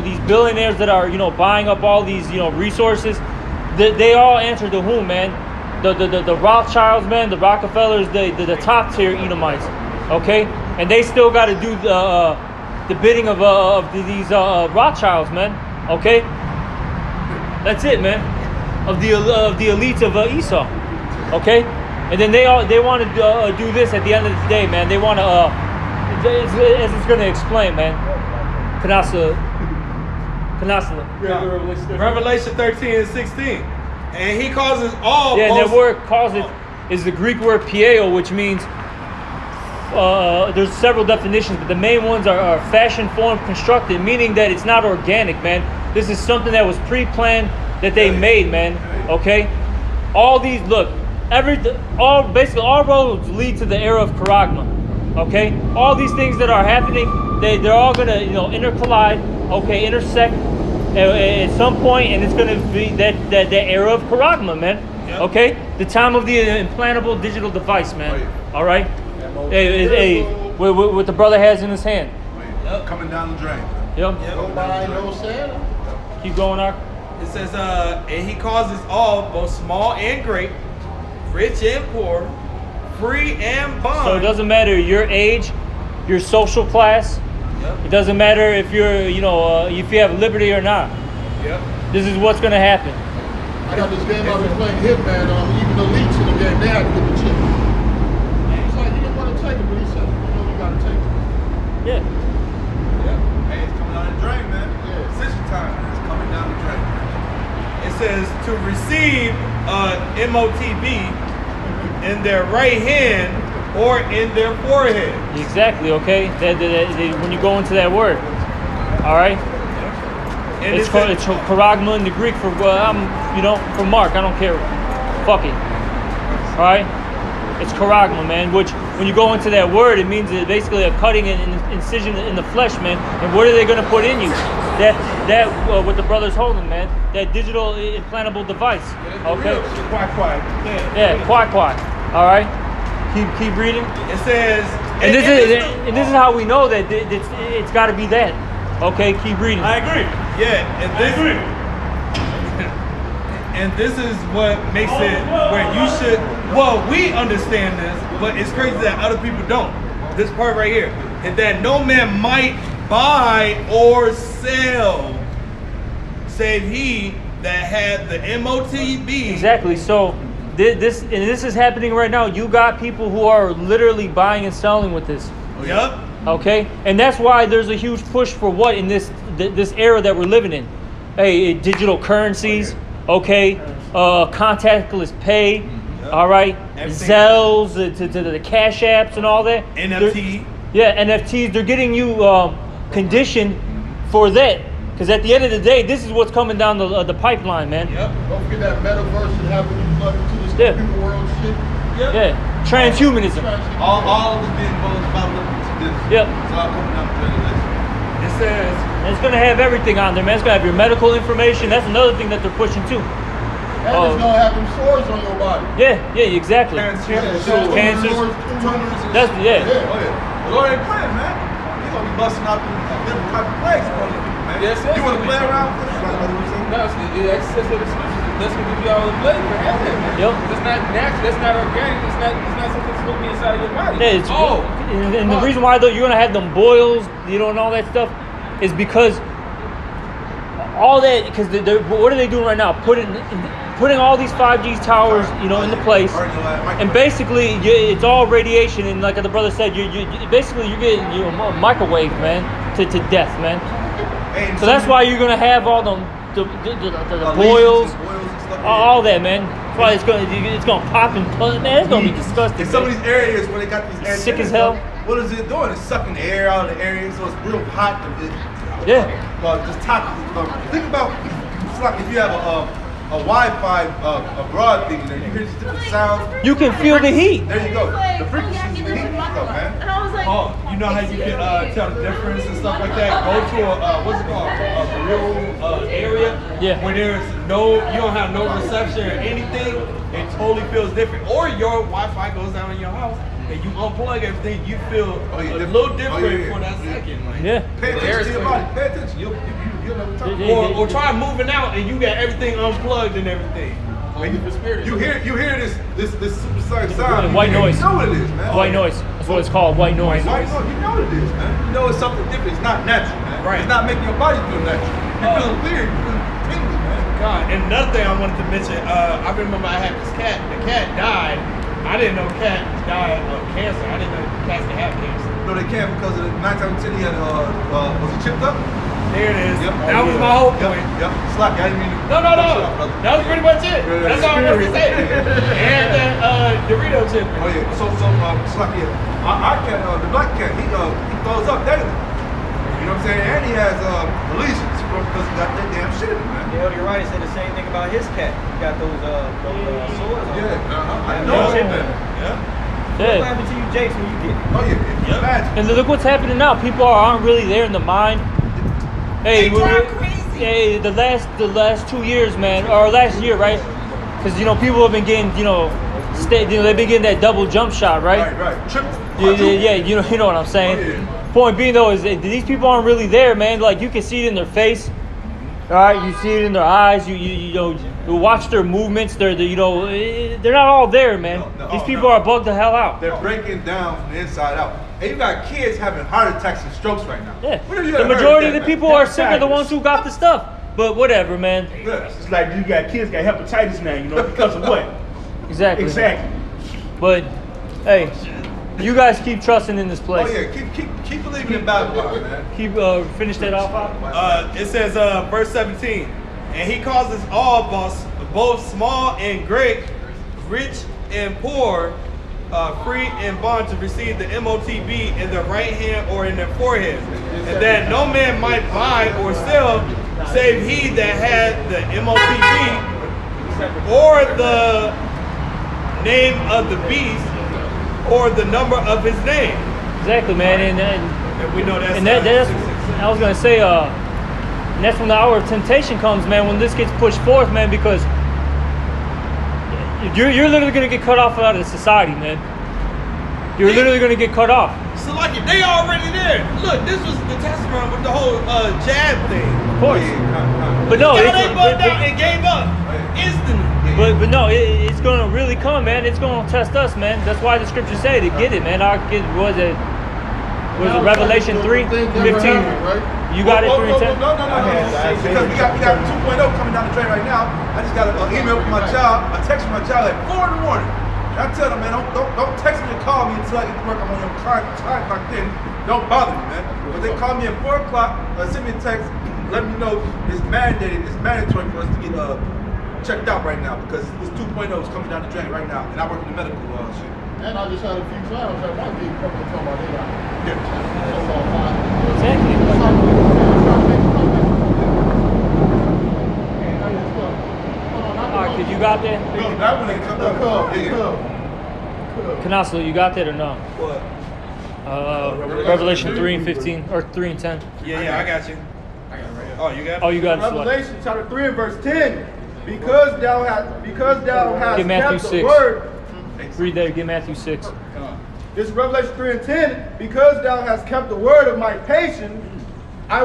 these billionaires that are buying up all these resources. They all answer to whom, man? The Rothschilds, man, the Rockefellers, the top tier Edomites, okay? And they still got to do the bidding of these Rothschilds, man, okay? That's it, man. Of the elites of Esau, okay? And then they want to do this at the end of the day, man. They want to, as it's going to explain, man. Kanasa. Revelation 13 and 16. And he causes all. Yeah, and that word causes is the Greek word pieo, which means there's several definitions, but the main ones are fashion, form, constructed, meaning that it's not organic, man. This is something that was pre-planned that they made, man. Okay, all these basically all roads lead to the era of Charagma. Okay, all these things that are happening, they're all gonna intercollide, okay, intersect at some point, and it's gonna be that era of Charagma, man. Yep. Okay, the time of the implantable digital device, man. All right, what the brother has in his hand. Yep. Coming down the drain. Yep. No Santa. Keep going, Ark. It says, and he causes all, both small and great, rich and poor, free and bond. So it doesn't matter your age, your social class. Yep. It doesn't matter if you're, if you have liberty or not. Yep. This is what's gonna happen. I got this game I was playing Hitman. Even the elites in the game, they had to get the chip. He's like, he didn't want to take it, but he said, you got to take it. Yeah. Hey, it's coming down the drain, man. Yeah. Sister time, it's coming down the drain. It says to receive MOTB in their right hand or in their forehead. Exactly. Okay. When you go into that word, all right. And It's Charagma in the Greek for for Mark. I don't care. Fuck it. All right. It's charagma, man. Which, when you go into that word, it means it's basically a cutting and incision in the flesh, man. And what are they going to put in you? That what the brother's holding, man. That digital implantable device. Okay. Quack. Yeah, quack. All right. Keep reading. It says, And this is how we know that it's got to be that. Okay, keep reading. I agree. Yeah, and this, and this is what makes it where you should. Well, we understand this, but it's crazy that other people don't. This part right here, and that no man might buy or sell, save he that had the MOTB. Exactly. So this is happening right now. You got people who are literally buying and selling with this. Yup. Okay, and that's why there's a huge push for what in this era that we're living in. Hey, digital currencies. Okay, contactless pay. All right, Zells, to the Cash Apps and all that. NFT. NFTs. They're getting you conditioned for that. Because at the end of the day, this is what's coming down the pipeline, man. Yep. Don't forget that metaverse and having you plug into this computer world shit. Yep. Yeah. Transhumanism. All of us being bottled up into this. Yep. It's all coming out to this. It says. And it's going to have everything on there, man. It's going to have your medical information. That's another thing that they're pushing too. And it's gonna have them sores on your body. Yeah, exactly. Cancers. Cancers. Tumors. That's Oh yeah. The Lord ain't playing, man. He's gonna be busting out different type of plagues on these people, man. Yes, you wanna play around with this? No, that's what the scripture. That's gonna give you all the blood for having that, man. Yep. It's not natural. That's not organic. It's not something that's gonna be inside of your body. Yeah, and the reason why though you're gonna have them boils, and all that stuff, is because all that. Because what are they doing right now? Putting all these 5G towers, in the place, and basically it's all radiation. And like the brother said, you're getting a microwave, man, to death, man. So that's why you're gonna have all the boils, all that, man. That's why it's gonna pop and man. It's gonna be disgusting. In some of these areas where they got these Sick as hell. What is it doing? It's sucking the air out of the area, so it's real hot. Just toxic. Think about it's like if you have a Wi-Fi, a broad thing, you hear these different sounds. You can feel the heat. There you go. The frequency, the heat stuff, man. And I was like, You know how you can tell the difference and stuff like that? Go to what's it called? A real area where you don't have no reception or anything. It totally feels different. Or your Wi-Fi goes down in your house and you unplug everything, you feel a little different for that second. Like, Pay attention to your body. Pay attention. You'll know what I'm talking about. Or try moving out and you got everything unplugged and everything. You hear this supersonic sound. White noise. You know what it is, man. White noise. That's what it's called. White noise. White noise. You know what it is, man. You know it's something different. It's not natural, man. Right. It's not making your body feel natural. You're feeling weird. You're feeling tingly, man. God, and another thing I wanted to mention, I remember I had this cat. The cat died. I didn't know cats died of cancer. I didn't know cats could have cancer. No, they can't because of the 9 times 10 he had, was he chipped up? There it is. Yep. That was my whole point. Yep. Slack, I didn't mean to. No. That was pretty much it. That's all I wanted to say. And the Dorito chip. Oh yeah. So Slack, yeah. Our cat, the black cat, he throws up daily. You know what I'm saying? And he has lesions because he got that damn shit in him, man. Yeah, you're right. He said the same thing about his cat. He got those sores on him. I know it, man. What happened to you, Jason, when you get it? Oh yeah. Imagine. And look what's happening now. People aren't really there in the mind. Hey, the last 2 years, man, or last year, right? Because people have been getting, they've been getting that double jump shot, right? Right. Trip. Yeah. You know what I'm saying. Oh, yeah. Point being though is that these people aren't really there, man. Like you can see it in their face. All right, you see it in their eyes. You watch their movements. They're not all there, man. These people are bugged the hell out. They're breaking down from the inside out. And you got kids having heart attacks and strokes right now. Yeah. When have you The ever heard majority of that, the man? people are sick are the ones who got the stuff. But whatever, man. It's like you got kids got hepatitis now, because of what? Exactly. But hey, you guys keep trusting in this place. Oh yeah, keep believing in Babylon, man. Keep finish that off. It says verse 17, and he causes all both small and great, rich and poor, free and bond to receive the MOTB in their right hand or in their forehead, and that no man might buy or sell save he that had the MOTB or the name of the beast or the number of his name. Exactly, man. And we know that's that's I was gonna say, and that's when the hour of temptation comes, man. When this gets pushed forth, man, because you're literally gonna get cut off out of society, man. You're literally gonna get cut off. So like they already there. Look, this was the testimony with the whole jab thing. Of course. But no, they bugged out and gave up instantly. But no, it's gonna really come, man. It's gonna test us, man. That's why the scriptures say to get it, man. Was it Revelation 3:15? You got it 3:10? No. Because we got 2.0 coming down the drain right now. I just got an email from my child, a text from my child at 4 in the morning. And I tell them, man, don't text me and call me until I get to work. I'm on your time clock then. Don't bother me, man. But they call me at 4 o'clock, send me a text, let me know it's mandated, it's mandatory for us to get checked out right now because this 2.0 is coming down the drain right now. And I work in the medical shit. And I just had a few clowns that might be coming talking about they got. Exactly. Alright, kid, you got that? No, that one ain't coming up. Canaslo, you got that or no? What? Revelation 3:15 or 3:10. Yeah, I got you. Oh, you got it? Oh, you got it. Revelation chapter 3 and verse 10. Because thou hast Get Matthew kept 6. the word. Read that. Get Matthew 6. This is Revelation 3 and 10. Because thou hast kept the word of my patience, I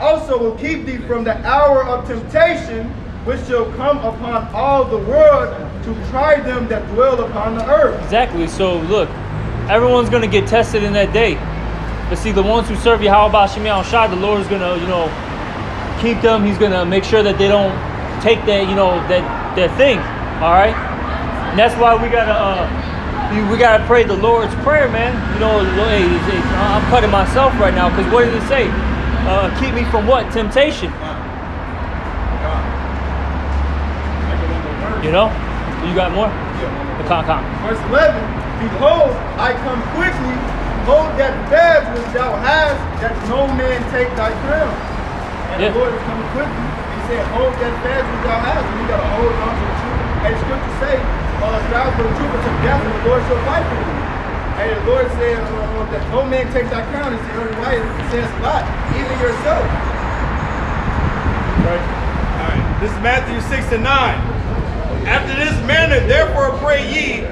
also will keep thee from the hour of temptation, which shall come upon all the world to try them that dwell upon the earth. Exactly. So look, everyone's gonna get tested in that day. But see, the ones who serve Yahweh Shem Shai, the Lord is gonna, keep them. He's gonna make sure that they don't take that, that thing. All right. And that's why we gotta pray the Lord's Prayer, man. I'm cutting myself right now because what does it say? Keep me from what? Temptation. You got more? Come. Verse 11. Behold, I come quickly. Hold that fast which thou hast, that no man take thy crown. And the Lord is coming quickly. He said, hold that fast which thou hast. And you got to hold on to the truth. And the scripture say, strive for the truth until death, and the Lord shall fight for you. And the Lord said that no man takes thy crown. He said, why? He says, not, even yourself. Right. All right. This is Matthew 6 and 9. After this manner, therefore pray ye,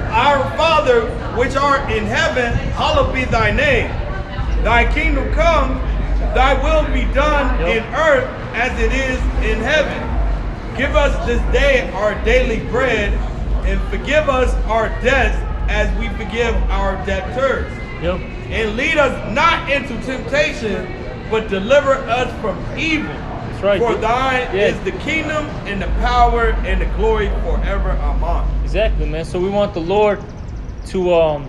our Father which art in heaven, hallowed be thy name. Thy kingdom come, thy will be done in earth as it is in heaven. Give us this day our daily bread, and forgive us our debts as we forgive our debtors. And lead us not into temptation, but deliver us from evil. Right. For thine is the kingdom and the power and the glory forever. Amen. Exactly, man. So we want the Lord to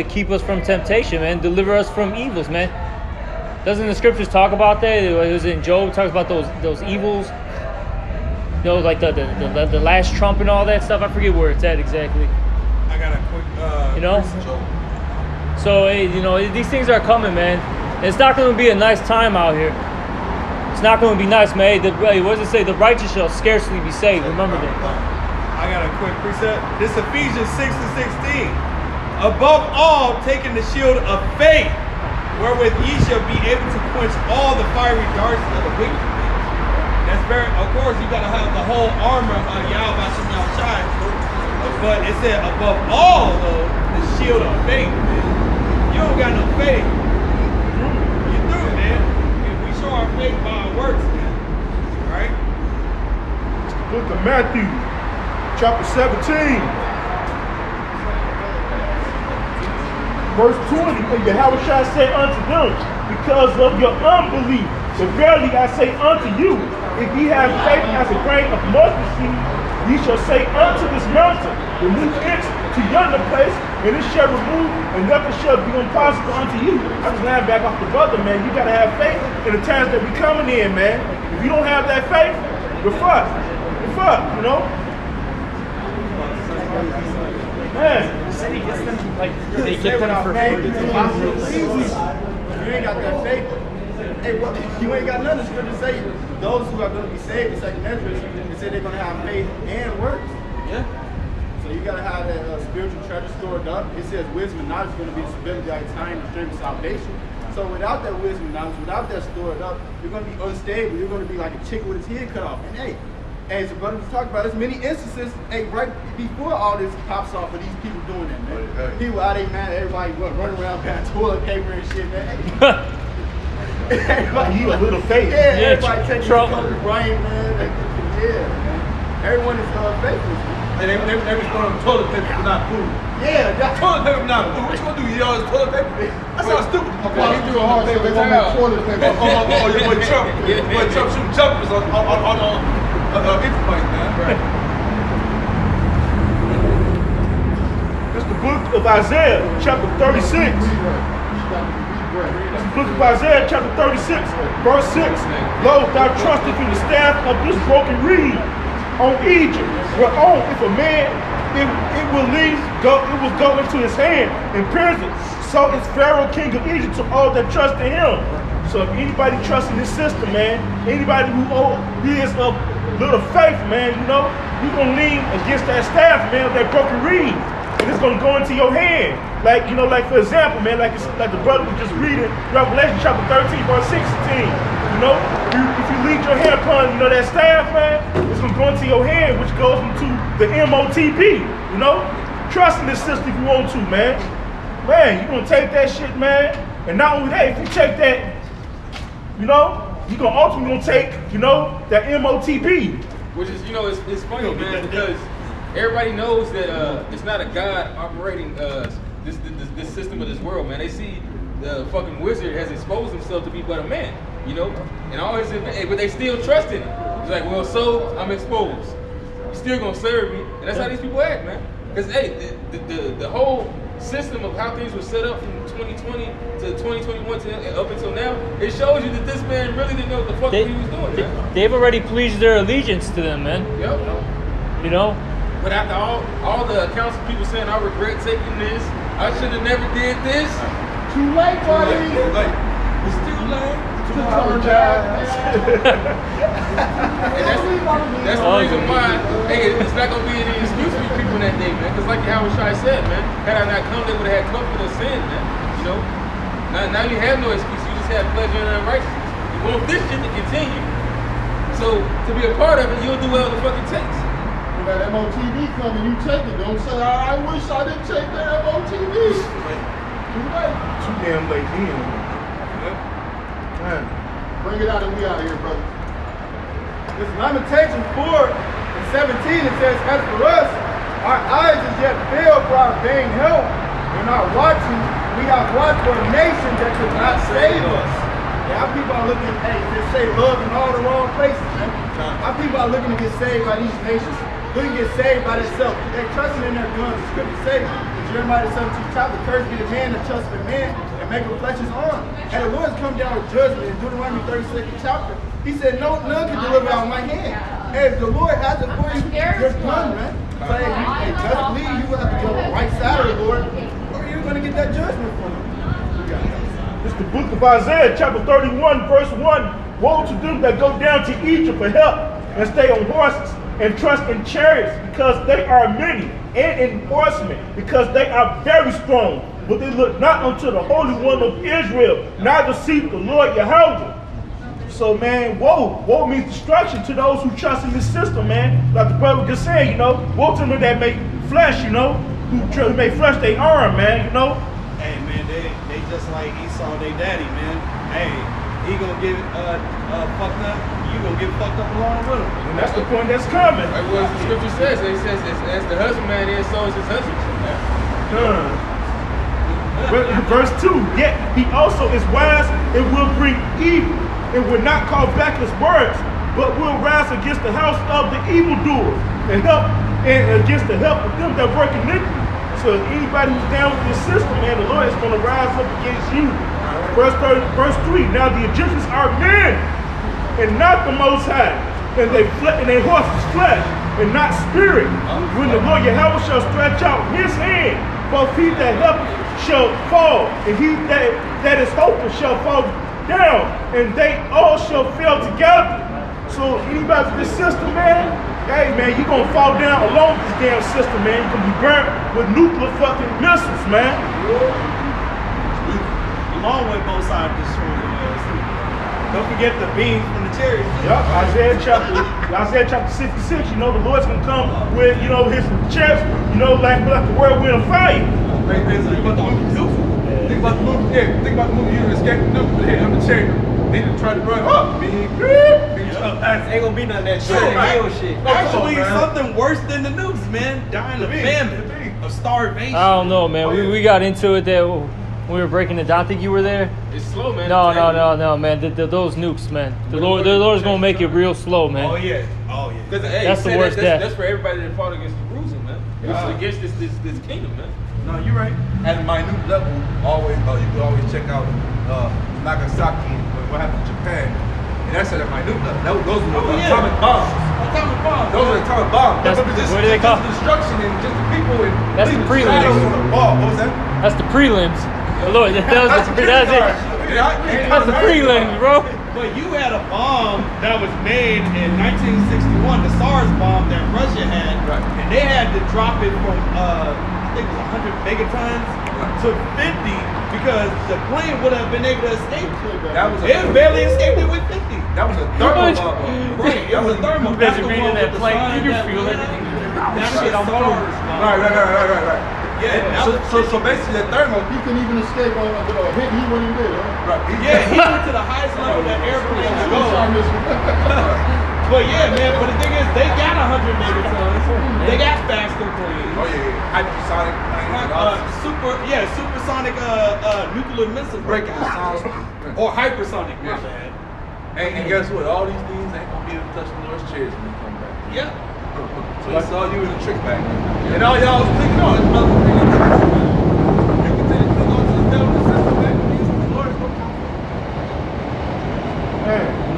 keep us from temptation, man. Deliver us from evils, man. Doesn't the scriptures talk about that? It was in Job. It talks about those evils. Like the last trump and all that stuff. I forget where it's at exactly. I got a quick. So these things are coming, man. And it's not going to be a nice time out here. It's not going to be nice, man. What does it say? The righteous shall scarcely be saved. Remember that. I got a quick precept. This is Ephesians 6 and 16. Above all, taking the shield of faith, wherewith ye shall be able to quench all the fiery darts of the wicked. That's of course, you got to have the whole armor of Yahweh Shem Shai. But it said, above all, though, the shield of faith, man. You don't got no faith. You're through, man. Our faith by our works, man. Right? Book of Matthew, chapter 17, verse 20. And Yahweh shall say unto them, because of your unbelief, so verily I say unto you, if ye have faith as a grain of mustard seed, ye shall say unto this mountain, remove it to yonder place, and it shall remove, and nothing shall be impossible unto you. I just ran back off the brother, man. You gotta have faith in the times that we coming in, man. If you don't have that faith, you're fucked. You're fucked, Man. They get them for free. You ain't got that faith. Hey, you ain't got nothing. Scripture say those who are going to be saved, the second entrance, they say they're going to have faith and works. Yeah. So you gotta have that spiritual treasure stored up. It says wisdom and knowledge is gonna be the stability of time and strength of salvation. So without that wisdom and knowledge, without that stored up, you're gonna be unstable. You're gonna be like a chicken with its head cut off. And hey, as the brother was talking about, there's many instances, hey, right before all this pops off of these people doing that, man. People out there, man, everybody running around buying toilet paper and shit, man. Everybody, You a little faith. yeah, everybody taking trouble. the brain, man. Yeah, man. Everyone is faithless. And they was throwing toilet paper for not food. Yeah, that's Toilet paper for not food. What you gonna do? You all this toilet paper? That sounds stupid. Well, he threw a hard paper towel. Toilet paper. Oh, your boy Trump. Your boy Trump shooting jumpers on Instagram, man. It's the book of Isaiah, chapter 36. It's the book of Isaiah, chapter 36, verse 6. Lo, thou trusteth in the staff of this broken reed on Egypt, whereon if a man it will go into his hand in prison. So is Pharaoh king of Egypt to all that trust in him. So if anybody trusts in this system, man, anybody who is of little faith, man, you know, you're gonna lean against that staff, man, that broken reed. And it's gonna go into your hand. Like, you know, like for example, man, like the brother was just reading Revelation chapter 13, verse 16. You know, if you lead your hand upon, you know, that staff, man, it's gonna go into your hand, which goes into the MOTP. You know, trust in this system if you want to, man. Man, you're gonna take that shit, man. And not only that, if you take that, you know, you're gonna ultimately take, you know, that MOTP. Which is, you know, it's funny, man, because everybody knows that it's not a God operating this system of this world, man. They see the fucking wizard has exposed himself to be but a man, you know, and all his, but they still trust in him. It's like, well, so I'm exposed. You're still gonna serve me, and that's how these people act, man. Because hey, the whole system of how things were set up from 2020 to 2021 to up until now, it shows you that this man really didn't know what the fuck he was doing, man. They've already pledged their allegiance to them, man. Yep. You know? But after all the accounts of people saying, I regret taking this, I should have never did this. Too late, buddy. It's too late. Too late. And that's the reason why, hey, it's not going to be any excuse for you people that day, man. Because like Howard Shai said, man, had I not come, they would have had comfort of sin, man. You know? Now you have no excuse. You just have pleasure in unrighteousness. You want this shit to continue. So, to be a part of it, you'll do whatever the fuck it takes. When that MOTV come and you take it, don't say, I wish I didn't take that MOTV. Too late. Too damn late then. Man. Bring it out and we out of here, brother. This Lamentations 4 and 17, it says, as for us, our eyes is yet filled for our vain help. We're not watching. We have watched for a nation that could not save us. Yeah, our people are looking, hey, they say love in all the wrong places, man. Our people are looking to get saved by these nations. Looking to get saved by themselves. They're trusting in their guns. The scripture says, in Jeremiah the 17th chapter, cursed be the man that trusts in man and make a flesh his arm. And the Lord's come down with judgment in Deuteronomy 32nd chapter. He said, none can deliver out of my hand. Hey, if the Lord has it for you, you're done, man. So, hey, just believe you will have to get on the right side of the Lord, or you're going to get that judgment from him. It's the book of Isaiah, chapter 31, verse 1. Woe to them that go down to Egypt for help and stay on horses and trust in chariots, because they are many, and in horsemen, because they are very strong. But they look not unto the Holy One of Israel, neither seek the Lord Yahweh. So, man, woe means destruction to those who trust in this system, man. Like the brother just said, you know, woe to them that make flesh, you know, who make flesh their arm, man, you know. Hey man, they just like Esau, they daddy, man. Hey, he gonna get fucked up, you gonna get fucked up along with him. And that's the point that's coming. Like what the scripture says, it says, as the husbandman is, so is his husband. Verse 2, yet he also is wise and will bring evil, and will not call back his words, but will rise against the house of the evildoers, and against the help of them that work iniquity. So if anybody who's down with this system, man, the Lord is going to rise up against you. Verse 3, now the Egyptians are men, and not the Most High, and their horses flesh, and not spirit. When the Lord Yahweh shall stretch out his hand, both he that helpeth shall fall, and he that is hopeless shall fall down, and they all shall fail together. So anybody with this system, man, Hey, man, you gonna fall down along with this damn system, man. You gonna be burnt with nuclear fucking missiles, man. Long way both sides destroyed. Don't forget the beans from the cherries. Yep, Isaiah chapter 66, you know, the Lord's gonna come with, you know, his chest, you know, like the whirlwind of fire. Think about the movie Deuce. Think about the movie, think about the movie You Escape the Nuke, but here, I'm the cherry. They just tried to run up. Ain't gonna be none of that shit. Real shit. Actually, something worse than the nukes, man. Dying of famine, of starvation. I don't know, man. We got into it there. We were breaking it down. I think you were there. It's slow, man. No, man. Those nukes, man. The Lord's gonna make it real slow, man. Oh yeah. Because hey, That's the worst death. That's for everybody that fought against Jerusalem, man. It's against this kingdom, man. No, you're right. At a minute level, always you can always check out Nagasaki and what happened in Japan. And that's at a minute level. Those were atomic bombs. Atomic bombs. Those are atomic bombs. That's- Just what do they call? destruction and just the people and That's the leaving shadows prelims. on the ball. What was that? That's the prelims. Lord, that's it. That's the prelims, bro. But you had a bomb that was made in 1961, the SARS bomb that Russia had, Right. and they had to drop it from I think it was 100 megatons to 50 because the plane would have been able to escape. That was It barely escaped it with 50. That was a thermal much? bomb. Right, it was a thermal. You guys That's the reading one that with the plane, sign you can that feel went it. up. That's Shit, the I'm SARS bomb. Right. Yeah, So basically that thermal, He couldn't even escape on a hit he wouldn't do, huh? right? he went to the highest level that airplane could go. But yeah, man, but the thing is, they got 100 megatons. They got faster planes. Oh yeah, hypersonic planes. Supersonic nuclear missile breaking sounds. Or hypersonic, my bad. And guess what? All these things ain't gonna be able to touch the Lord's chairs when they come back. Yeah. So it's all you in the trick bag. And all y'all was thinking, oh, it's another thing. You continue to go to the devil and system, man. The Lord is gonna come.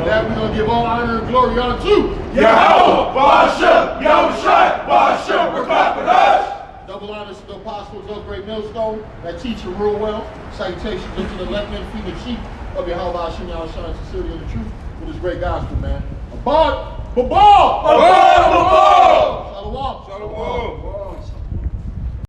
That we're gonna give all honor and glory unto Yahweh, Basha, Yahushua, Basha, we're clapping us. double honors to the apostles of Great Millstone that teach you real well. Salutations unto the left men, feet, and sheep of Yahweh Hashem Yahushua, sincerity and the truth with his great gospel, man. Abad, babal, Abad, babal.